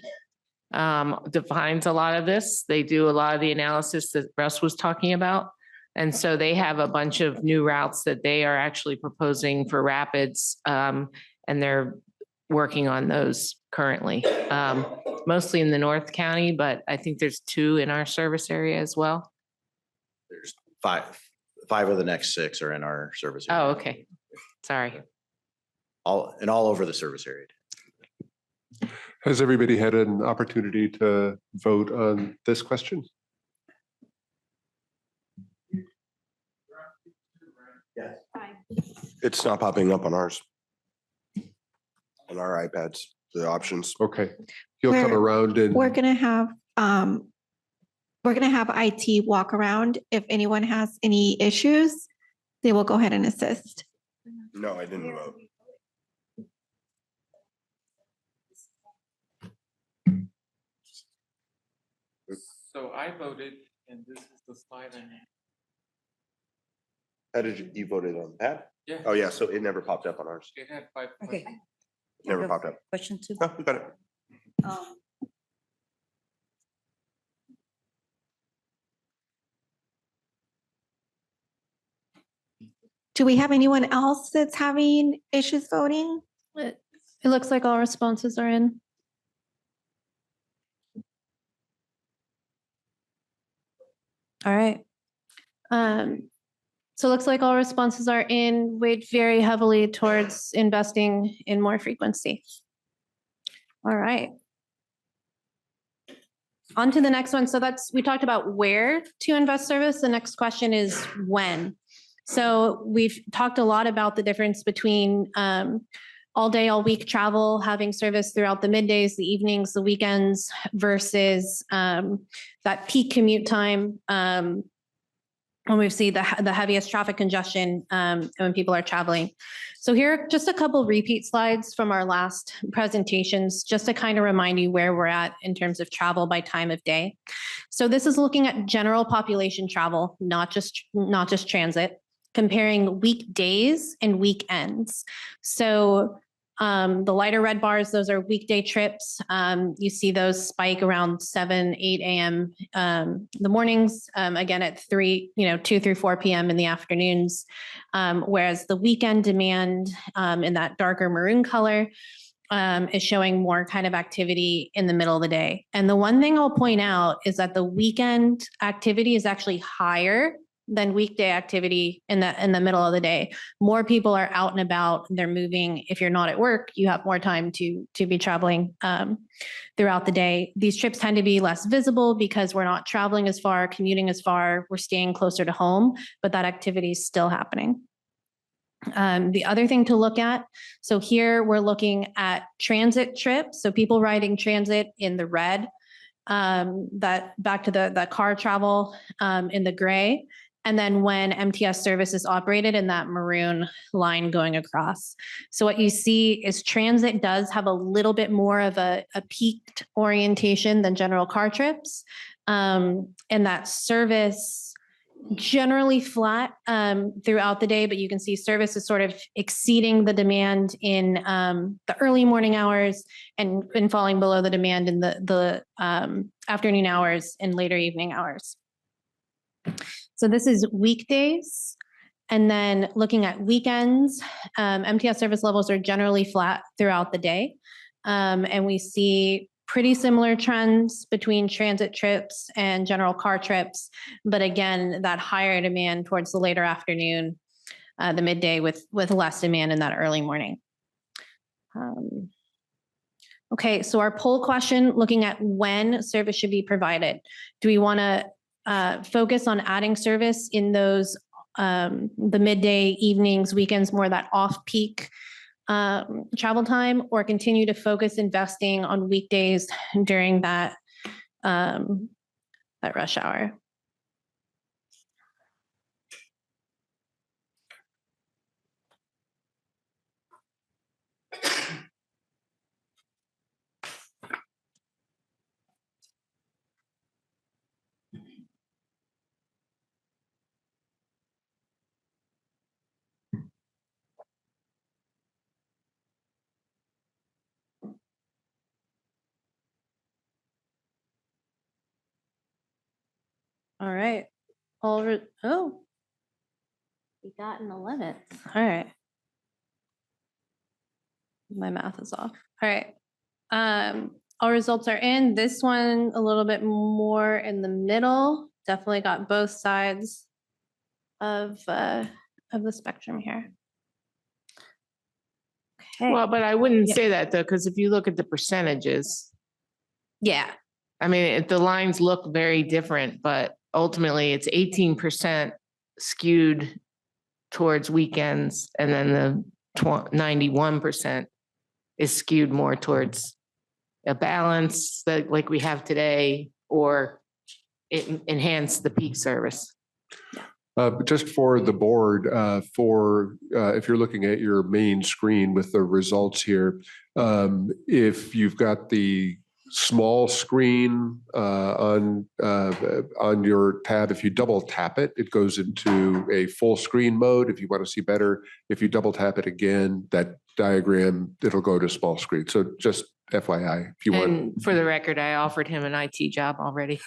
[SPEAKER 8] defines a lot of this. They do a lot of the analysis that Russ was talking about. And so they have a bunch of new routes that they are actually proposing for rapids, and they're working on those currently, mostly in the North County, but I think there's 2 in our service area as well.
[SPEAKER 13] There's 5 of the next 6 are in our service area.
[SPEAKER 8] Oh, okay. Sorry.
[SPEAKER 13] All over the service area.
[SPEAKER 1] Has everybody had an opportunity to vote on this question?
[SPEAKER 13] Yes.
[SPEAKER 6] It's not popping up on ours. On our iPads, the options.
[SPEAKER 1] Okay. You'll come around and
[SPEAKER 2] We're gonna have IT walk around. If anyone has any issues, they will go ahead and assist.
[SPEAKER 6] No, I didn't vote.
[SPEAKER 7] So I voted, and this is the slide I made.
[SPEAKER 6] How did you voted on that?
[SPEAKER 7] Yeah.
[SPEAKER 6] Oh, yeah, so it never popped up on ours.
[SPEAKER 7] It had 5.
[SPEAKER 18] Okay.
[SPEAKER 6] Never popped up.
[SPEAKER 18] Question 2.
[SPEAKER 6] Oh, we got it.
[SPEAKER 2] Do we have anyone else that's having issues voting?
[SPEAKER 15] It looks like all responses are in. All right. So it looks like all responses are in, weighed very heavily towards investing in more frequency. All right. On to the next one. So we talked about where to invest service. The next question is when. So we've talked a lot about the difference between all day, all week travel, having service throughout the middays, the evenings, the weekends versus that peak commute time when we see the heaviest traffic congestion when people are traveling. So here are just a couple repeat slides from our last presentations, just to kind of remind you where we're at in terms of travel by time of day. So this is looking at general population travel, not just transit, comparing weekdays and weekends. So the lighter red bars, those are weekday trips. You see those spike around 7, 8 a.m. The mornings, again at 2 through 4 p.m. in the afternoons. Whereas the weekend demand in that darker maroon color is showing more kind of activity in the middle of the day. And the one thing I'll point out is that the weekend activity is actually higher than weekday activity in the middle of the day. More people are out and about, they're moving. If you're not at work, you have more time to be traveling throughout the day. These trips tend to be less visible because we're not traveling as far, commuting as far, we're staying closer to home, but that activity is still happening. The other thing to look at, so here we're looking at transit trips, so people riding transit in the red, that back to the car travel in the gray, and then when MTS service is operated in that maroon line going across. So what you see is transit does have a little bit more of a peaked orientation than general car trips, and that service generally flat throughout the day, but you can see service is sort of exceeding the demand in the early morning hours and falling below the demand in the afternoon hours and later evening hours. So this is weekdays. And then looking at weekends, MTS service levels are generally flat throughout the day. And we see pretty similar trends between transit trips and general car trips. But again, that higher demand towards the later afternoon, the midday with less demand in that early morning. Okay, so our poll question looking at when service should be provided. Do we want to focus on adding service in those the midday, evenings, weekends, more that off-peak travel time, or continue to focus investing on weekdays during that rush hour? All right. Oh, we got an 11th. All right. My math is off. All right. All results are in. This one a little bit more in the middle. Definitely got both sides of the spectrum here. Okay.
[SPEAKER 8] Well, but I wouldn't
[SPEAKER 15] Yeah.
[SPEAKER 8] say that though, because if you look at the percentages,
[SPEAKER 15] Yeah.
[SPEAKER 8] I mean, the lines look very different, but ultimately it's 18% skewed towards weekends, and then the 91% is skewed more towards a balance that like we have today, or enhance the peak service.
[SPEAKER 1] Just for the board, if you're looking at your main screen with the results here, if you've got the small screen on your tab, if you double tap it, it goes into a full screen mode. If you want to see better, if you double tap it again, that diagram, it'll go to small screen. So just FYI, if you want.
[SPEAKER 8] And for the record, I offered him an IT job already.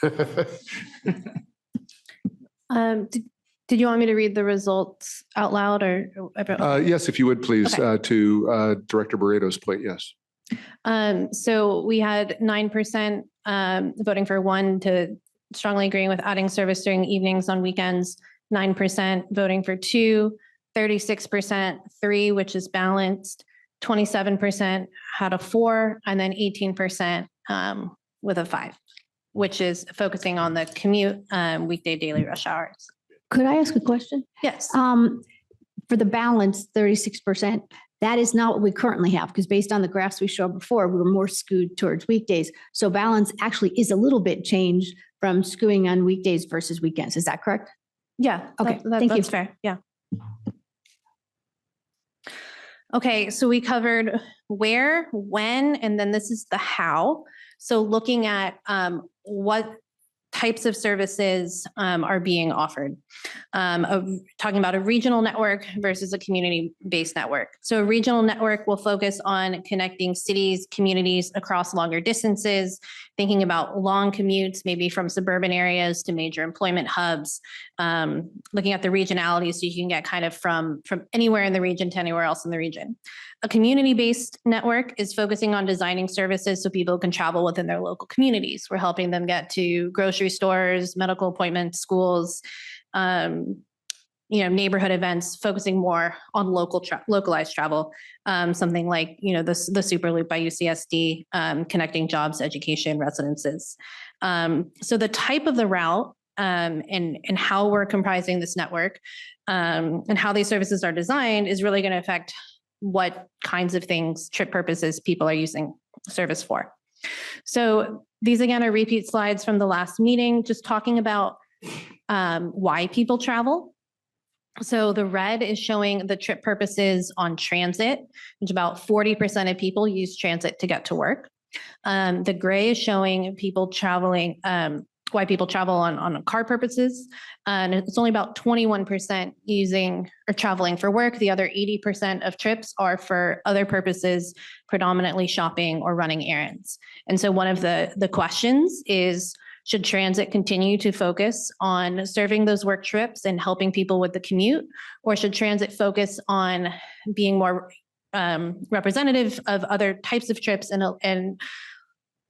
[SPEAKER 15] Did you want me to read the results out loud or?
[SPEAKER 1] Yes, if you would please,
[SPEAKER 15] Okay.
[SPEAKER 1] to Director Barreto's point, yes.
[SPEAKER 15] So we had 9% voting for 1 to strongly agreeing with adding service during evenings on weekends, 9% voting for 2, 36% 3, which is balanced, 27% had a 4, and then 18% with a 5, which is focusing on the commute weekday daily rush hours.
[SPEAKER 18] Could I ask a question?
[SPEAKER 15] Yes.
[SPEAKER 18] For the balance, 36%, that is not what we currently have, because based on the graphs we showed before, we were more skewed towards weekdays. So balance actually is a little bit changed from skewing on weekdays versus weekends. Is that correct?
[SPEAKER 15] Yeah.
[SPEAKER 18] Okay, thank you.
[SPEAKER 15] That's fair. Yeah. Okay, so we covered where, when, and then this is the how. So looking at what types of services are being offered. Talking about a regional network versus a community-based network. So a regional network will focus on connecting cities, communities across longer distances, thinking about long commutes, maybe from suburban areas to major employment hubs, looking at the regionality so you can get kind of from anywhere in the region to anywhere else in the region. A community-based network is focusing on designing services so people can travel within their local communities. We're helping them get to grocery stores, medical appointments, schools, neighborhood events, focusing more on localized travel. Something like, the Super Loop by UCSD, connecting jobs, education, residences. So the type of the route and how we're comprising this network and how these services are designed is really going to affect what kinds of things, trip purposes people are using service for. So these again are repeat slides from the last meeting, just talking about why people travel. So the red is showing the trip purposes on transit, which about 40% of people use transit to get to work. The gray is showing people traveling, why people travel on car purposes. And it's only about 21% using or traveling for work. The other 80% of trips are for other purposes, predominantly shopping or running errands. And so one of the questions is, should transit continue to focus on serving those work trips and helping people with the commute? Or should transit focus on being more representative of other types of trips and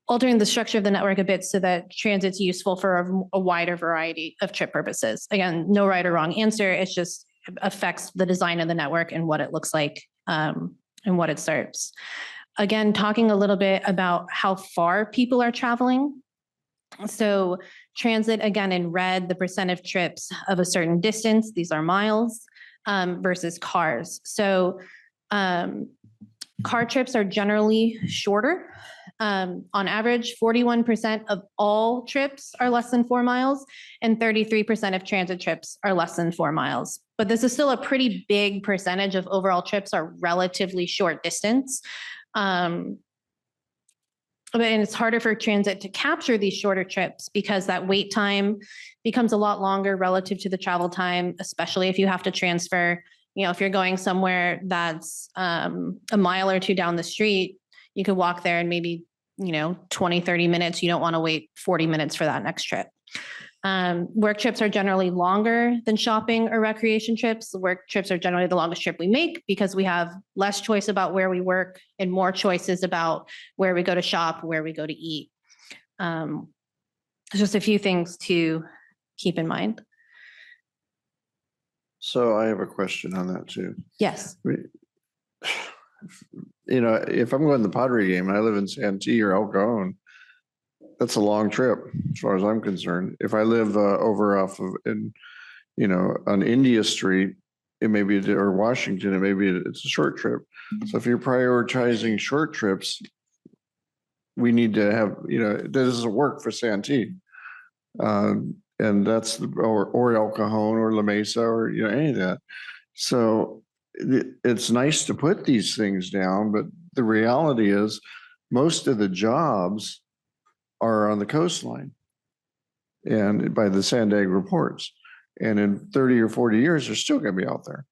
[SPEAKER 15] altering the structure of the network a bit so that transit's useful for a wider variety of trip purposes? Again, no right or wrong answer. It's just affects the design of the network and what it looks like and what it serves. Again, talking a little bit about how far people are traveling. So transit, again, in red, the percent of trips of a certain distance, these are miles, versus cars. So car trips are generally shorter. On average, 41% of all trips are less than 4 miles, and 33% of transit trips are less than 4 miles. But this is still a pretty big percentage of overall trips are relatively short distance. And it's harder for transit to capture these shorter trips because that wait time becomes a lot longer relative to the travel time, especially if you have to transfer. You know, if you're going somewhere that's a mile or two down the street, you could walk there in maybe, 20, 30 minutes. You don't want to wait 40 minutes for that next trip. Work trips are generally longer than shopping or recreation trips. Work trips are generally the longest trip we make because we have less choice about where we work and more choices about where we go to shop, where we go to eat. Just a few things to keep in mind.
[SPEAKER 5] So I have a question on that too.
[SPEAKER 15] Yes.
[SPEAKER 5] If I'm going to the Padre game and I live in Santee or El Cajon, that's a long trip as far as I'm concerned. If I live over off of on India Street, it may be, or Washington, it's a short trip. So if you're prioritizing short trips, we need to have, that doesn't work for Santee. And that's, or El Cajon or La Mesa or, any of that. So it's nice to put these things down, but the reality is most of the jobs are on the coastline and by the Sandag reports. And in 30 or 40 years, they're still going to be out there.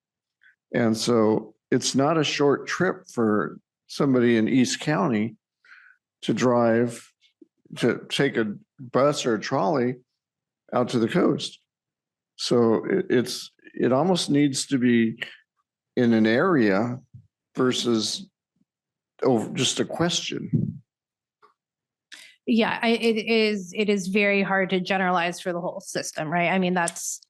[SPEAKER 5] And so it's not a short trip for somebody in East County to drive, to take a bus or a trolley out to the coast. So it almost needs to be in an area versus just a question.
[SPEAKER 15] Yeah, it is very hard to generalize for the whole system, right? I mean, that's,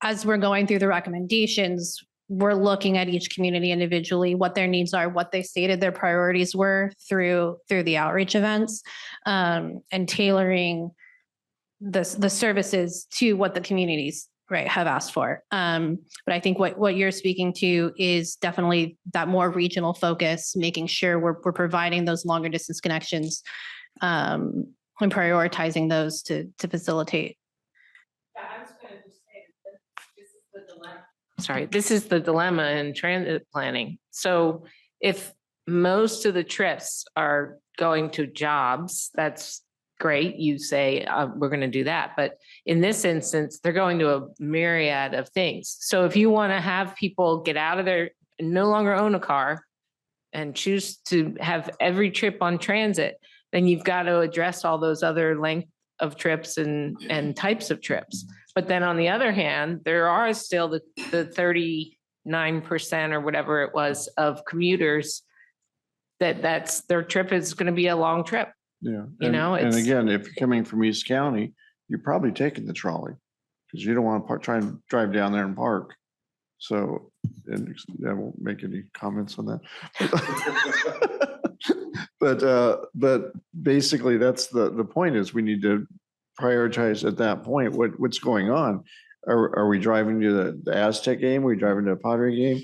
[SPEAKER 15] as we're going through the recommendations, we're looking at each community individually, what their needs are, what they stated their priorities were through the outreach events, and tailoring the services to what the communities, right, have asked for. But I think what you're speaking to is definitely that more regional focus, making sure we're providing those longer distance connections and prioritizing those to facilitate.
[SPEAKER 8] I was going to just say that this is the dilemma. Sorry, this is the dilemma in transit planning. So if most of the trips are going to jobs, that's great. You say, we're going to do that. But in this instance, they're going to a myriad of things. So if you want to have people get out of there, no longer own a car and choose to have every trip on transit, then you've got to address all those other length of trips and types of trips. But then on the other hand, there are still the 39% or whatever it was of commuters that's their trip is going to be a long trip.
[SPEAKER 5] Yeah.
[SPEAKER 8] And
[SPEAKER 5] again, if you're coming from East County, you're probably taking the trolley because you don't want to try and drive down there and park. So, and I won't make any comments on that. But basically that's the point is we need to prioritize at that point what's going on. Are we driving to the Aztec game? Are we driving to a Padre game?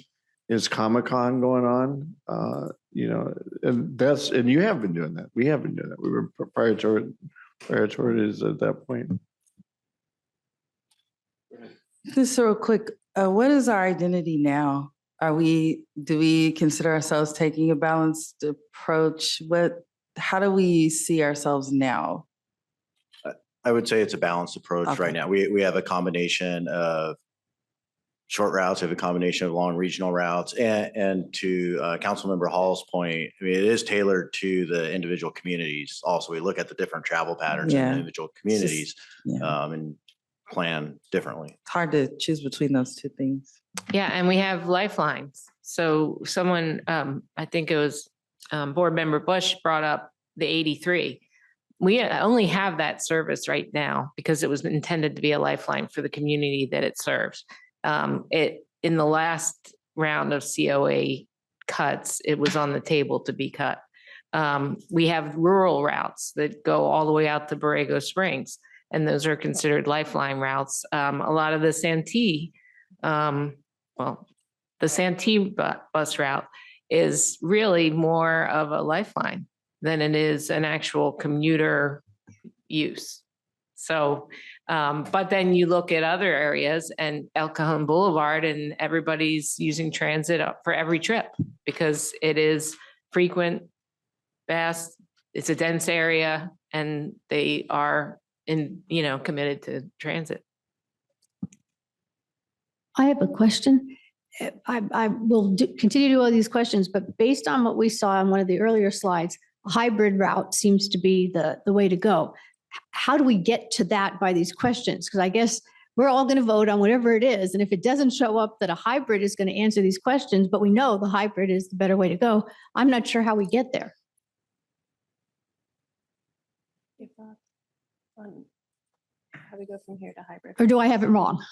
[SPEAKER 5] Is Comic-Con going on? And you have been doing that. We have been doing that. We were prioritize at that point.
[SPEAKER 11] Just real quick, what is our identity now? Do we consider ourselves taking a balanced approach? How do we see ourselves now?
[SPEAKER 13] I would say it's a balanced approach right now. We have a combination of short routes, we have a combination of long regional routes, and to Councilmember Hall's point, I mean, it is tailored to the individual communities. Also, we look at the different travel patterns in the individual communities and plan differently.
[SPEAKER 11] It's hard to choose between those two things.
[SPEAKER 8] Yeah, and we have lifelines. So someone, I think it was Board Member Bush brought up the 83. We only have that service right now because it was intended to be a lifeline for the community that it serves. In the last round of COA cuts, it was on the table to be cut. We have rural routes that go all the way out to Borrego Springs, and those are considered lifeline routes. A lot of the Santee, the Santee bus route is really more of a lifeline than it is an actual commuter use. So, but then you look at other areas and El Cajon Boulevard, and everybody's using transit for every trip because it is frequent, fast, it's a dense area, and they are committed to transit.
[SPEAKER 18] I have a question. I will continue to do all these questions, but based on what we saw on one of the earlier slides, a hybrid route seems to be the way to go. How do we get to that by these questions? Because I guess we're all going to vote on whatever it is. And if it doesn't show up that a hybrid is going to answer these questions, but we know the hybrid is the better way to go, I'm not sure how we get there.
[SPEAKER 15] How we go from here to hybrid?
[SPEAKER 18] Or do I have it wrong?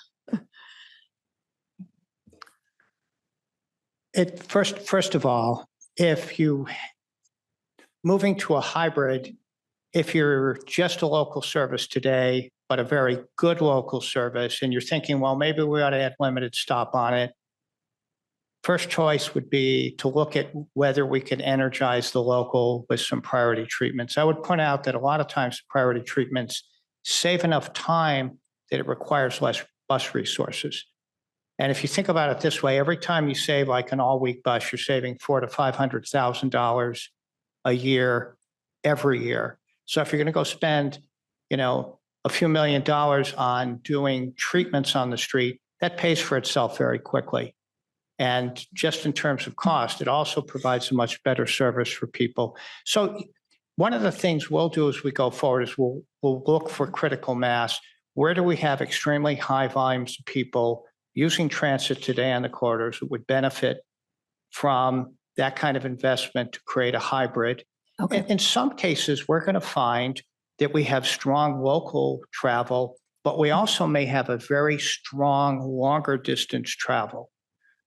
[SPEAKER 17] First of all, if you moving to a hybrid, if you're just a local service today, but a very good local service, and you're thinking, well, maybe we ought to add limited stop on it. First choice would be to look at whether we can energize the local with some priority treatments. I would point out that a lot of times priority treatments save enough time that it requires less bus resources. And if you think about it this way, every time you save like an all-week bus, you're saving $400,000 to $500,000 a year, every year. So if you're going to go spend, a few $1 million on doing treatments on the street, that pays for itself very quickly. And just in terms of cost, it also provides a much better service for people. So one of the things we'll do as we go forward is we'll look for critical mass. Where do we have extremely high volumes of people using transit today on the corridors that would benefit from that kind of investment to create a hybrid? Okay. In some cases, we're going to find that we have strong local travel, but we also may have a very strong longer distance travel.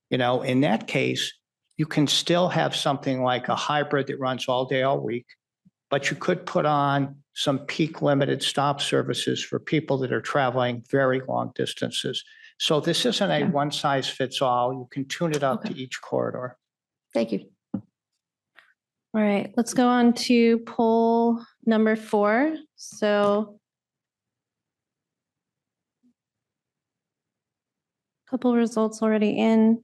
[SPEAKER 17] In that case, you can still have something like a hybrid that runs all day, all week, but you could put on some peak limited stop services for people that are traveling very long distances. So this isn't a one size fits all. You can tune it up to each corridor.
[SPEAKER 18] Thank you.
[SPEAKER 15] All right, let's go on to poll number 4. So a couple results already in.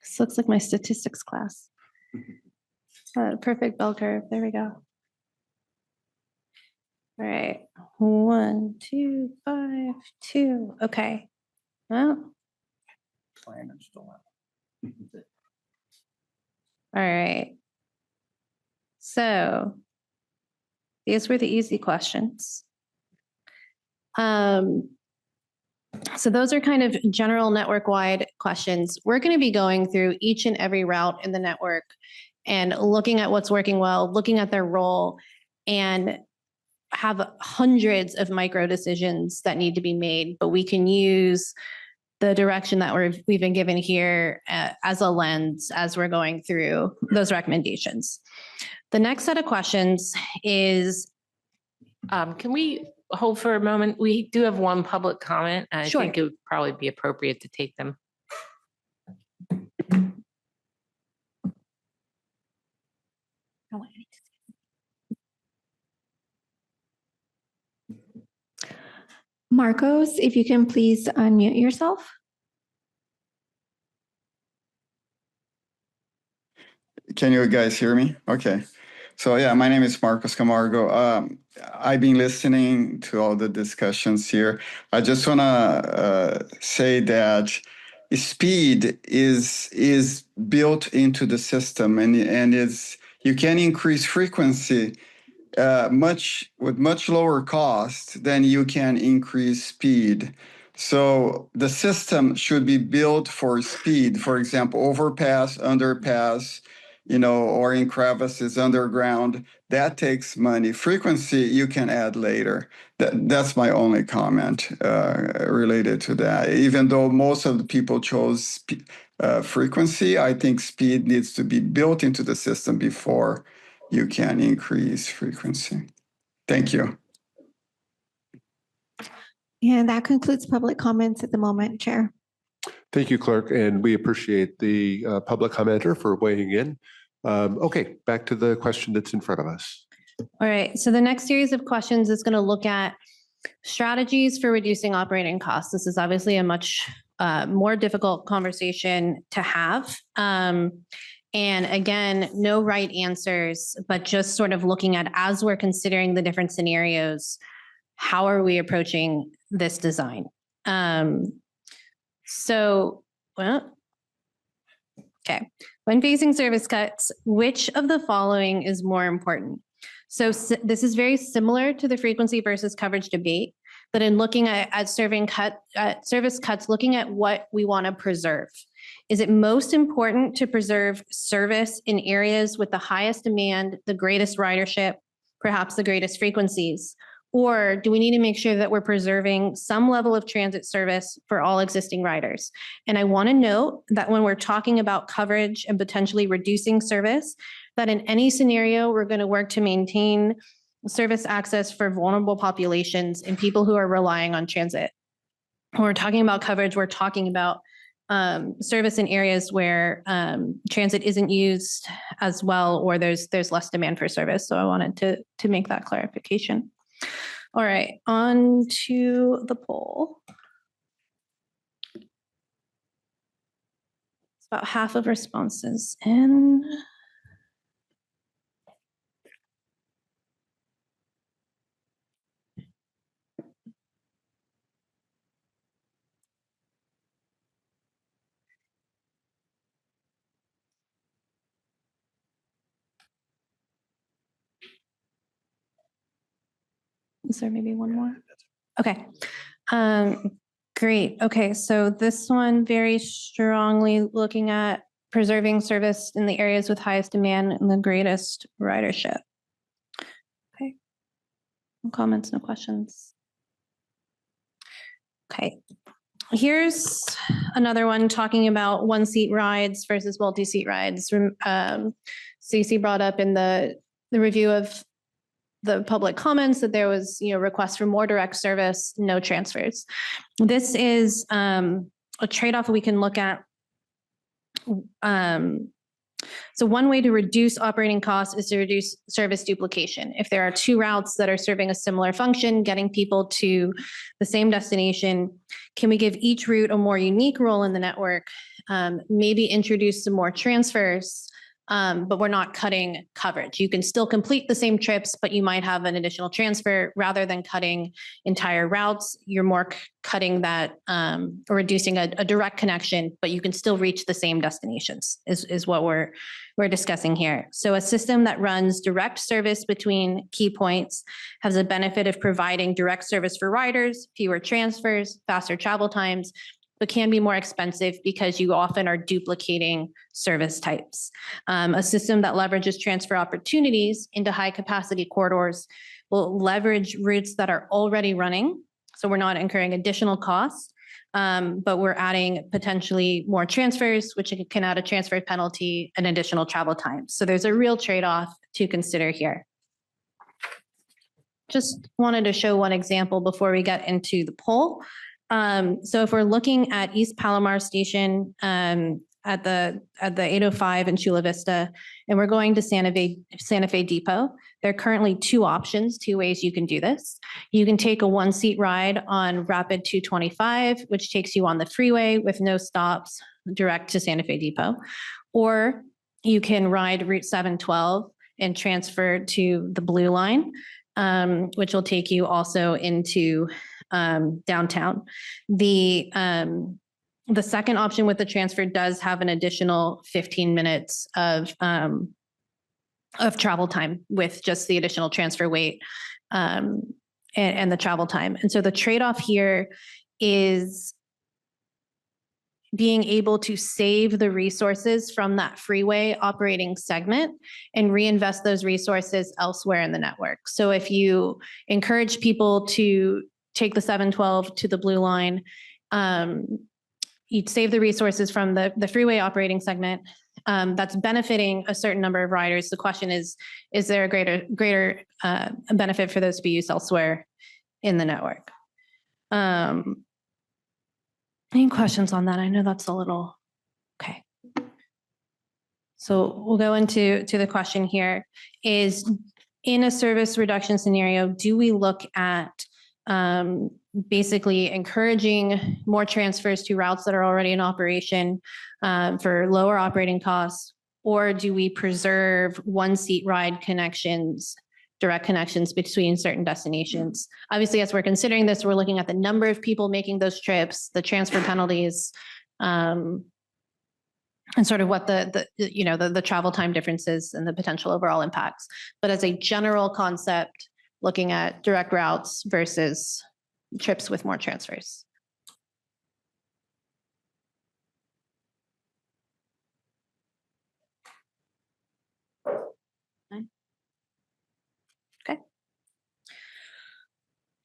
[SPEAKER 15] This looks like my statistics class. Perfect bell curve. There we go. All right. 1, 2, 5, 2. Okay. Well. All right. So these were the easy questions. So those are kind of general network-wide questions. We're going to be going through each and every route in the network and looking at what's working well, looking at their role, and have hundreds of micro decisions that need to be made, but we can use the direction that we've been given here as a lens as we're going through those recommendations. The next set of questions is,
[SPEAKER 8] can we hold for a moment? We do have one public comment. And I
[SPEAKER 15] Sure.
[SPEAKER 8] think it would probably be appropriate to take them.
[SPEAKER 2] Marcos, if you can please unmute yourself.
[SPEAKER 19] Can you guys hear me? Okay. So yeah, my name is Marcos Camargo. I've been listening to all the discussions here. I just want to say that speed is built into the system, and you can increase frequency with much lower cost than you can increase speed. So the system should be built for speed. For example, overpass, underpass, or in crevices underground, that takes money. Frequency you can add later. That's my only comment related to that. Even though most of the people chose frequency, I think speed needs to be built into the system before you can increase frequency. Thank you.
[SPEAKER 2] And that concludes public comments at the moment, Chair.
[SPEAKER 1] Thank you, Clerk, and we appreciate the public commenter for weighing in. Okay, back to the question that's in front of us.
[SPEAKER 15] all right, so the next series of questions is going to look at strategies for reducing operating costs. This is obviously a much more difficult conversation to have. And again, no right answers, but just sort of looking at, as we're considering the different scenarios, how are we approaching this design? Okay. When facing service cuts, which of the following is more important? So this is very similar to the frequency versus coverage debate, but in looking at service cuts, looking at what we want to preserve. Is it most important to preserve service in areas with the highest demand, the greatest ridership, perhaps the greatest frequencies? Or do we need to make sure that we're preserving some level of transit service for all existing riders? And I want to note that when we're talking about coverage and potentially reducing service, that in any scenario, we're going to work to maintain service access for vulnerable populations and people who are relying on transit. When we're talking about coverage, we're talking about service in areas where transit isn't used as well, or there's less demand for service. So I wanted to make that clarification. All right, on to the poll. It's about half of responses in. Is there maybe one more? Okay. Great. Okay, so this one very strongly looking at preserving service in the areas with highest demand and the greatest ridership. Okay. No comments, no questions. Okay. Here's another one talking about one-seat rides versus multi-seat rides. Stacie brought up in the review of the public comments that there was, requests for more direct service, no transfers. This is a trade-off we can look at. So one way to reduce operating costs is to reduce service duplication. If there are two routes that are serving a similar function, getting people to the same destination, can we give each route a more unique role in the network? Maybe introduce some more transfers, but we're not cutting coverage. You can still complete the same trips, but you might have an additional transfer rather than cutting entire routes. You're more cutting that or reducing a direct connection, but you can still reach the same destinations is what we're discussing here. So a system that runs direct service between key points has a benefit of providing direct service for riders, fewer transfers, faster travel times, but can be more expensive because you often are duplicating service types. A system that leverages transfer opportunities into high capacity corridors will leverage routes that are already running. So we're not incurring additional costs, but we're adding potentially more transfers, which can add a transfer penalty and additional travel time. So there's a real trade-off to consider here. Just wanted to show one example before we get into the poll. So if we're looking at East Palomar Station at the 805 in Chula Vista, and we're going to Santa Fe Depot, there are currently two options, two ways you can do this. You can take a one-seat ride on Rapid 225, which takes you on the freeway with no stops direct to Santa Fe Depot, or you can ride Route 712 and transfer to the Blue Line, which will take you also into downtown. The second option with the transfer does have an additional 15 minutes of travel time with just the additional transfer weight and the travel time. And so the trade-off here is being able to save the resources from that freeway operating segment and reinvest those resources elsewhere in the network. So if you encourage people to take the 712 to the Blue Line, you'd save the resources from the freeway operating segment. That's benefiting a certain number of riders. The question is there a greater benefit for those to be used elsewhere in the network? Any questions on that? I know that's a little, okay. So we'll go into the question here is, in a service reduction scenario, do we look at basically encouraging more transfers to routes that are already in operation for lower operating costs, or do we preserve one-seat ride connections, direct connections between certain destinations? Obviously, as we're considering this, we're looking at the number of people making those trips, the transfer penalties, and sort of what the travel time differences and the potential overall impacts. But as a general concept, looking at direct routes versus trips with more transfers. Okay.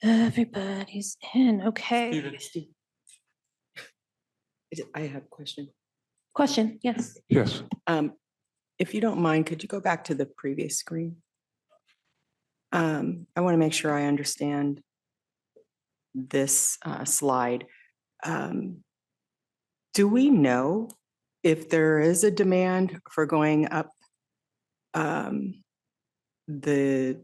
[SPEAKER 15] Everybody's in. Okay.
[SPEAKER 11] I have a question.
[SPEAKER 15] Question, yes.
[SPEAKER 1] Yes.
[SPEAKER 11] If you don't mind, could you go back to the previous screen? I want to make sure I understand this slide. Do we know if there is a demand for going up the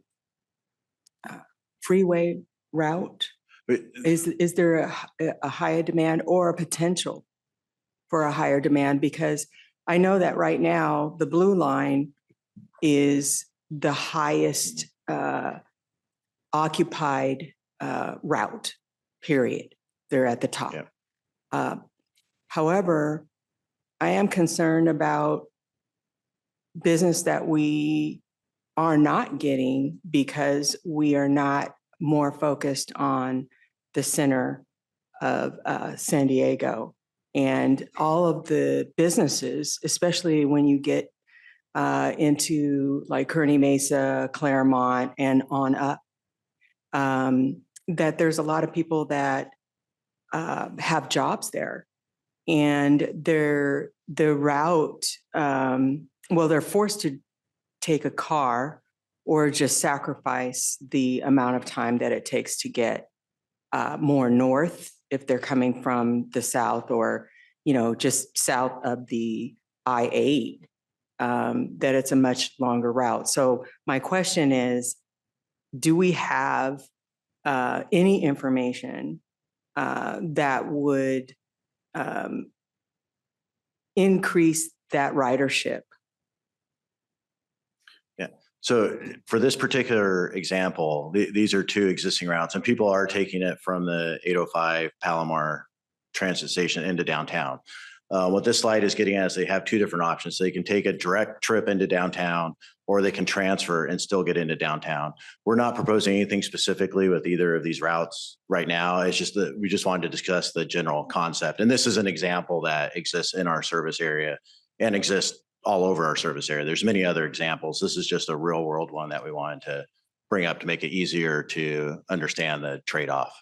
[SPEAKER 11] freeway route? Is there a higher demand or a potential for a higher demand? Because I know that right now the Blue Line is the highest occupied route, period. They're at the top. Yeah. However, I am concerned about business that we are not getting because we are not more focused on the center of San Diego. And all of the businesses, especially when you get into like Kearny Mesa, Claremont, and on up, that there's a lot of people that have jobs there. And the route, they're forced to take a car or just sacrifice the amount of time that it takes to get more north if they're coming from the south or, just south of the I-8, that it's a much longer route. So my question is, do we have any information that would increase that ridership?
[SPEAKER 13] Yeah. So for this particular example, these are two existing routes, and people are taking it from the 805 Palomar transit station into downtown. What this slide is getting at is they have two different options. So they can take a direct trip into downtown, or they can transfer and still get into downtown. We're not proposing anything specifically with either of these routes right now. It's just that we just wanted to discuss the general concept. And this is an example that exists in our service area and exists all over our service area. There's many other examples. This is just a real world one that we wanted bring up to make it easier to understand the trade-off.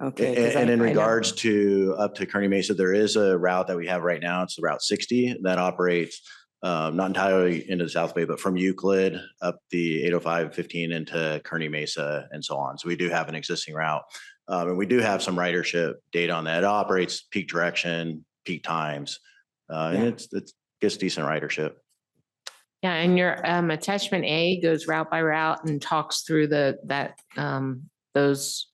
[SPEAKER 11] Okay. 'cause
[SPEAKER 13] And
[SPEAKER 11] I
[SPEAKER 13] in
[SPEAKER 11] know-
[SPEAKER 13] regards to up to Kearney Mesa, there is a route that we have right now. It's the Route 60 that operates not entirely into the South Bay, but from Euclid up the 805, 15 into Kearney Mesa and so on. So we do have an existing route. And we do have some ridership data on that. It operates peak direction, peak times, and it gets decent ridership.
[SPEAKER 8] Yeah, and your attachment A goes route by route and talks through those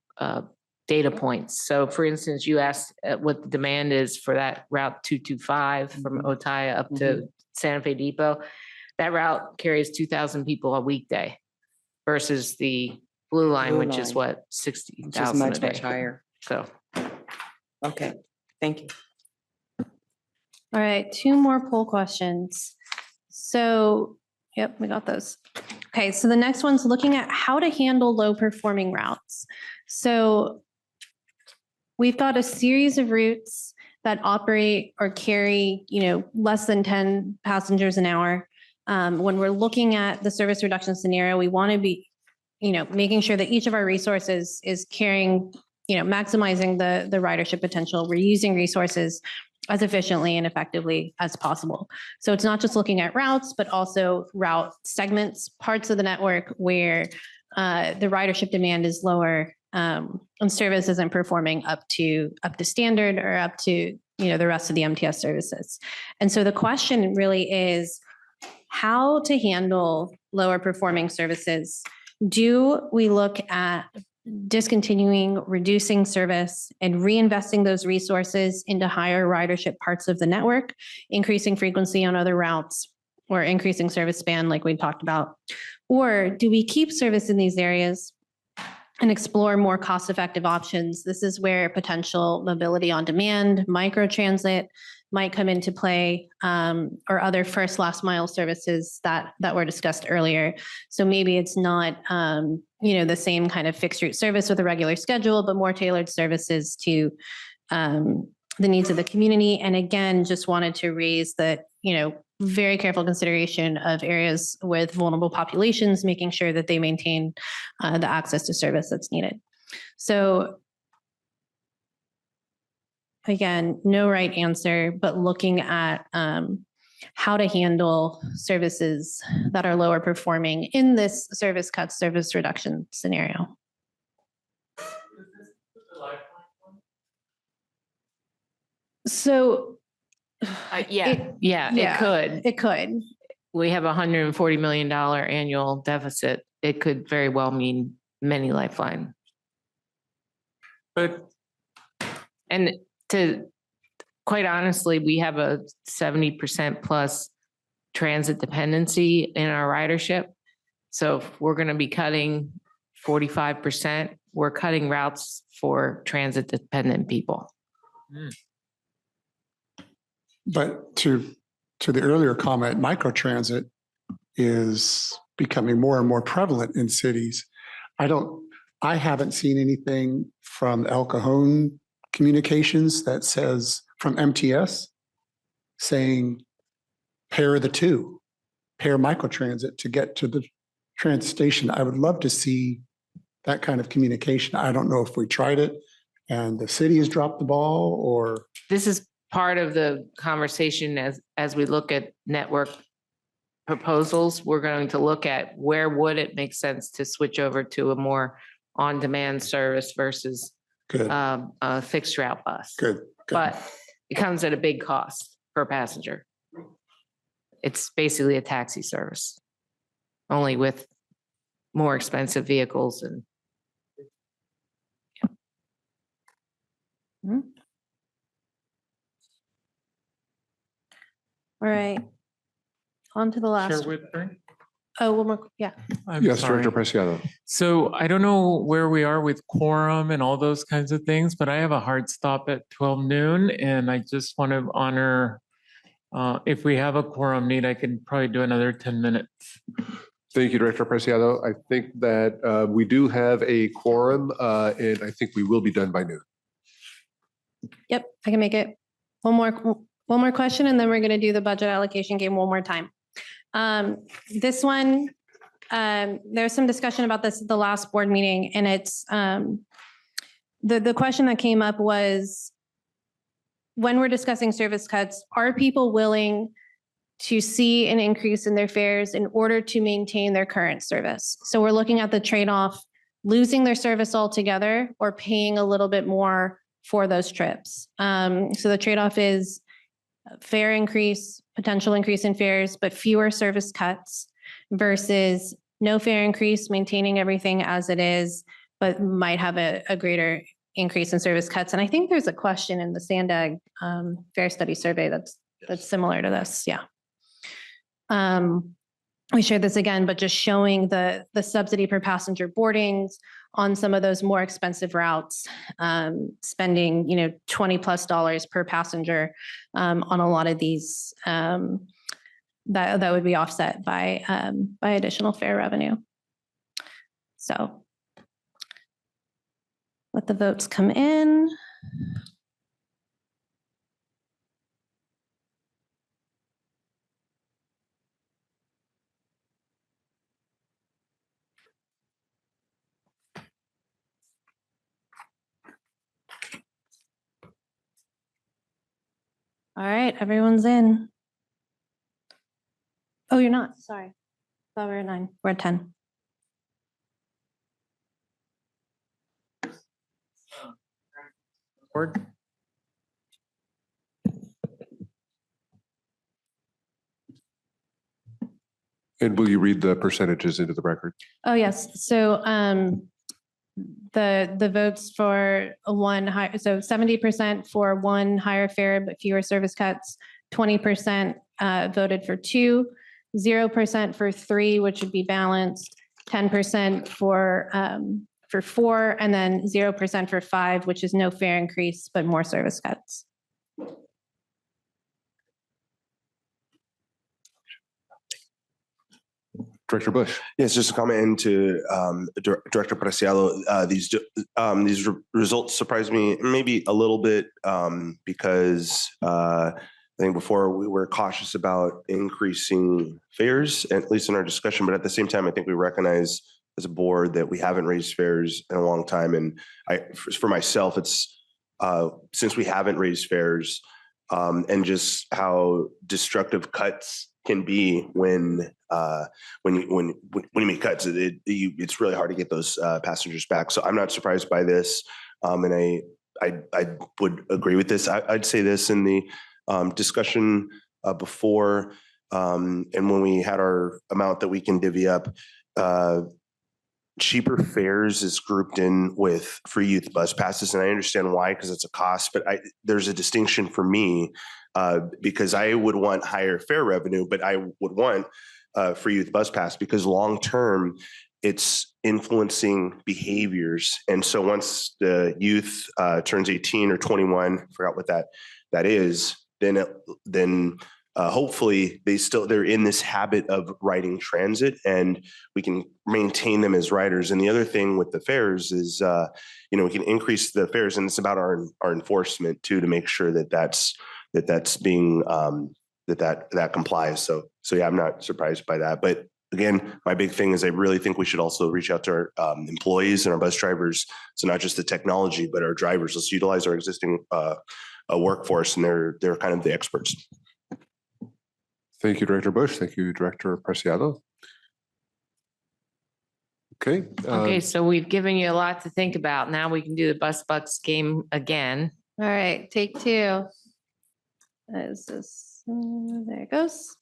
[SPEAKER 8] data points. So for instance, you asked what the demand is for that Route 225 from Otaya up to Santa Fe Depot. That route carries 2,000 people a weekday versus the blue line,
[SPEAKER 11] Blue
[SPEAKER 8] which is
[SPEAKER 11] line.
[SPEAKER 8] what,
[SPEAKER 11] Which is
[SPEAKER 8] 60,000 a
[SPEAKER 11] much,
[SPEAKER 8] day.
[SPEAKER 11] much higher.
[SPEAKER 8] So.
[SPEAKER 11] Okay, thank you.
[SPEAKER 15] All right, two more poll questions. So, yep, we got those. Okay, so the next one's looking at how to handle low performing routes. So we've got a series of routes that operate or carry, less than 10 passengers an hour. When we're looking at the service reduction scenario, we want to be, making sure that each of our resources is carrying, maximizing the ridership potential. We're using resources as efficiently and effectively as possible. So it's not just looking at routes, but also route segments, parts of the network where the ridership demand is lower and service isn't performing up to standard or up to the rest of the MTS services. And so the question really is how to handle lower performing services. Do we look at discontinuing, reducing service, and reinvesting those resources into higher ridership parts of the network, increasing frequency on other routes, or increasing service span like we talked about? Or do we keep service in these areas and explore more cost-effective options? This is where potential mobility on demand, microtransit might come into play, or other first last mile services that were discussed earlier. So maybe it's not the same kind of fixed route service with a regular schedule, but more tailored services to the needs of the community. And again, just wanted to raise that, very careful consideration of areas with vulnerable populations, making sure that they maintain the access to service that's needed. So again, no right answer, but looking at how to handle services that are lower performing in this service cuts, service reduction scenario. So
[SPEAKER 8] it could.
[SPEAKER 15] It could.
[SPEAKER 8] We have a $140 million annual deficit. It could very well mean many lifeline. And to quite honestly, we have a 70% plus transit dependency in our ridership. So if we're going to be cutting 45%, we're cutting routes for transit dependent people.
[SPEAKER 10] But to the earlier comment, microtransit is becoming more and more prevalent in cities. I haven't seen anything from El Cajon Communications that says, from MTS, saying pair the two, pair microtransit to get to the transit station. I would love to see that kind of communication. I don't know if we tried it and the city has dropped the ball, or.
[SPEAKER 8] This is part of the conversation as we look at network proposals. We're going to look at where would it make sense to switch over to a more on-demand service versus a fixed route bus.
[SPEAKER 10] Good.
[SPEAKER 8] But it comes at a big cost per passenger. It's basically a taxi service, only with more expensive vehicles and.
[SPEAKER 15] All right. On to the last.
[SPEAKER 7] Share with Brent?
[SPEAKER 15] Oh, one more. Yeah.
[SPEAKER 1] Yes,
[SPEAKER 7] sorry.
[SPEAKER 1] Director Preciado.
[SPEAKER 7] So I don't know where we are with quorum and all those kinds of things, but I have a hard stop at 12 noon and I just want to honor, if we have a quorum need, I can probably do another 10 minutes.
[SPEAKER 1] Thank you, Director Preciado. I think that we do have a quorum and I think we will be done by noon.
[SPEAKER 15] Yep, I can make it. One more question, and then we're going to do the budget allocation game one more time. This one there's some discussion about this at the last board meeting, and it's the question that came up was, when we're discussing service cuts, are people willing to see an increase in their fares in order to maintain their current service? So we're looking at the trade-off, losing their service altogether or paying a little bit more for those trips. So the trade-off is fare increase, potential increase in fares, but fewer service cuts versus no fare increase, maintaining everything as it is, but might have a greater increase in service cuts. And I think there's a question in the Sandag fare study survey that's similar to this. Yeah. We shared this again, but just showing the subsidy per passenger boardings on some of those more expensive routes, spending, $20+ per passenger on a lot of these, that would be offset by additional fare revenue. So let the votes come in. All right, everyone's in. Oh, you're not, sorry. Thought we were at 9, we're at 10.
[SPEAKER 7] Board?
[SPEAKER 1] And will you read the percentages into the record?
[SPEAKER 15] Oh, yes. So the votes for one high, so 70% for one higher fare but fewer service cuts, 20% voted for 2, 0% for 3, which would be balanced, 10% for 4, and then 0% for 5, which is no fare increase but more service cuts.
[SPEAKER 1] Director Bush.
[SPEAKER 6] Yes, just a comment into Director Preciado. These results surprised me maybe a little bit because I think before we were cautious about increasing fares, at least in our discussion, but at the same time, I think we recognize as a board that we haven't raised fares in a long time. And for myself, it's since we haven't raised fares and just how destructive cuts can be when you make cuts, it's really hard to get those passengers back. So I'm not surprised by this, and I would agree with this. I'd say this in the discussion before, and when we had our amount that we can divvy up, cheaper fares is grouped in with free youth bus passes, and I understand why, because it's a cost. But there's a distinction for me because I would want higher fare revenue, but I would want free youth bus pass because long term it's influencing behaviors. And so once the youth turns 18 or 21, forgot what that is, then hopefully they're in this habit of riding transit and we can maintain them as riders. And the other thing with the fares is, we can increase the fares, and it's about our enforcement too, to make sure that's being, that complies. So yeah, I'm not surprised by that. But again, my big thing is I really think we should also reach out to our employees and our bus drivers. So not just the technology, but our drivers. Let's utilize our existing workforce, and they're kind of the experts.
[SPEAKER 1] Thank you, Director Bush. Thank you, Director Preciado. Okay.
[SPEAKER 8] Okay, so we've given you a lot to think about. Now we can do the Bus Bucks game again.
[SPEAKER 15] All right, take 2. There it goes.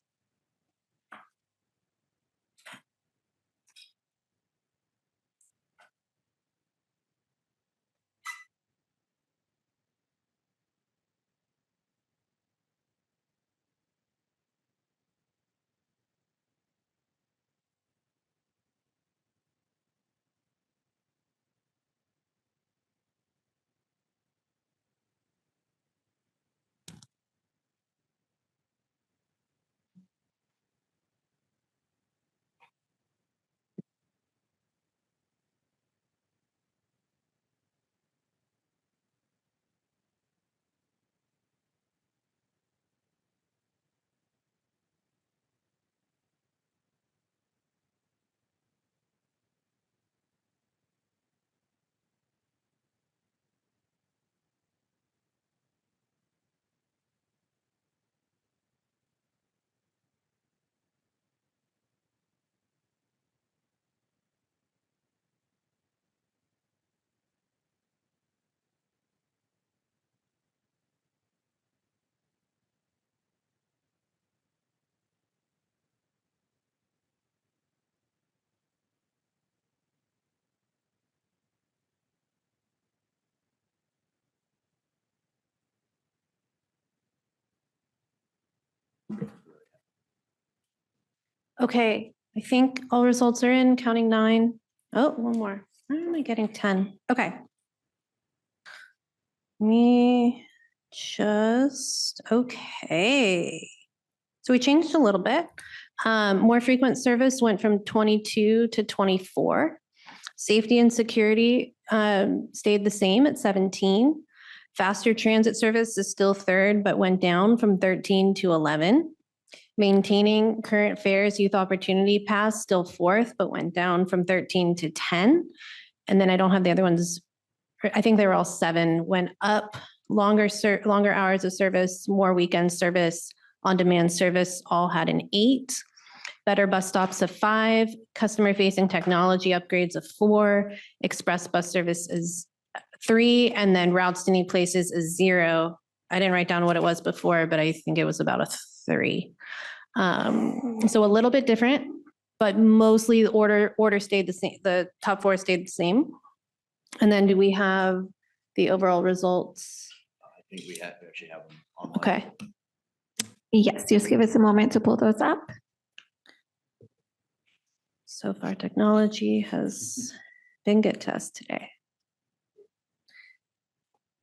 [SPEAKER 15] Okay, I think all results are in, counting 9. Oh, one more. Why am I getting 10? Okay. Okay. So we changed a little bit. More frequent service went from 22 to 24. Safety and security stayed the same at 17. Faster transit service is still 3rd, but went down from 13 to 11. Maintaining current fares, youth opportunity pass, still 4th, but went down from 13 to 10. And then I don't have the other ones. I think they were all 7, went up, longer hours of service, more weekend service, on-demand service, all had an 8. Better bus stops of 5, customer-facing technology upgrades of 4, express bus service is 3, and then routes to need places is 0. I didn't write down what it was before, but I think it was about a 3. So a little bit different, but mostly the order stayed the same. The top 4 stayed the same. And then do we have the overall results?
[SPEAKER 13] I think we actually have them online.
[SPEAKER 2] Okay. Yes, just give us a moment to pull those up.
[SPEAKER 15] So far, technology has been good to us today.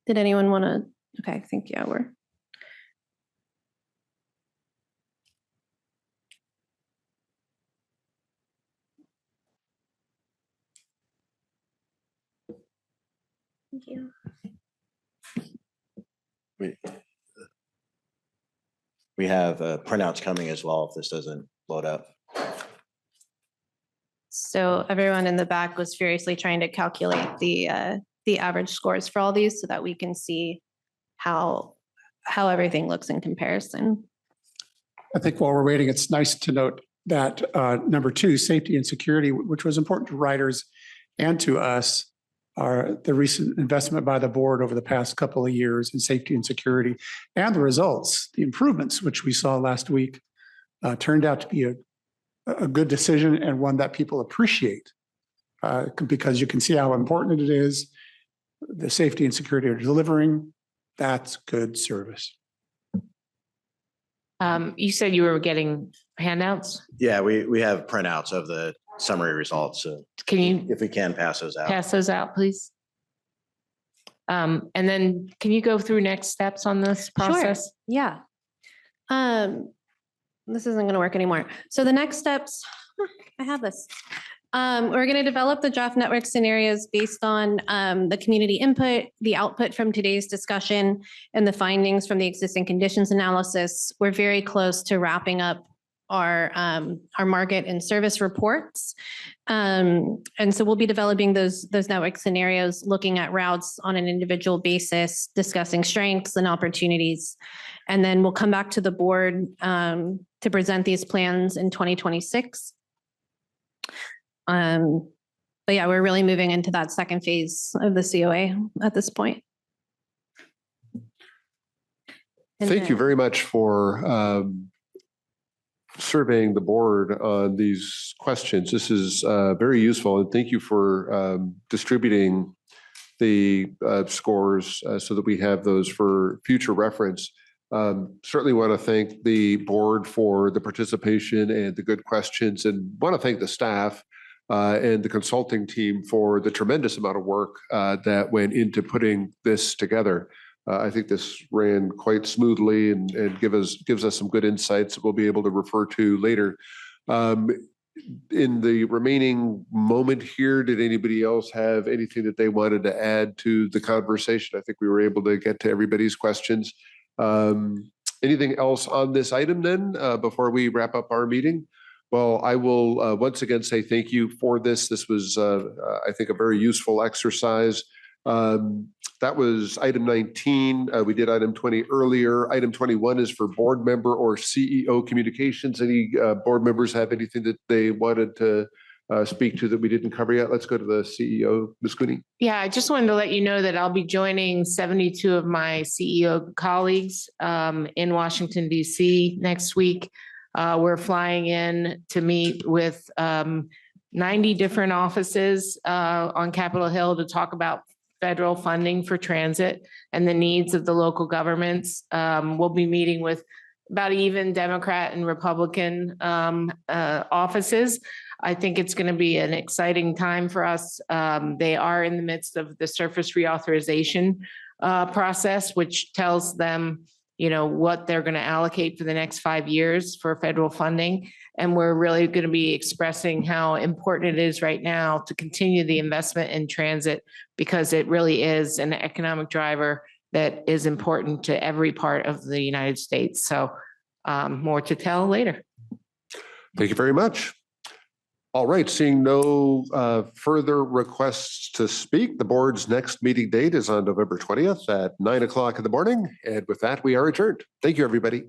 [SPEAKER 15] Did anyone want to? Okay, I think, yeah, we're. Thank you.
[SPEAKER 13] We have printouts coming as well if this doesn't load up.
[SPEAKER 15] So everyone in the back was furiously trying to calculate the average scores for all these so that we can see how everything looks in comparison.
[SPEAKER 10] I think while we're waiting, it's nice to note that number 2, safety and security, which was important to riders and to us, are the recent investment by the board over the past couple of years in safety and security, and the results, the improvements, which we saw last week, turned out to be a good decision and one that people appreciate because you can see how important it is. The safety and security are delivering. That's good service.
[SPEAKER 8] You said you were getting handouts?
[SPEAKER 13] Yeah, we have printouts of the summary results. So
[SPEAKER 8] can you,
[SPEAKER 13] if we can, pass those out,
[SPEAKER 8] please? And then can you go through next steps on this process?
[SPEAKER 15] Sure. Yeah. This isn't going to work anymore. So the next steps, I have this. We're going to develop the draft network scenarios based on the community input, the output from today's discussion, and the findings from the existing conditions analysis. We're very close to wrapping up our market and service reports. And so we'll be developing those network scenarios, looking at routes on an individual basis, discussing strengths and opportunities. And then we'll come back to the board to present these plans in 2026. But yeah, we're really moving into that second phase of the COA at this point.
[SPEAKER 1] Thank you very much for surveying the board on these questions. This is very useful, and thank you for distributing the scores so that we have those for future reference. Certainly want to thank the board for the participation and the good questions, and want to thank the staff and the consulting team for the tremendous amount of work that went into putting this together. I think this ran quite smoothly and gives us some good insights that we'll be able to refer to later. In the remaining moment here, did anybody else have anything that they wanted to add to the conversation? I think we were able to get to everybody's questions. Anything else on this item then before we wrap up our meeting? Well, I will once again say thank you for this. This was, I think, a very useful exercise. That was item 19. We did item 20 earlier. Item 21 is for board member or CEO communications. Any board members have anything that they wanted to speak to that we didn't cover yet? Let's go to the CEO, Ms. Cooney.
[SPEAKER 8] Yeah, I just wanted to let you know that I'll be joining 72 of my CEO colleagues in Washington, D.C. next week. We're flying in to meet with 90 different offices on Capitol Hill to talk about federal funding for transit and the needs of the local governments. We'll be meeting with about even Democrat and Republican offices. I think it's going to be an exciting time for us. They are in the midst of the surface reauthorization process, which tells them, you know, what they're going to allocate for the next 5 years for federal funding. And we're really going to be expressing how important it is right now to continue the investment in transit, because it really is an economic driver that is important to every part of the United States. So more to tell later.
[SPEAKER 1] Thank you very much. All right, seeing no further requests to speak, the board's next meeting date is on November 20th at 9 o'clock in the morning. And with that, we are adjourned. Thank you, everybody.